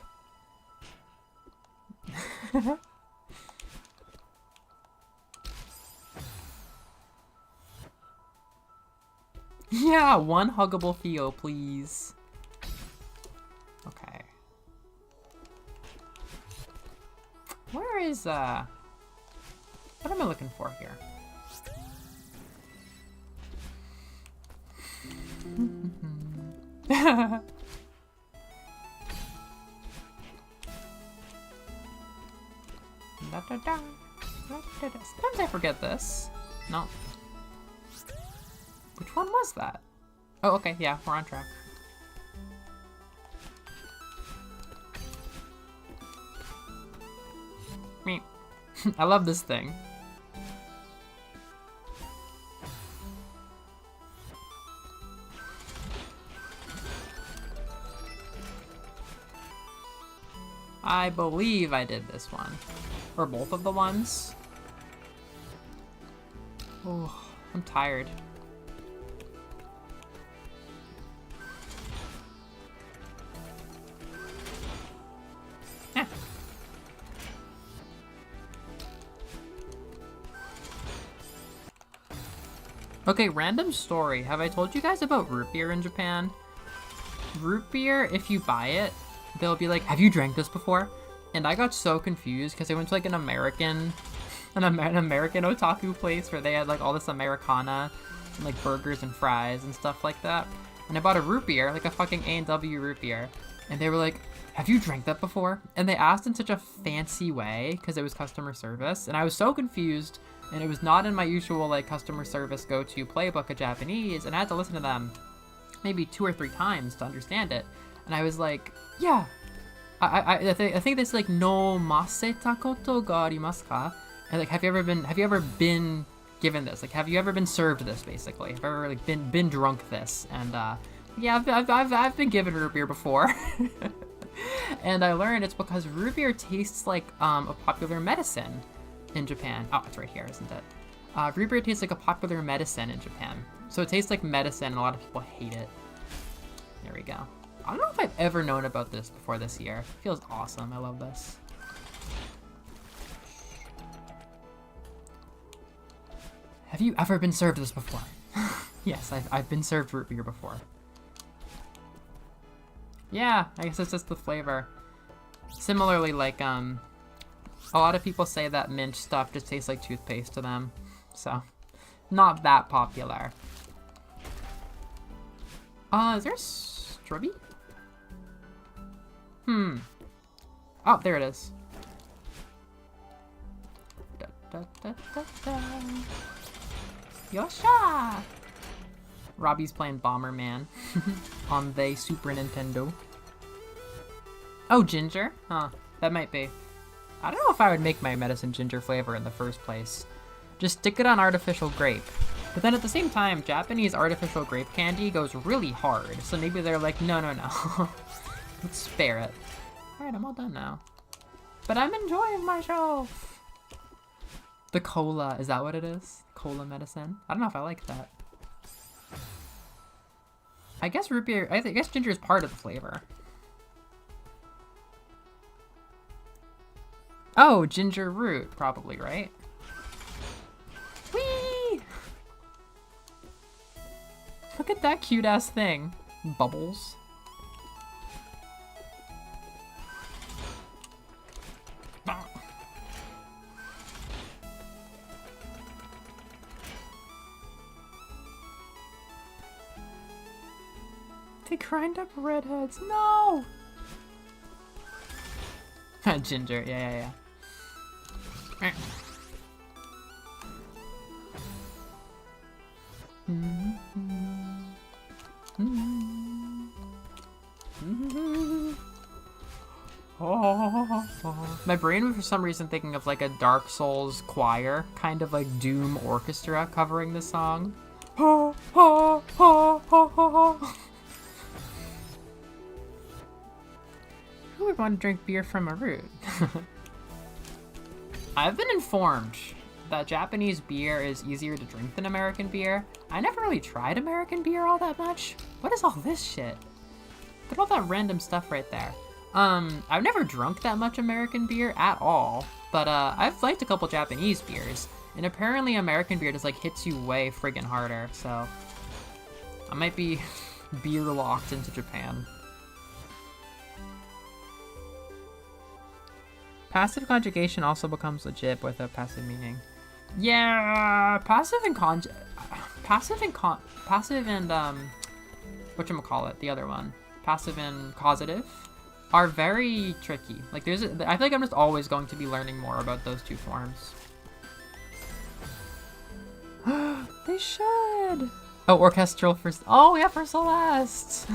Yeah, one huggable Theo, please. Okay. Where is, what am I looking for here? Sometimes I forget this. No. Which one was that? Oh, okay, yeah, we're on track. Me. I love this thing. I believe I did this one. Or both of the ones. Oh, I'm tired. Okay, random story. Have I told you guys about root beer in Japan? Root beer, if you buy it, they'll be like, have you drank this before? And I got so confused because I went to like an American otaku place where they had like all this Americana and like burgers and fries and stuff like that. And I bought a root beer, like a fucking A&W root beer. And they were like, have you drank that before? And they asked in such a fancy way because it was customer service. And I was so confused. And it was not in my usual like customer service go-to playbook of Japanese, and I had to listen to them maybe 2 or 3 times to understand it. And I was like, yeah, I think this like no maseta koto ga arimasu ka? And like, have you ever been given this? Like, have you ever been served this? Basically, have you ever like been drunk this? And yeah, I've been given root beer before. And I learned it's because root beer tastes like a popular medicine in Japan. Oh, it's right here, isn't it? Root beer tastes like a popular medicine in Japan. So it tastes like medicine, and a lot of people hate it. There we go. I don't know if I've ever known about this before this year. It feels awesome. I love this. Have you ever been served this before? Yes, I've been served root beer before. Yeah, I guess it's just the flavor. Similarly, like, a lot of people say that mint stuff just tastes like toothpaste to them. So, not that popular. Is there a Strubby? Oh, there it is. Da, da, da, da, da. Yosha! Robbie's playing Bomberman on the Super Nintendo. Oh, ginger? Huh, that might be. I don't know if I would make my medicine ginger flavor in the first place. Just stick it on artificial grape. But then at the same time, Japanese artificial grape candy goes really hard. So maybe they're like, no. Let's spare it. Alright, I'm all done now. But I'm enjoying myself. The cola, is that what it is? Cola medicine? I don't know if I like that. I guess root beer, I guess ginger is part of the flavor. Oh, ginger root, probably, right? Whee! Look at that cute ass thing. Bubbles. They grind up redheads. No! Ginger, yeah. My brain was for some reason thinking of like a Dark Souls choir, kind of like Doom orchestra covering the song. Who would want to drink beer from a root? I've been informed that Japanese beer is easier to drink than American beer. I never really tried American beer all that much. What is all this shit? Look at all that random stuff right there. I've never drunk that much American beer at all, but I've liked a couple Japanese beers, and apparently American beer just like hits you way friggin' harder, so I might be beer locked into Japan. Passive conjugation also becomes legit with a passive meaning. Yeah, passive and whatchamacallit, the other one, passive and causative, are very tricky. Like I feel like I'm just always going to be learning more about those two forms. They should. Oh, orchestral for, oh yeah, for Celeste.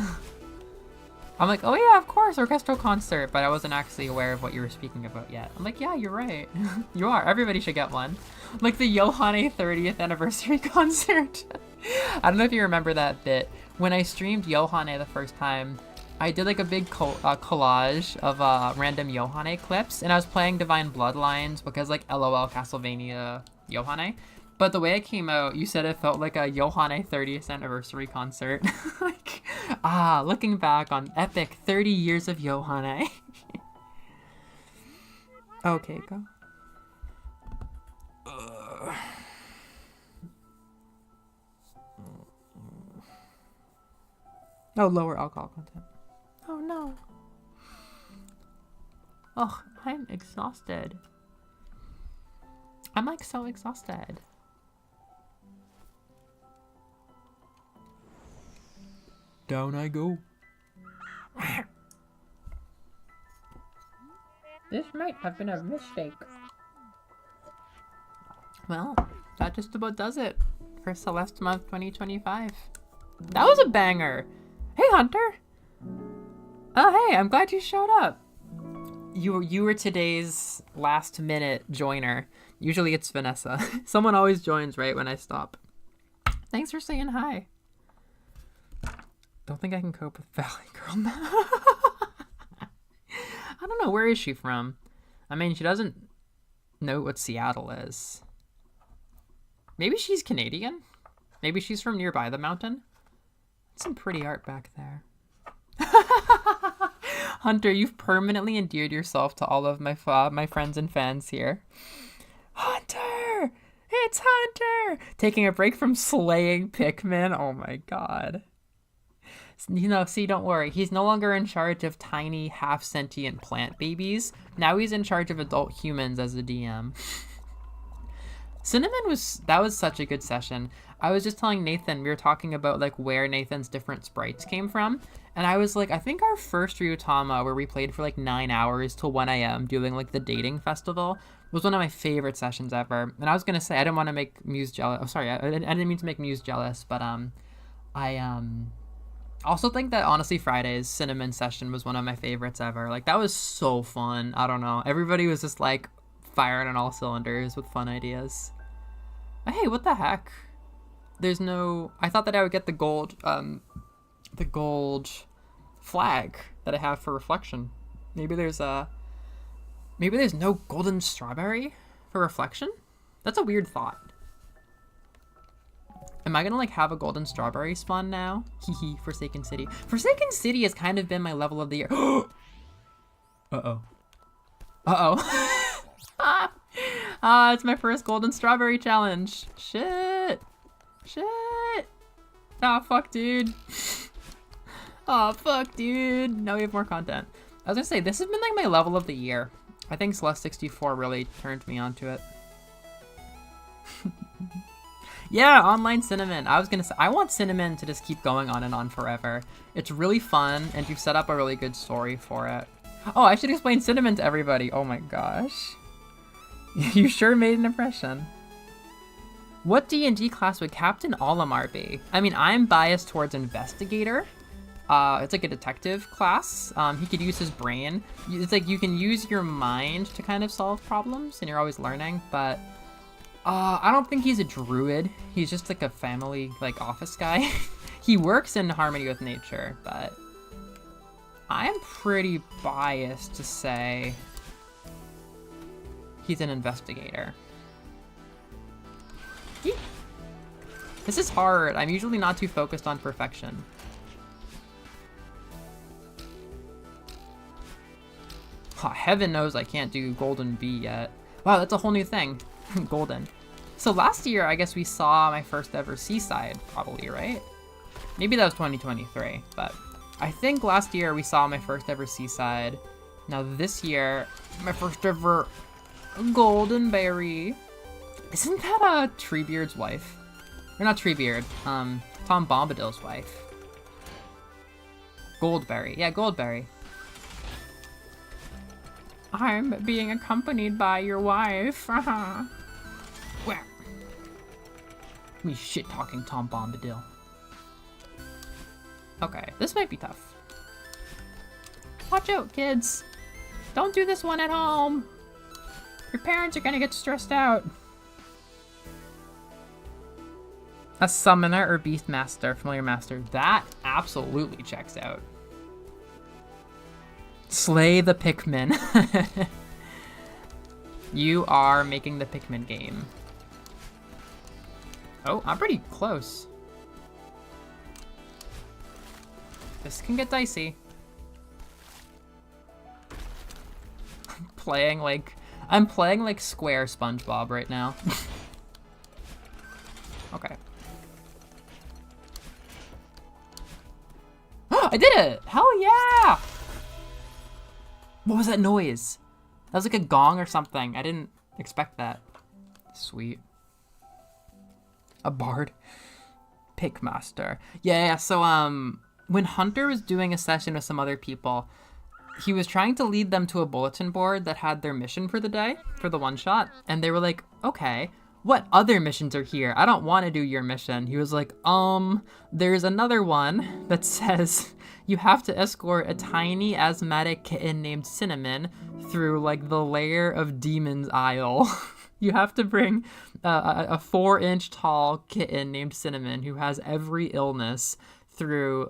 I'm like, oh yeah, of course, orchestral concert, but I wasn't actually aware of what you were speaking about yet. I'm like, yeah, you're right. You are. Everybody should get one. Like the Yohane 30th anniversary concert. I don't know if you remember that bit. When I streamed Yohane the first time, I did like a big collage of random Yohane clips, and I was playing Divine Bloodlines because like LOL Castlevania Yohane. But the way it came out, you said it felt like a Yohane 30th anniversary concert. Like, looking back on epic 30 years of Yohane. Okay, go. Oh, lower alcohol content. Oh no. Oh, I'm exhausted. I'm like so exhausted. Down I go. This might have been a mistake. Well, that just about does it for Celeste month 2025. That was a banger. Hey, Hunter. Oh, hey, I'm glad you showed up. You were today's last minute joiner. Usually it's Vanessa. Someone always joins right when I stop. Thanks for saying hi. Don't think I can cope with Valley Girl now. I don't know, where is she from? I mean, she doesn't know what Seattle is. Maybe she's Canadian? Maybe she's from nearby the mountain? That's some pretty art back there. Hunter, you've permanently endeared yourself to all of my friends and fans here. Hunter! It's Hunter! Taking a break from slaying Pikmin? Oh my god. You know, see, don't worry. He's no longer in charge of tiny, half-sentient plant babies. Now he's in charge of adult humans as a DM. Cinnamon that was such a good session. I was just telling Nathan, we were talking about like where Nathan's different sprites came from. And I was like, I think our first Ryutama, where we played for like 9 hours till 1 a.m. doing like the dating festival, was one of my favorite sessions ever. And I was going to say, I didn't want to make Muse jealous. Oh, sorry, I didn't mean to make Muse jealous, but I also think that honestly Friday's Cinnamon session was one of my favorites ever. Like that was so fun. I don't know. Everybody was just like firing on all cylinders with fun ideas. Hey, what the heck? There's no, I thought that I would get the gold flag that I have for reflection. Maybe there's no golden strawberry for reflection? That's a weird thought. Am I gonna like have a golden strawberry spawn now? Hehe, Forsaken City. Forsaken City has kind of been my level of the year. Uh-oh. It's my first golden strawberry challenge. Shit. Ah, fuck, dude. Oh, fuck, dude. Now we have more content. I was gonna say, this has been like my level of the year. I think Celeste 64 really turned me onto it. Yeah, online Cinnamon. I was gonna say, I want Cinnamon to just keep going on and on forever. It's really fun, and you've set up a really good story for it. Oh, I should explain Cinnamon to everybody. Oh my gosh. You sure made an impression. What D&D class would Captain Olimar be? I mean, I'm biased towards Investigator. It's like a detective class. He could use his brain. It's like you can use your mind to kind of solve problems, and you're always learning, but I don't think he's a druid. He's just like a family, like, office guy. He works in harmony with nature, but I'm pretty biased to say he's an investigator. This is hard. I'm usually not too focused on perfection. Oh, heaven knows I can't do Golden Bee yet. Wow, that's a whole new thing. Golden. So last year, I guess we saw my first ever seaside, probably, right? Maybe that was 2023, but I think last year we saw my first ever seaside. Now this year, my first ever golden berry. Isn't that Treebeard's wife? Or not Treebeard, Tom Bombadil's wife. Goldberry, yeah, Goldberry. I'm being accompanied by your wife. Where? Me shit-talking Tom Bombadil. Okay, this might be tough. Watch out, kids. Don't do this one at home. Your parents are gonna get stressed out. A summoner or beastmaster, familiar master. That absolutely checks out. Slay the Pikmin. You are making the Pikmin game. Oh, I'm pretty close. This can get dicey. I'm playing like Square SpongeBob right now. Okay. I did it! Hell yeah! What was that noise? That was like a gong or something. I didn't expect that. Sweet. A bard. Pickmaster. Yeah, so when Hunter was doing a session with some other people, he was trying to lead them to a bulletin board that had their mission for the day, for the one shot, and they were like, okay, what other missions are here? I don't want to do your mission. He was like, there's another one that says you have to escort a tiny asthmatic kitten named Cinnamon through like the lair of Demon's Isle. You have to bring a 4-inch tall kitten named Cinnamon who has every illness through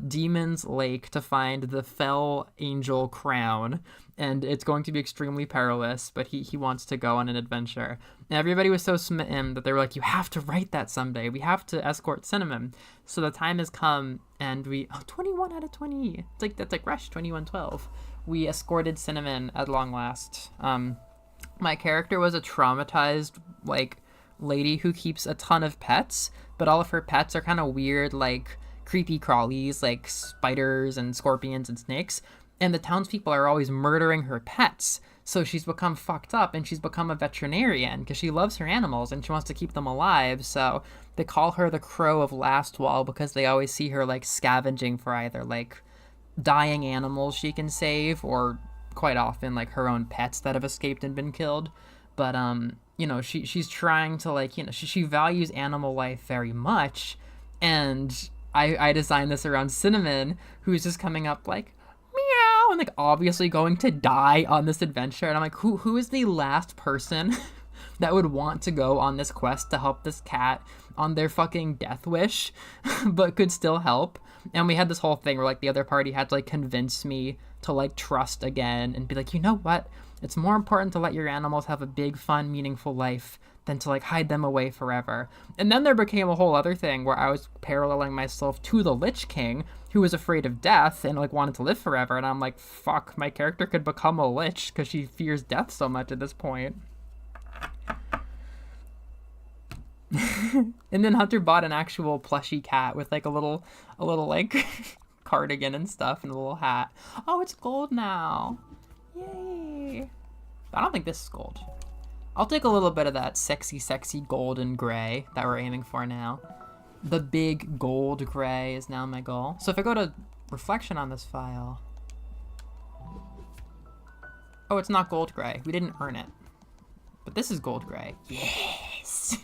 Demon's Lake to find the fell angel crown, and it's going to be extremely perilous, but he wants to go on an adventure. And everybody was so smitten that they were like, you have to write that someday. We have to escort Cinnamon. So the time has come, and 21 out of 20. That's like Rush 2112. We escorted Cinnamon at long last. My character was a traumatized like lady who keeps a ton of pets, but all of her pets are kind of weird, like creepy crawlies, like spiders and scorpions and snakes, and the townspeople are always murdering her pets. So she's become fucked up, and she's become a veterinarian because she loves her animals and she wants to keep them alive. So they call her the Crow of Lastwall because they always see her like scavenging for either like dying animals she can save, or quite often like her own pets that have escaped and been killed. But you know, she's trying to like, you know, she values animal life very much, and I designed this around Cinnamon, who's just coming up like, meow, and like obviously going to die on this adventure. And I'm like, who is the last person that would want to go on this quest to help this cat on their fucking death wish, but could still help? And we had this whole thing where like the other party had to like convince me to like trust again and be like, you know what? It's more important to let your animals have a big, fun, meaningful life than to like hide them away forever. And then there became a whole other thing where I was paralleling myself to the Lich King, who was afraid of death and like wanted to live forever. And I'm like, fuck, my character could become a lich because she fears death so much at this point. And then Hunter bought an actual plushy cat with like a little like cardigan and stuff and a little hat. Oh, it's gold now. Yay. I don't think this is gold. I'll take a little bit of that sexy gold and gray that we're aiming for now. The big gold gray is now my goal. So if I go to reflection on this file. Oh, it's not gold gray. We didn't earn it. But this is gold gray. Yes!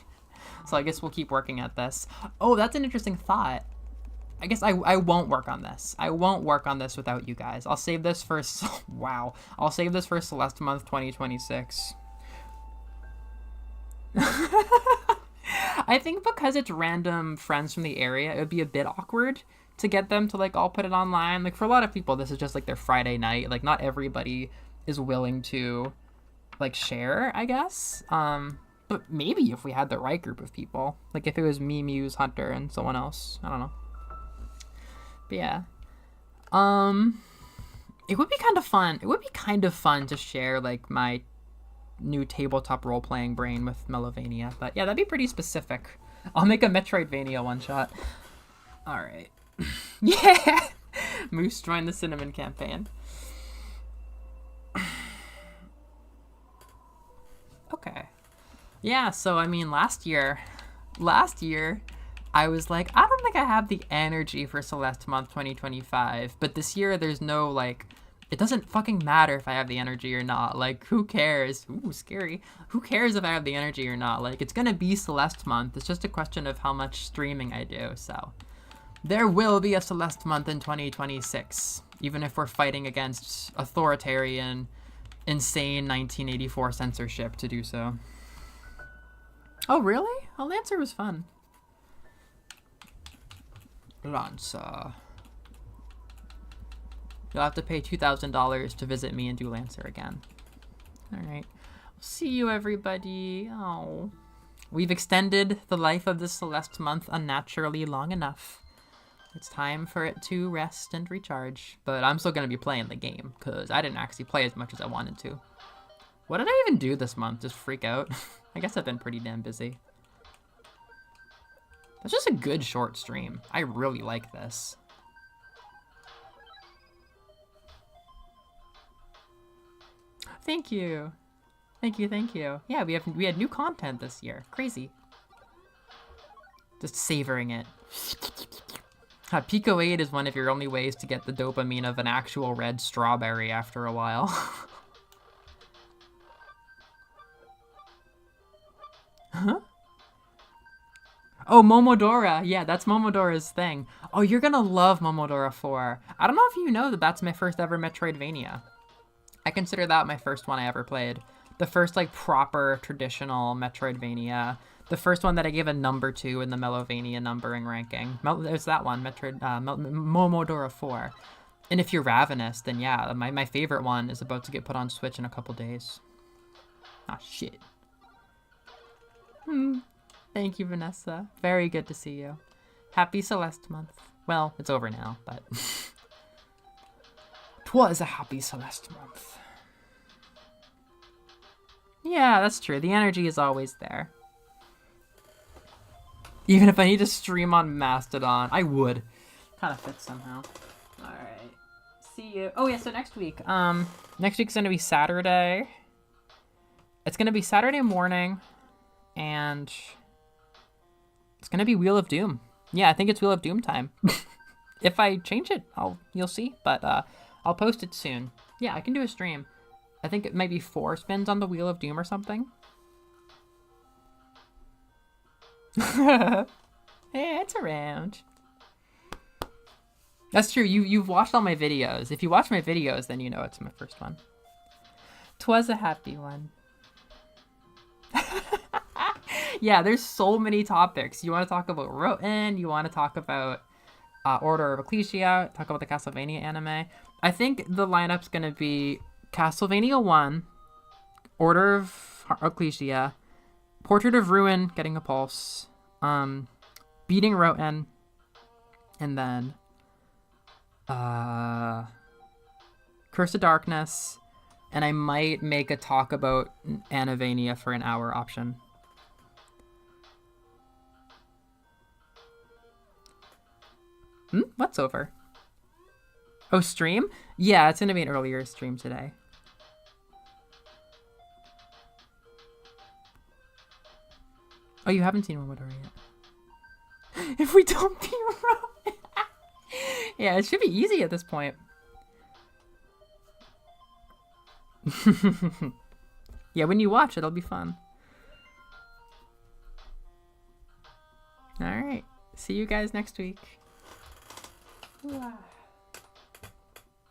So I guess we'll keep working at this. Oh, that's an interesting thought. I guess I won't work on this. I won't work on this without you guys. I'll save this for... Wow. I'll save this for Celeste Month 2026. I think because it's random friends from the area, it would be a bit awkward to get them to, like, all put it online. Like, for a lot of people, this is just, like, their Friday night. Like, not everybody is willing to, like, share, I guess. But maybe if we had the right group of people. Like, if it was me, Muse, Hunter, and someone else. I don't know. But, yeah. It would be kind of fun. It would be kind of fun to share, like, my new tabletop role-playing brain with Melovania. But, yeah, that'd be pretty specific. I'll make a Metroidvania one-shot. All right. Yeah! Moose joined the Cinnamon campaign. Okay. Yeah, so, I mean, last year, I was like, I don't think I have the energy for Celeste Month 2025. But this year, there's no, like, it doesn't fucking matter if I have the energy or not. Like, who cares? Ooh, scary. Who cares if I have the energy or not? Like, it's gonna be Celeste Month. It's just a question of how much streaming I do, so. There will be a Celeste Month in 2026, even if we're fighting against authoritarian, insane 1984 censorship to do so. Oh, really? Oh, Lancer was fun. Lancer. You'll have to pay $2,000 to visit me and do Lancer again. Alright. See you, everybody. Oh. We've extended the life of the Celeste Month unnaturally long enough. It's time for it to rest and recharge. But I'm still going to be playing the game, because I didn't actually play as much as I wanted to. What did I even do this month? Just freak out? I guess I've been pretty damn busy. That's just a good short stream. I really like this. Thank you. Thank you, thank you. Yeah, we had new content this year. Crazy. Just savoring it. Pico 8 is one of your only ways to get the dopamine of an actual red strawberry after a while. Huh? Oh, Momodora. Yeah, that's Momodora's thing. Oh, you're gonna love Momodora 4. I don't know if you know that that's my first ever Metroidvania. I consider that my first one I ever played. The first, like, proper, traditional Metroidvania. The first one that I gave a number to in the Melovania numbering ranking. There's that one, Momodora 4. And if you're ravenous, then yeah, my favorite one is about to get put on Switch in a couple days. Ah, shit. Thank you, Vanessa. Very good to see you. Happy Celeste Month. Well, it's over now, but... 'Twas a happy Celeste Month. Yeah, that's true. The energy is always there. Even if I need to stream on Mastodon, I would. Kind of fits somehow. Alright. See you. Oh, yeah, so next week. Next week's gonna be Saturday. It's gonna be Saturday morning. And it's gonna be Wheel of Doom. Yeah, I think it's Wheel of Doom time. If I change it, you'll see. But I'll post it soon. Yeah, I can do a stream. I think it might be 4 spins on the Wheel of Doom or something. Yeah, it's around. That's true. You've watched all my videos. If you watch my videos, then you know it's my first one. 'Twas a happy one. Yeah, there's so many topics. You want to talk about Roten, you want to talk about Order of Ecclesia, talk about the Castlevania anime. I think the lineup's going to be Castlevania 1, Order of Ecclesia, Portrait of Ruin, getting a pulse, Beating Roten, and then Curse of Darkness, and I might make a talk about Anavania for an hour option. What's over? Oh, stream? Yeah, it's gonna be an earlier stream today. Oh, you haven't seen Momodora yet. If we don't be wrong. Yeah, it should be easy at this point. Yeah, when you watch it, it'll be fun. All right. See you guys next week. Wow.